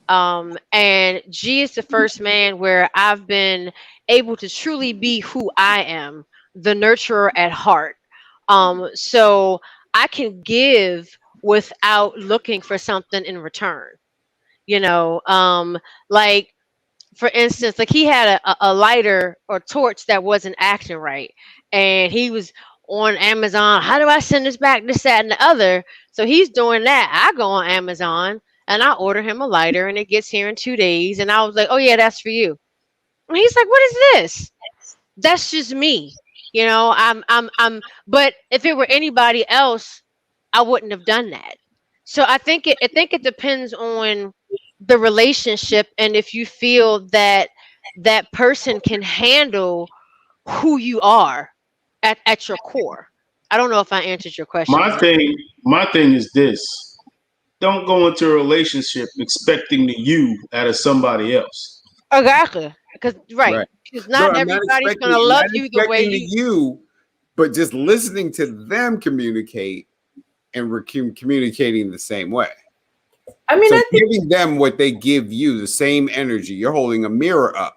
And G is the first man where I've been able to truly be who I am, the nurturer at heart. So I can give without looking for something in return. Like, for instance, like he had a lighter or torch that wasn't acting right, and he was on Amazon. How do I send this back? This, that, and the other. So he's doing that. I go on Amazon and I order him a lighter, and it gets here in 2 days. And I was like, oh yeah, that's for you. And he's like, what is this? That's just me. But if it were anybody else, I wouldn't have done that. So I think it depends on the relationship, and if you feel that that person can handle who you are at your core. I don't know if I answered your question. My thing is this: don't go into a relationship expecting the you out of somebody else. Exactly, because Right. because not I'm everybody's gonna love you the way you, but just listening to them communicate, and we're communicating the same way. I mean, so giving them what they give you, the same energy. You're holding a mirror up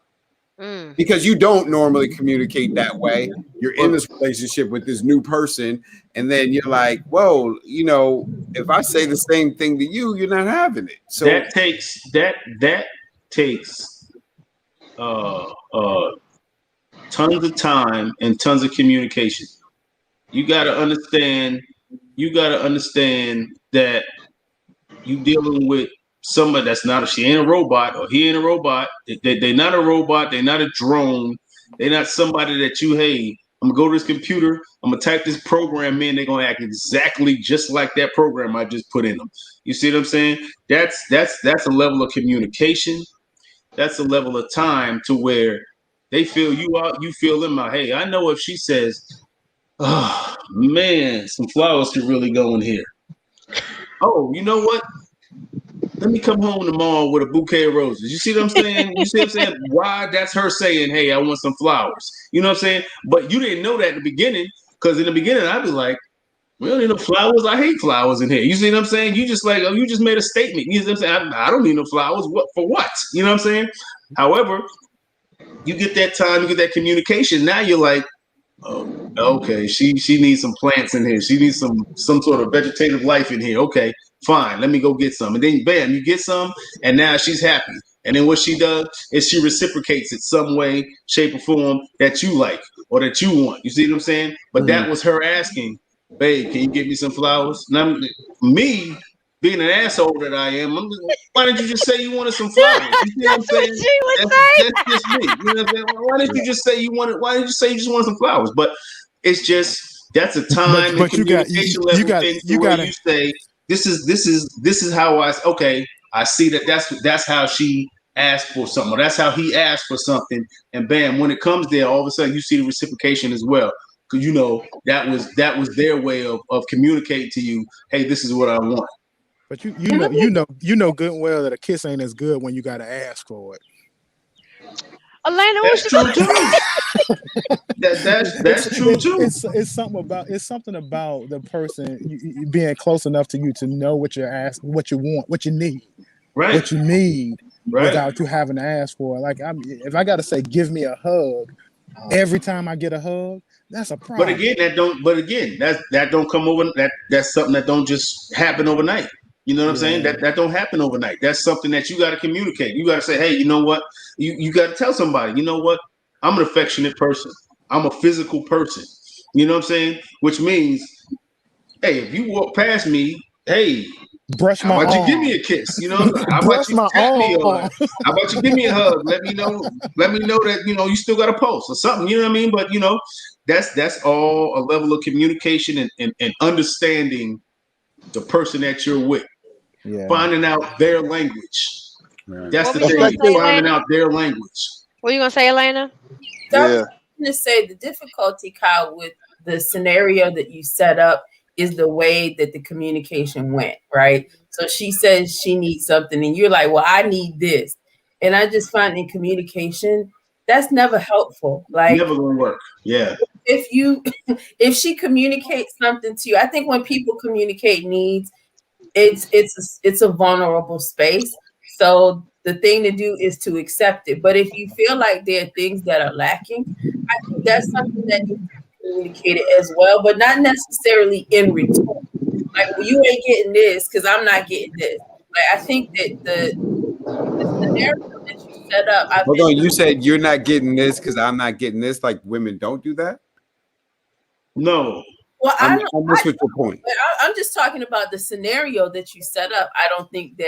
because you don't normally communicate that way. You're in this relationship with this new person, and then you're like, whoa, if I say the same thing to you, you're not having it. So that takes tons of time and tons of communication. You got to understand that you dealing with somebody that's not she ain't a robot, or he ain't a robot. They're not a robot. They're not a drone. They're not somebody that you, hey, I'm gonna go to this computer. I'm gonna type this program in. They're gonna act exactly just like that program I just put in them. You see what I'm saying? That's a level of communication. That's a level of time to where they feel you out, you feel them out. Hey, I know if she says, "Oh man, some flowers could really go in here." Oh, you know what? Let me come home tomorrow with a bouquet of roses. You see what I'm saying? You see what I'm saying? Why? That's her saying, "Hey, I want some flowers." You know what I'm saying? But you didn't know that in the beginning, because in the beginning I'd be like, "We don't need no flowers. I hate flowers in here." You see what I'm saying? You just like, oh, you just made a statement. You know what I'm saying? I don't need no flowers. What for? What? You know what I'm saying? However, you get that time, you get that communication. Now you're like, oh, okay, she needs some plants in here. She needs some sort of vegetative life in here. Okay, fine, let me go get some. And then bam, you get some, and now she's happy. And then what she does is she reciprocates it some way, shape, or form that you like or that you want. You see what I'm saying? But that was her asking, babe, can you get me some flowers? Now, me being an asshole that I am, why didn't you just say you wanted some flowers? You see what I'm saying? She would say. That's just me. You know what I'm saying? Why didn't you just say you wanted? Why didn't you say you just wanted some flowers? But it's just that's a time and communication level thing to where you say this is how I see that's how she asked for something, or that's how he asked for something, and bam, when it comes there, all of a sudden you see the reciprocation as well, because you know that was their way of communicating to you, hey, this is what I want. But you know good and well that a kiss ain't as good when you got to ask for it. Elena, that's true too. That's true too. It's something about the person you being close enough to you to know what you're asking, what you want, what you need, right? What you need, right? Without you having to ask for it. Like if I got to say, give me a hug every time I get a hug, that's a problem. But again, that don't come over. That's something that don't just happen overnight. You know what I'm saying? That don't happen overnight. That's something that you got to communicate. You got to say, hey, you know what? You got to tell somebody, you know what? I'm an affectionate person. I'm a physical person. You know what I'm saying? Which means, hey, if you walk past me, hey, brush my how about arm. you give me a kiss? You know, how about you tap me on? How about you give me a hug? Let me know that you still got a pulse or something. You know what I mean? But that's all a level of communication and understanding the person that you're with. Yeah. Finding out their language. Right. That's the thing. Finding out their language. What are you gonna say, Elena? So I was going to say the difficulty, Kyle, with the scenario that you set up is the way that the communication went, right? So she says she needs something, and you're like, well, I need this. And I just find in communication, that's never helpful. Like, never gonna work. Yeah. If she communicates something to you, I think when people communicate needs, it's a vulnerable space. So the thing to do is to accept it. But if you feel like there are things that are lacking, I think that's something that needs to be communicated as well, but not necessarily in return. Like, well, you ain't getting this because I'm not getting this. Like, I think that the scenario that you set up. Hold on, you said you're not getting this because I'm not getting this. Like, women don't do that? No. Well, I miss what your point. I'm just talking about the scenario that you set up. I don't think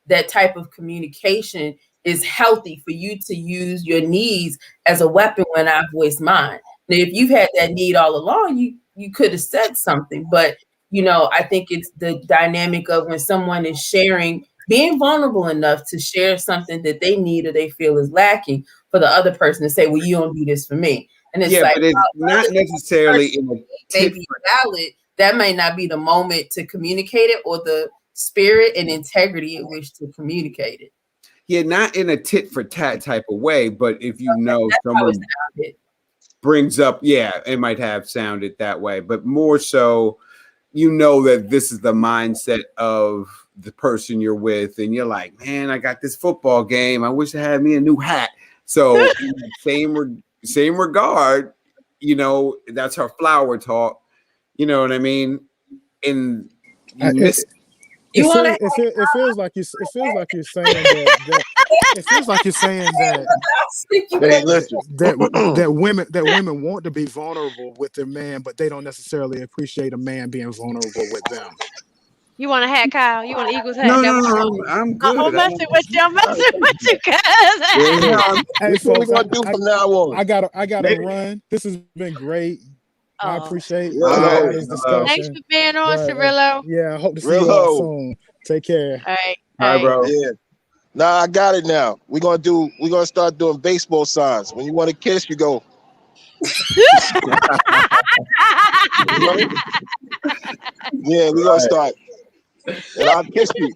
that type of communication is healthy for you to use your needs as a weapon when I voice mine. Now, if you've had that need all along, you could have said something. But, I think it's the dynamic of when someone is sharing, being vulnerable enough to share something that they need or they feel is lacking for the other person to say, well, you don't do this for me. And it's like, but it's not necessarily in a may be valid. That may not be the moment to communicate it or the spirit and integrity in which to communicate it. Yeah, not in a tit for tat type of way, but if someone brings up, it might have sounded that way, but more so, that this is the mindset of the person you're with, and you're like, man, I got this football game. I wish I had me a new hat. So same regard, that's her flower talk. You know what I mean? And it feels like you're saying that it feels like you're saying that women want to be vulnerable with their man, but they don't necessarily appreciate a man being vulnerable with them. You want a hat, Kyle? You want an Eagles hat? No, That no, was no. I'm good. I'm messing with you. I'm messing with you, Yeah, cuz. no, I'm- Hey, That's what we folks, gonna do from now on. I gotta Maybe. run. This has been great. I Oh, appreciate Real All low, right. everybody's thanks discussion. for being on, But Cirillo. yeah, I hope to see real you all low. soon. Take care. All right, All right, bro. Yeah. Nah, I got it now. We're gonna start doing baseball signs. When you want to kiss, you go. Right? Yeah, we're gonna start. And I'll kiss you.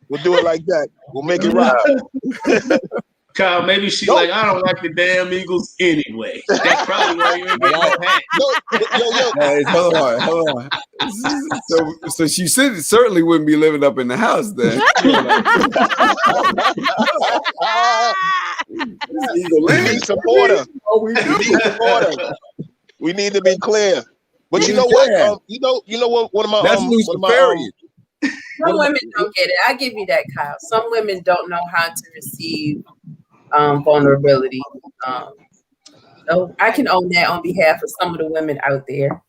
We'll do it like that. We'll make it right. Kyle, maybe she Nope. like, I don't like the damn Eagles anyway. That's probably why you ain't getting no hat. Yo. Hey, hold on. So she certainly wouldn't be living up in the house then. Eagle We Land. need some order. Oh, we We need some order. We need to be clear. But you know what? You know what? One of my That's one of my Luciferian. Some women don't get it. I give you that, Kyle. Some women don't know how to receive vulnerability. So I can own that on behalf of some of the women out there.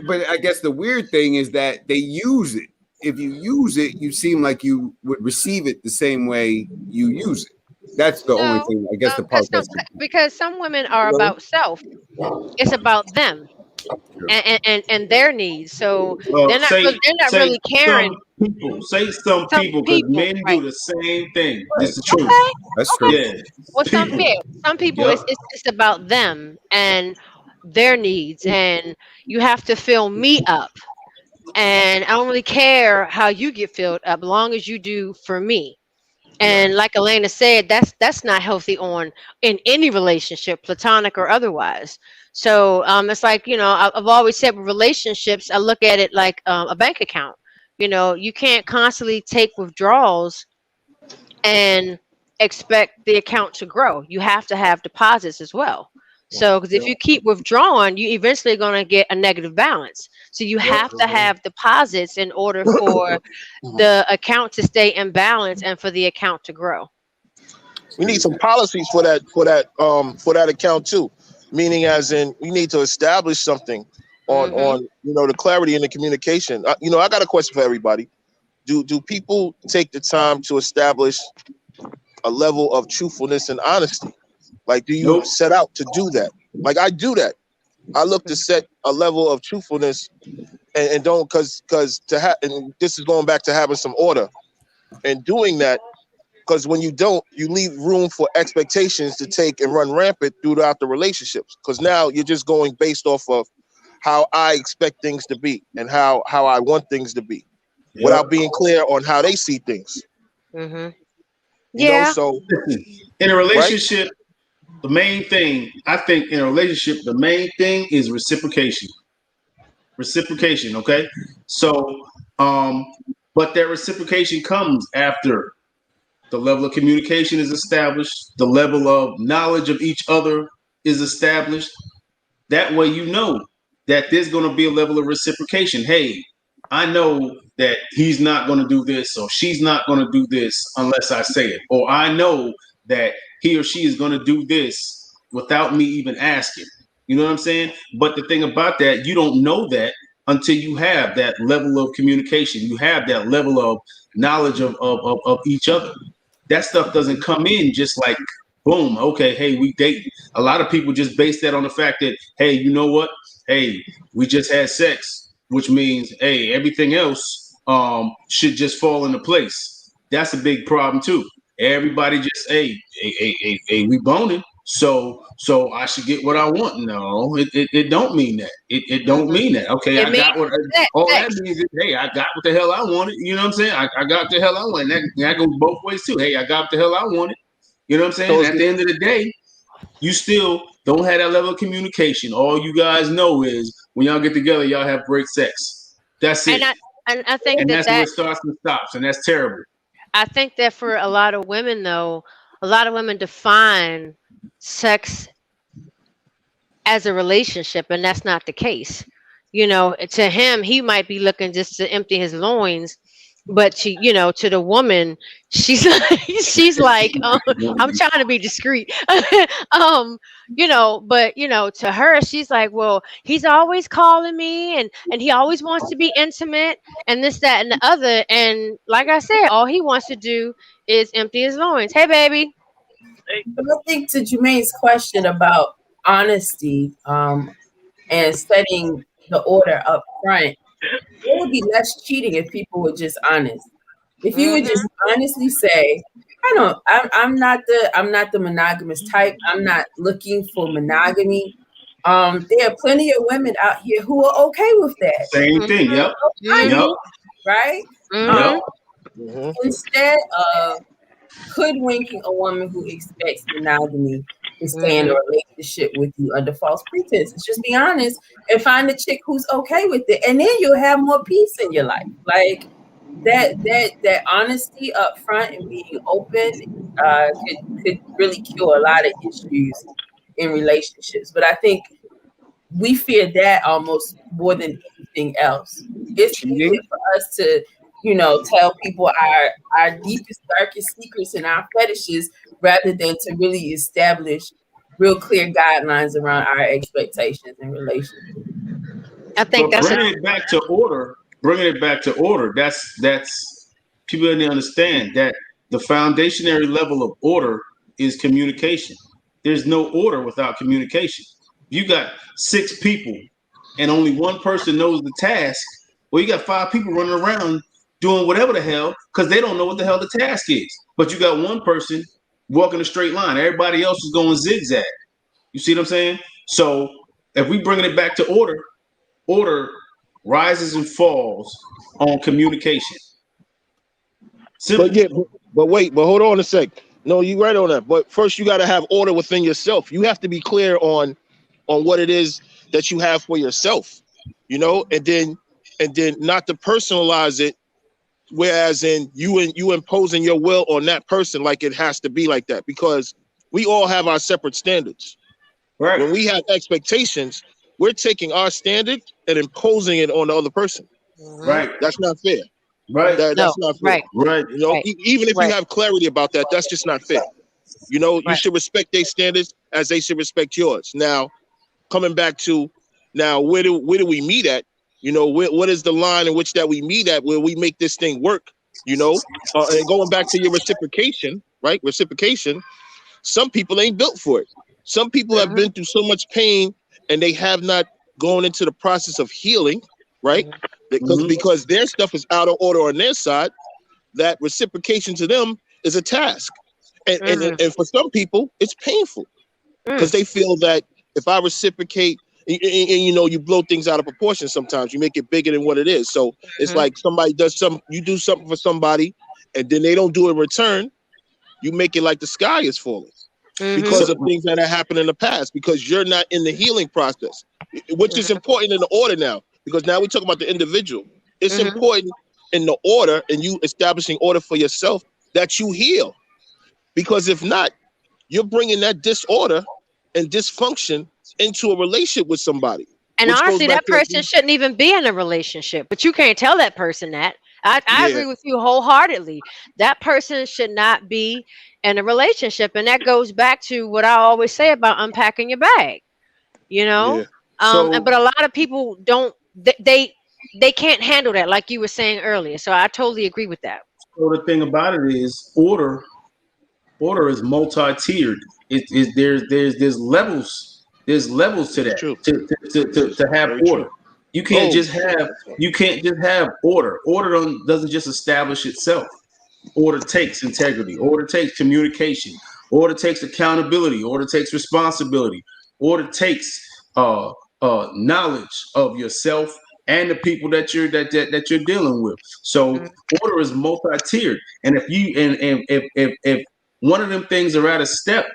But I guess the weird thing is that they use it. If you use it, you seem like you would receive it the same way you use it. That's the only no, thing. I guess the part that's because some women are about self. It's about them and their needs. So they're not really caring. Say some people, because men right? do the same thing. It's the truth. Okay. That's true. Yeah. Well, some people Yep. it's about them and their needs, and you have to fill me up. And I don't really care how you get filled up, as long as you do for me. And like Elena said, that's not healthy in any relationship, platonic or otherwise. So it's like, I've always said with relationships, I look at it like a bank account. You can't constantly take withdrawals and expect the account to grow. You have to have deposits as well. So, because if you keep withdrawing, you eventually going to get a negative balance. So you have to have deposits in order for the account to stay in balance and for the account to grow. We need some policies for that account too. Meaning, as in, we need to establish something on the clarity and the communication. I got a question for everybody. Do people take the time to establish a level of truthfulness and honesty? Like, do you set out to do that? Like, I do that. I look to set a level of truthfulness and don't because and this is going back to having some order and doing that, because when you don't, you leave room for expectations to take and run rampant throughout the relationships, because now you're just going based off of how I expect things to be and how I want things to be without being clear on how they see things. So in a relationship, the main thing, I think in a relationship, the main thing is reciprocation. Reciprocation, okay? So, but that reciprocation comes after the level of communication is established, the level of knowledge of each other is established. That way you know that there's going to be a level of reciprocation. Hey, I know that he's not going to do this or she's not going to do this unless I say it. Or I know that he or she is going to do this without me even asking. You know what I'm saying? But the thing about that, you don't know that until you have that level of communication. You have that level of knowledge of each other. That stuff doesn't come in just like, boom, okay, hey, we date. A lot of people just base that on the fact that, hey, you know what? Hey, we just had sex, which means, hey, everything else should just fall into place. That's a big problem too. Everybody just, hey, we boning, so I should get what I want. No, it don't mean that. It don't mean that. Okay, I got what all that means is, hey, I got what the hell I wanted. You know what I'm saying? I got the hell I wanted. That goes both ways too. Hey, I got what the hell I wanted. You know what I'm saying? And at the end of the day, you still don't have that level of communication. All you guys know is when y'all get together, y'all have great sex. That's it. And I think that's where it starts and stops, and that's terrible. I think that for a lot of women, though, a lot of women define sex as a relationship, and that's not the case. To him, he might be looking just to empty his loins but to the woman, she's like, she's like, I'm trying to be discreet. um but to her, she's like, well, he's always calling me, and he always wants to be intimate, and this, that, and the other, and like I said, all he wants to do is empty his loins. Hey, baby. Hey, But I think to Jermaine's question about honesty, and setting the order up front, there would be less cheating if people were just honest. If you would Hmm. just honestly say, I'm not the monogamous type. I'm not looking for monogamy. There are plenty of women out here who are okay with that. Same thing. Hmm. Yep. Fine, Yep. Hmm. right? Hmm. Um, Yep. Mm-hmm. Instead of hoodwinking a woman who expects monogamy to stay in a Hmm. relationship with you under false pretenses. Just be honest and find a chick who's okay with it, and then you'll have more peace in your life. Like that honesty up front and being open could really cure a lot of issues in relationships. But I think we fear that almost more than anything else. It's easier Cheating. for us to, tell people our deepest, darkest secrets and our fetishes rather than to really establish real clear guidelines around our expectations in relationships. I think But that's a. bringing it back to order. That's people need to understand that the foundationary level of order is communication. There's no order without communication. You got 6 people and only one person knows the task. Well, you got 5 people running around doing whatever the hell because they don't know what the hell the task is. But you got one person walking a straight line. Everybody else is going zigzag. You see what I'm saying? So if we bringing it back to order rises and falls on communication. But Simple. yeah, but wait, but hold on a sec. No, you right on that. But first, you got to have order within yourself. You have to be clear on what it is that you have for yourself, and then not to personalize it. Whereas in you imposing your will on that person like it has to be like that, because we all have our separate standards. Right. When we have expectations, we're taking our standard and imposing it on the other person. Hmm. Right. That's not fair. Right. No. That's not fair. Right. Right. Right. Even if you Right. have clarity about that, that's just not fair. You Right. should respect their standards as they should respect yours. Now, coming back to now, where do we meet at? What is the line in which that we meet at where we make this thing work? And going back to your reciprocation, right? Reciprocation. Some people ain't built for it. Some people have Hmm. been through so much pain and they have not gone into the process of healing, right? Because Mhm. because their stuff is out of order on their side. That reciprocation to them is a task, and and, Hmm. and for some people it's painful because Mm. they feel that if I reciprocate, and you blow things out of proportion. Sometimes you make it bigger than what it is. So it's Hmm. like you do something for somebody, and then they don't do it in return. You make it like the sky is falling Hmm. because of So things that have happened in the past, because you're not in the healing process, which is important in the order now, because now we talk about the individual. It's Hmm. important in the order and you establishing order for yourself that you heal, because if not, you're bringing that disorder and dysfunction into a relationship with somebody, And which goes honestly, back that to person shouldn't even be in a relationship. But you can't tell that person that. I yeah, agree with you wholeheartedly. That person should not be in a relationship. And that goes back to what I always say about unpacking your bag, you know? yeah, But so a lot of people don't, they can't handle that, like you were saying earlier. So I totally agree with that. so the thing about it is order is multi-tiered. There's levels. There's levels to it's that. true. To have Very order. true. Oh, You can't just have order. Order doesn't just establish itself. Order takes integrity. Order takes communication. Order takes accountability. Order takes responsibility. Order takes uh, knowledge of yourself and the people that you're dealing with. So Mhm. order is multi-tiered, and if one of them things are out of step,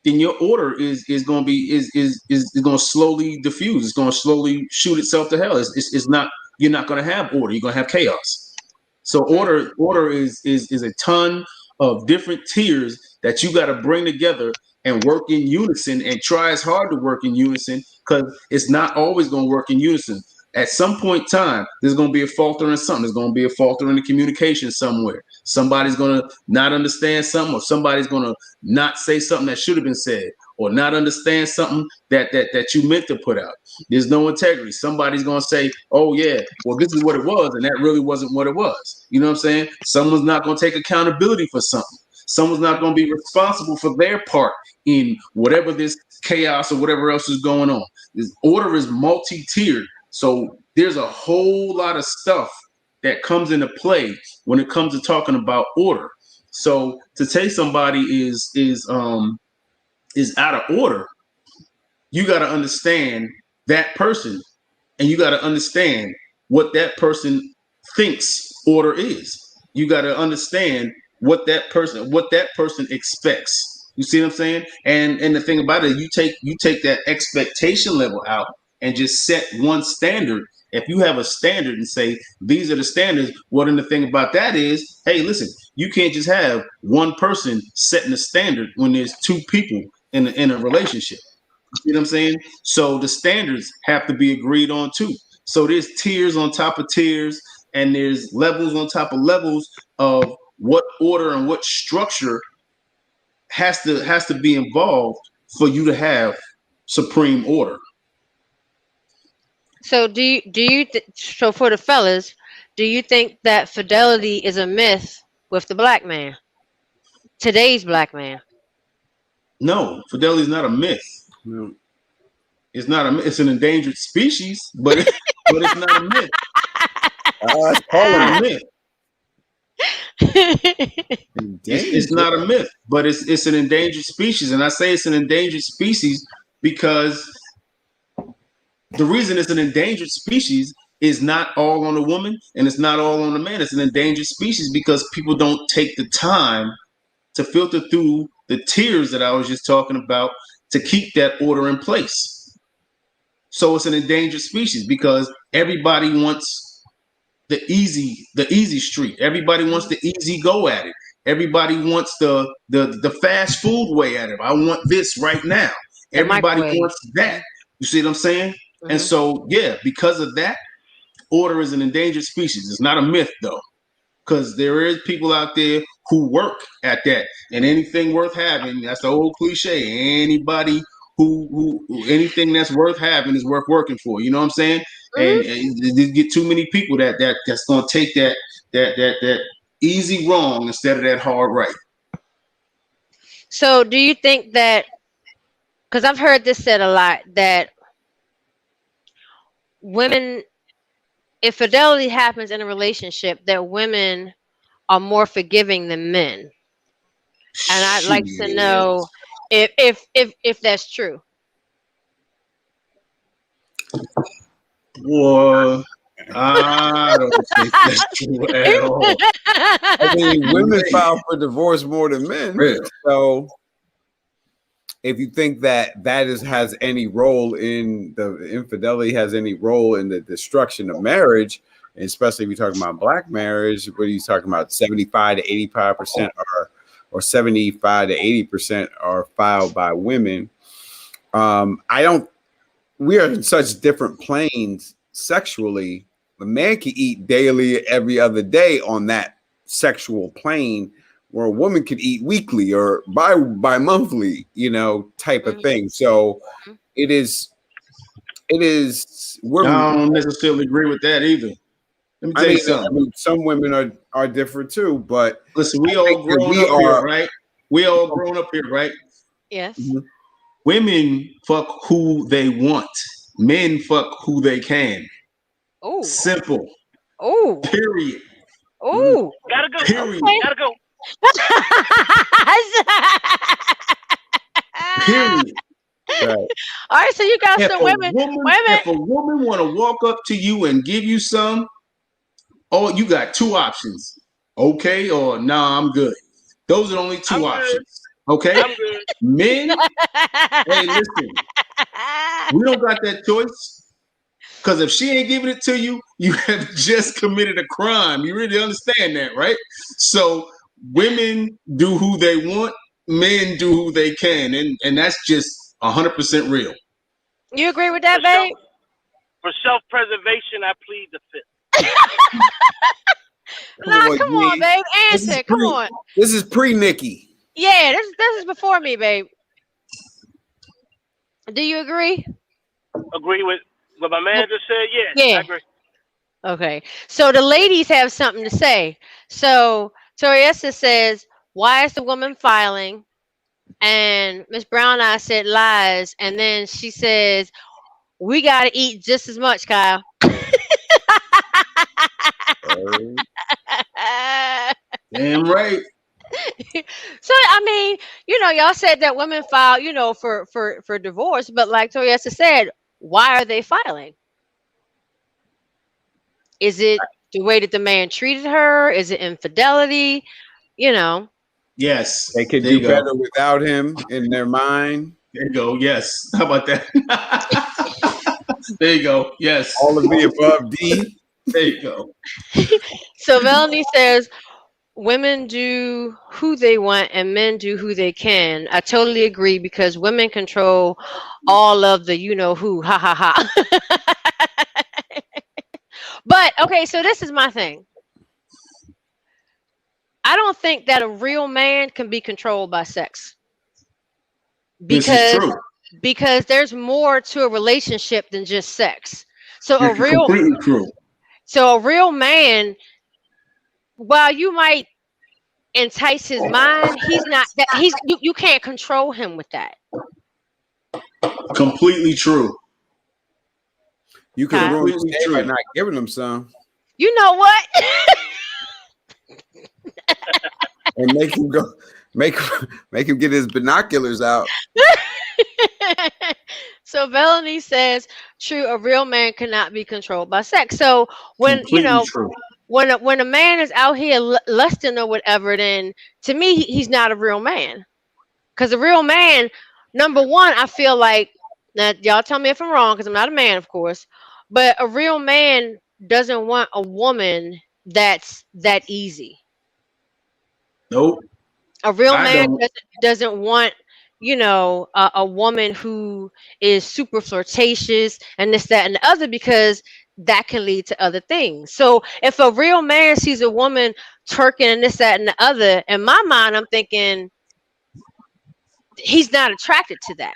then your order is going to be is going to slowly diffuse. It's going to slowly shoot itself to hell. It's not. You're not going to have order. You're going to have chaos. So order is a ton of different tiers that you got to bring together and work in unison and try as hard to work in unison because it's not always going to work in unison. At some point in time, there's going to be a falter in something. There's going to be a falter in the communication somewhere. Somebody's going to not understand something, or somebody's going to not say something that should have been said, or not understand something that you meant to put out. There's no integrity. Somebody's going to say, oh, yeah, well, this is what it was, and that really wasn't what it was. You know what I'm saying? Someone's not going to take accountability for something. Someone's not going to be responsible for their part in whatever this chaos or whatever else is going on. This order is multi-tiered. So there's a whole lot of stuff that comes into play when it comes to talking about order. So to say somebody is out of order, you got to understand that person, and you got to understand what that person thinks order is. You got to understand what that person expects. You see what I'm saying? And the thing about it, you take that expectation level out and just set one standard. If you have a standard and say these are the standards, well, then the thing about that is, hey, listen, you can't just have one person setting the standard when there's two people in a relationship. You know what I'm saying? So the standards have to be agreed on too. So there's tiers on top of tiers, and there's levels on top of levels of what order and what structure has to be involved for you to have supreme order. So so for the fellas, do you think that fidelity is a myth with the black man? Today's black man. No, fidelity is not a myth. No. It's not a myth. It's an endangered species, but it's not a myth. Let's call it a myth. It's not a myth, but it's an endangered species. And I say it's an endangered species because the reason it's an endangered species is not all on the woman and it's not all on the man. It's an endangered species because people don't take the time to filter through the tiers that I was just talking about to keep that order in place. So it's an endangered species because everybody wants the easy street. Everybody wants the easy go at it. Everybody wants the fast food way at it. I want this right now. Everybody wants that. You see what I'm saying? Mm-hmm. And so, yeah, because of that, order is an endangered species. It's not a myth, though, because there is people out there who work at that. And anything worth having, that's the old cliche. Anybody who anything that's worth having is worth working for. You know what I'm saying? Mm-hmm. And you get too many people that's going to take that easy wrong instead of that hard right. So do you think that, because I've heard this said a lot, that women, if fidelity happens in a relationship, that women are more forgiving than men? And I'd like to know if that's true. Well, I don't think that's true at all. I mean, women file for divorce more than men. Really? So if you think that has any role in the infidelity, has any role in the destruction of marriage, especially if you're talking about black marriage, what are you talking about? 75 to 85% or 75 to 80% are filed by women. We are in such different planes sexually. A man can eat daily, every other day on that sexual plane, where a woman could eat weekly or bi-monthly, type of thing. So it is. I don't necessarily agree with that either. Let me tell you something. I mean, some women are different too, but listen, we all grown up here, right? We all grown up here, right? Yes. Mm-hmm. Women fuck who they want. Men fuck who they can. Oh. Simple. Oh. Period. Oh. Gotta go. Period. Okay. Gotta go. Period. Right. All right, so you got some women. If a woman want to walk up to you and give you some, you got two options. Okay, or nah, I'm good. Those are the only two options. Okay? Men, hey, listen. We don't got that choice. Because if she ain't giving it to you, you have just committed a crime. You really understand that, right? So women do who they want, men do who they can. And that's just 100% real. You agree with that, babe? For self-preservation, I plead the fifth. Come on, babe. Answer. Come on. This is pre-Nikki. Yeah, this is before me, babe. Do you agree? Agree with what my man just said? Yes, Yeah. I agree. Okay. So the ladies have something to say. So Toriessa says, why is the woman filing? And Miss Brown I said lies. And then she says, we got to eat just as much, Kyle. Damn right. So I mean, y'all said that women file, for divorce, but like Toriessa said, why are they filing? Is it the way that the man treated her? Is it infidelity? Yes. They could do better without him in their mind. There you go. Yes. How about that? There you go. Yes. All of the above, D. There you go. So Melanie says, women do who they want and men do who they can. I totally agree because women control all of the who. Ha ha ha. But okay, so this is my thing. I don't think that a real man can be controlled by sex. This is true. Because there's more to a relationship than just sex. So completely true. So a real man, while you might entice his mind, he's not that you can't control him with that. Completely true. You can ruin his day by not giving him some. You know what? And make him get his binoculars out. So Melanie says, true, a real man cannot be controlled by sex. So when true. when a man is out here lusting or whatever, then to me he's not a real man. Because a real man, number one, I feel like, now y'all tell me if I'm wrong, because I'm not a man, of course, but a real man doesn't want a woman that's that easy. Nope. A real man doesn't want, a woman who is super flirtatious and this, that, and the other, because that can lead to other things. So if a real man sees a woman twerking and this, that, and the other, in my mind, I'm thinking he's not attracted to that,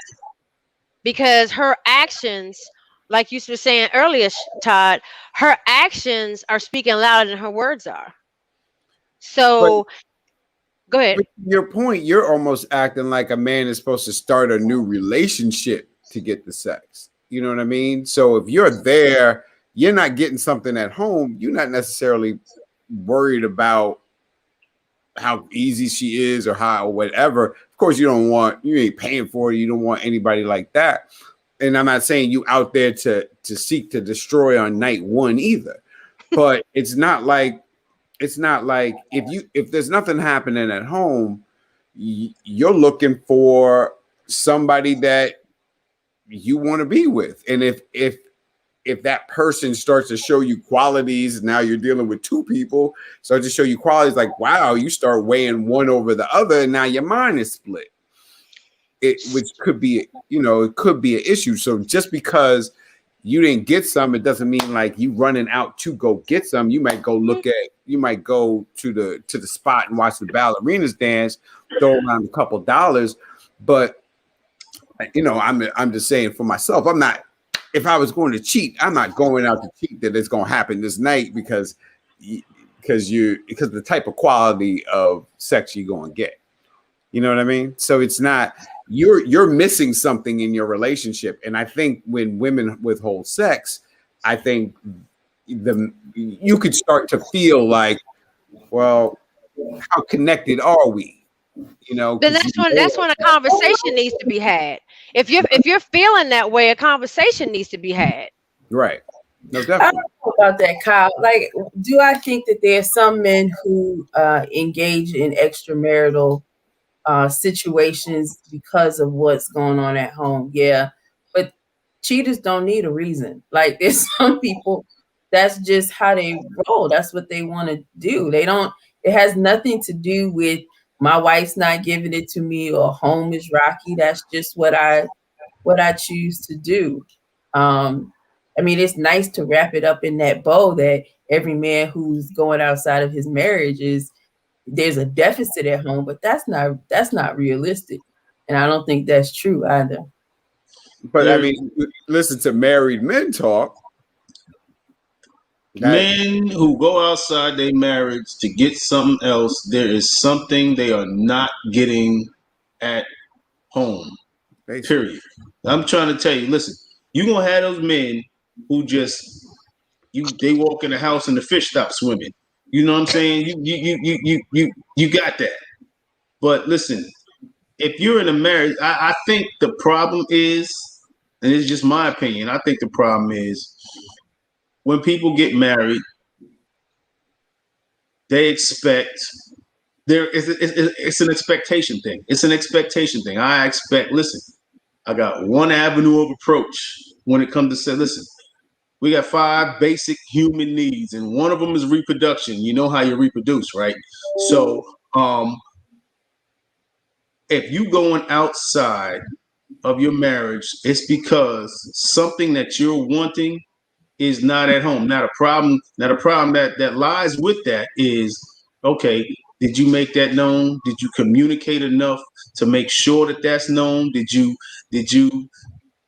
because her actions, like you were saying earlier, Todd, her actions are speaking louder than her words are. So go ahead. Your point, you're almost acting like a man is supposed to start a new relationship to get the sex. You know what I mean? So if you're there, you're not getting something at home, you're not necessarily worried about how easy she is or how or whatever. Of course, you ain't paying for it. You don't want anybody like that. And I'm not saying you out there to seek to destroy on night one either. But it's not like if there's nothing happening at home, you're looking for somebody that you want to be with. And if that person starts to show you qualities, now you're dealing with two people, start to show you qualities like, wow, you start weighing one over the other, and now your mind is split. Which could be, it could be an issue. So just because you didn't get some, it doesn't mean like you running out to go get some. You might go to the spot and watch the ballerinas dance, throw around a couple dollars. But I'm just saying for myself, if I was going to cheat, I'm not going out to cheat that it's going to happen this night because the type of quality of sex you're going to get. You know what I mean? So it's not, you're missing something in your relationship. And I think when women withhold sex, I think you could start to feel like, well, how connected are we? Then that's when a conversation needs to be had. If you're feeling that way, a conversation needs to be had. Right. No, definitely. I don't know about that, Kyle. Like, do I think that there are some men who engage in extramarital situations because of what's going on at home? Yeah, but cheaters don't need a reason. Like, there's some people that's just how they roll. That's what they want to do. It has nothing to do with my wife's not giving it to me or home is rocky. That's just what I choose to do. I I mean, it's nice to wrap it up in that bow that every man who's going outside of his marriage there's a deficit at home, but that's not realistic. And I don't think that's true either. But I mean, listen to married men talk. Men who go outside their marriage to get something else, there is something they are not getting at home. Period. I'm trying to tell you, listen, you're gonna have those men who just they walk in the house and the fish stop swimming. You know what I'm saying? You got that. But listen, if you're in a marriage, I think the problem is, and it's just my opinion, I think the problem is when people get married, they expect it's an expectation thing. It's an expectation thing. I expect, listen, I got one avenue of approach when it comes to say, listen, we got 5 basic human needs, and one of them is reproduction. You know how you reproduce, right? So if you going outside of your marriage, it's because something that you're wanting is not at home. Now the problem that lies with that is, okay, did you make that known? Did you communicate enough to make sure that that's known? Did you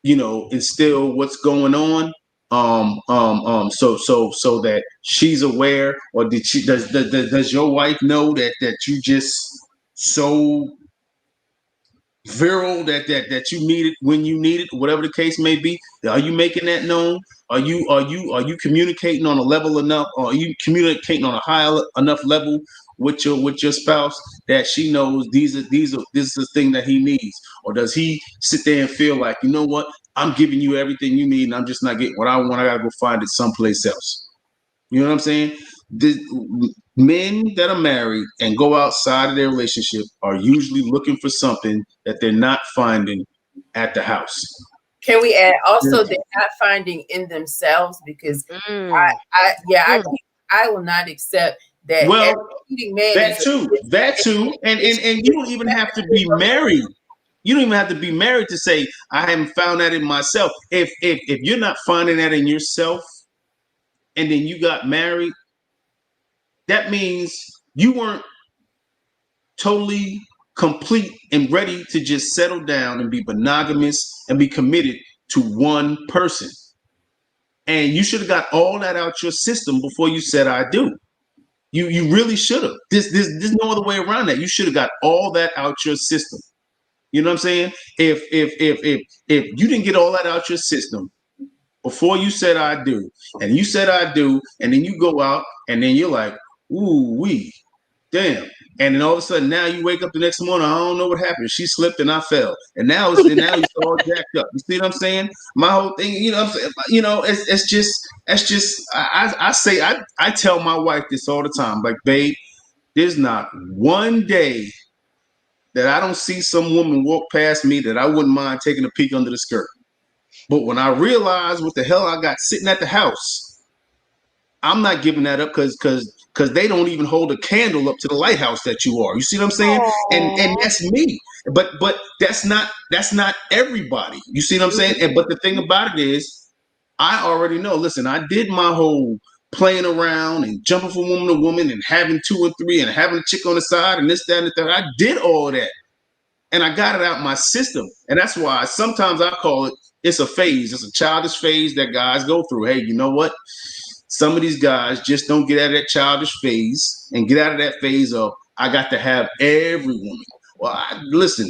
instill what's going on? So that she's aware, or does your wife know that you just so virile that you need it when you need it, whatever the case may be? Are you making that known? Are you communicating on a level enough? Or are you communicating on a high enough level with your spouse that she knows this is the thing that he needs? Or does he sit there and feel like, you know what, I'm giving you everything you need and I'm just not getting what I want, I gotta go find it someplace else? You know what I'm saying? Men that are married and go outside of their relationship are usually looking for something that they're not finding at the house. Can we add also they're not finding in themselves? Because I will not accept that. Well, that too, and you don't even have to be married. You don't even have to be married to say I haven't found that in myself. If you're not finding that in yourself, and then you got married, that means you weren't totally complete and ready to just settle down and be monogamous and be committed to one person. And you should have got all that out your system before you said I do. You really should have. There's no other way around that. You should have got all that out your system. You know what I'm saying? If you didn't get all that out your system before you said I do, and you said I do, and then you go out and then you're like, ooh wee, damn. And then all of a sudden now you wake up the next morning, I don't know what happened. She slipped and I fell. And now it's all jacked up. You see what I'm saying? My whole thing, you know what I'm saying? You know, it's just I tell my wife this all the time, like, babe, there's not one day that I don't see some woman walk past me that I wouldn't mind taking a peek under the skirt. But when I realize what the hell I got sitting at the house, I'm not giving that up because they don't even hold a candle up to the lighthouse that you are. You see what I'm saying? And that's me. But that's not everybody. You see what I'm saying? But the thing about it is, I already know. Listen, I did my whole playing around and jumping from woman to woman and having 2 and 3 and having a chick on the side and this, that, and the third. I did all that. And I got it out my system. And that's why sometimes I call it's a phase. It's a childish phase that guys go through. Hey, you know what? Some of these guys just don't get out of that childish phase and get out of that phase of, I got to have every woman. Well, listen,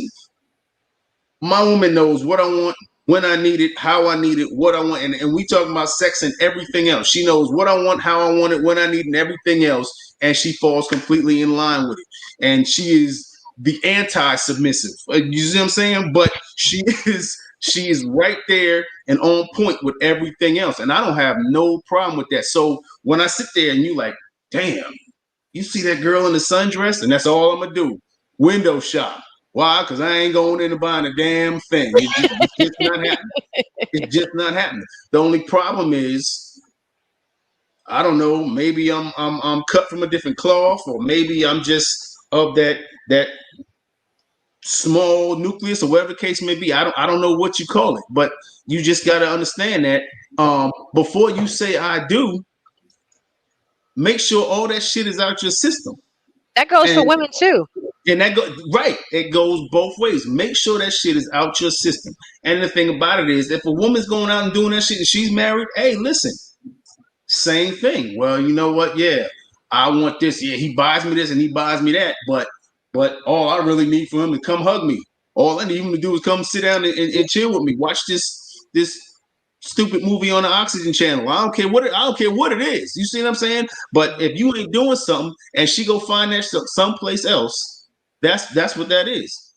my woman knows what I want, when I need it, how I need it, what I want. And we talking about sex and everything else. She knows what I want, how I want it, when I need it, and everything else. And she falls completely in line with it. And she is the anti-submissive. You see what I'm saying? But she is right there and on point with everything else. And I don't have no problem with that. So when I sit there and you like, damn, you see that girl in the sundress? And that's all I'm going to do. Window shop. Why? Because I ain't going in and buying a damn thing. It's just not happening. It's just not happening. The only problem is, I don't know, maybe I'm cut from a different cloth, or maybe I'm just of that small nucleus or whatever the case may be. I don't know what you call it, but you just got to understand that before you say I do, make sure all that shit is out your system. That goes for And women too. and that right, it goes both ways. Make sure that shit is out your system. And the thing about it is, if a woman's going out and doing that shit and she's married, hey, listen, same thing. Well, you know what? Yeah, I want this. Yeah, he buys me this and he buys me that. But all I really need for him to come hug me. All I need him to do is come sit down and chill with me. Watch this stupid movie on the Oxygen channel. I don't care what it is. You see what I'm saying? But if you ain't doing something and she go find that someplace else, that's what that is.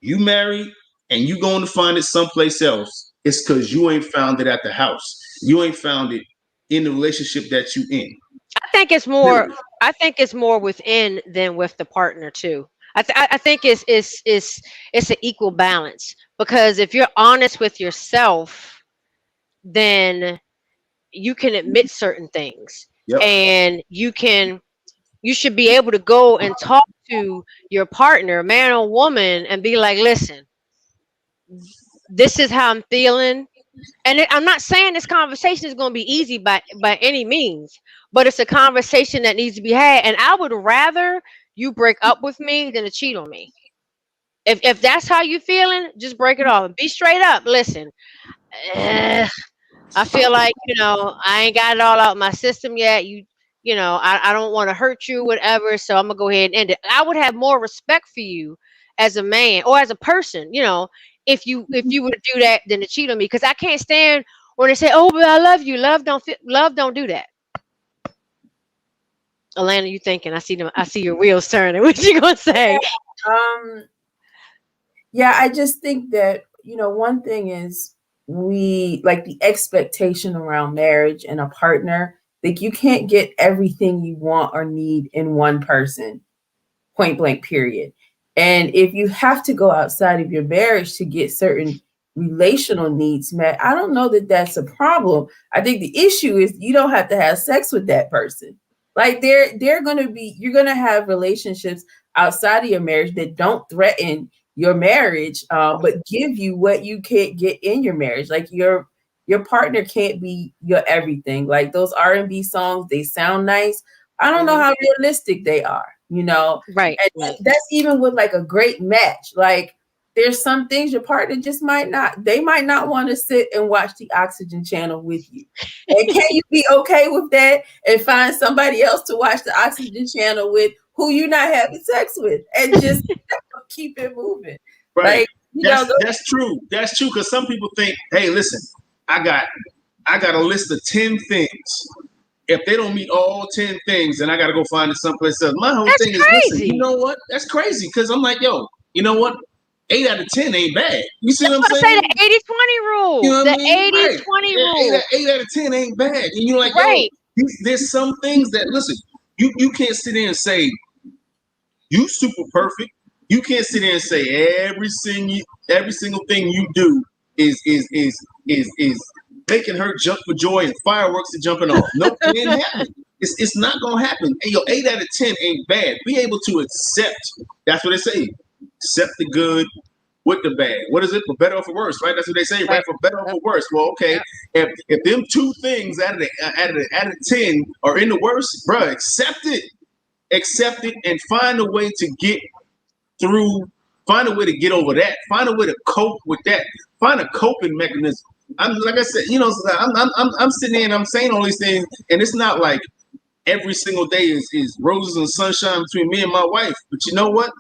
You married and you going to find it someplace else. It's because you ain't found it at the house. You ain't found it in the relationship that you in. I think it's more. I think it's more within than with the partner too. I think it's an equal balance, because if you're honest with yourself, then you can admit certain things. Yep. And you should be able to go and talk to your partner, man or woman, and be like, listen, this is how I'm feeling. And I'm not saying this conversation is going to be easy by any means, but it's a conversation that needs to be had. And I would rather you break up with me than to cheat on me. If that's how you feeling, just break it off and be straight up. Listen, I feel like, I ain't got it all out my system yet. I don't want to hurt you, whatever. So I'm gonna go ahead and end it. I would have more respect for you as a man or as a person, if you were to do that than to cheat on me. Because I can't stand when they say, "Oh, but I love you." Love don't do that. Alana, you thinking? I see your wheels turning. What you gonna say? Yeah, I just think that, one thing is, we like the expectation around marriage and a partner. Like, you can't get everything you want or need in one person, point blank, period. And if you have to go outside of your marriage to get certain relational needs met, I don't know that that's a problem. I think the issue is you don't have to have sex with that person. Like, you're going to have relationships outside of your marriage that don't threaten your marriage, but give you what you can't get in your marriage. Like, your partner can't be your everything. Like, those R&B songs, they sound nice. I don't know how realistic they are, Right. And that's even with like a great match. Like, there's some things your partner just might not want to sit and watch the Oxygen channel with you. And can you be okay with that and find somebody else to watch the Oxygen channel with who you're not having sex with, and just keep it moving? Right. Like, that's true. That's true. Because some people think, hey, listen, I got a list of 10 things. If they don't meet all 10 things, then I got to go find it someplace else. My whole thing is, listen, you know what? That's crazy. Because I'm like, yo, you know what? 8 out of 10 ain't bad. You see what I'm saying? The 80-20 rule. You know what I mean? 80-20 rule. 8 out of 10 ain't bad. And you're like, right. yo, there's some things that, listen, you can't sit there and say, you super perfect. You can't sit there and say every single thing you do is making her jump for joy and fireworks are jumping off. Nope, it ain't happening. It's not gonna happen. Hey, yo, 8 out of 10 ain't bad. Be able to accept. That's what they say. Accept the good with the bad. What is it? For better or for worse, right? That's what they say, right? For better or for worse. Well, okay. If them 2 things out of 10 are in the worst, bro, accept it. Accept it and find a way to get through. Find a way to get over that. Find a way to cope with that. Find a coping mechanism. I'm like I said, I'm sitting there and I'm saying all these things, and it's not like every single day is roses and sunshine between me and my wife. But you know what?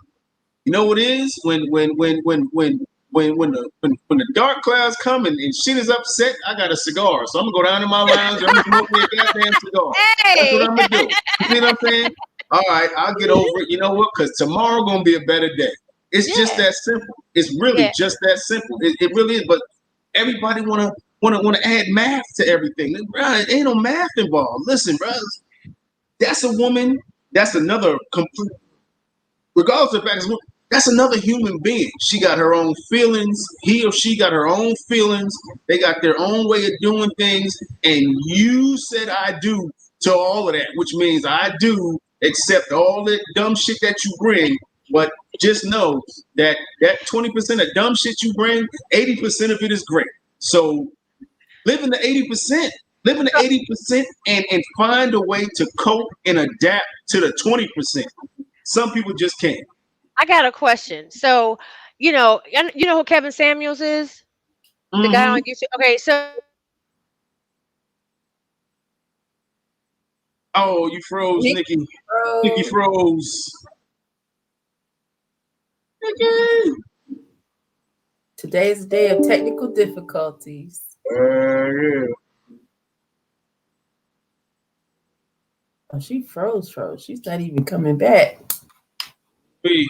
You know what it is? When the dark clouds come and shit is upset, I got a cigar. So I'm gonna go down to my lounge and I'm gonna smoke me a goddamn cigar. Hey. That's what I'm gonna do. You see what I'm saying? All right, I'll get over it. You know what? Because tomorrow gonna be a better day. It's just that simple. It's really just that simple. It really is. But everybody wanna add math to everything. Bro, ain't no math involved. Listen, bro, that's a woman. That's another complete. Regardless of the fact, that's another human being. She got her own feelings. He or she got her own feelings. They got their own way of doing things. And you said I do to all of that, which means I do accept all that dumb shit that you bring But just know that 20% of dumb shit you bring, 80% of it is great. So live in the 80%. Live in the 80% and find a way to cope and adapt to the 20%. Some people just can't. I got a question. So, you know who Kevin Samuels is? The guy Mm-hmm. on YouTube. Okay, so Oh, you froze, Nikki. Nikki froze. Nikki. Today is a day of technical difficulties. Yeah. Oh, she froze. She's not even coming back. Wait.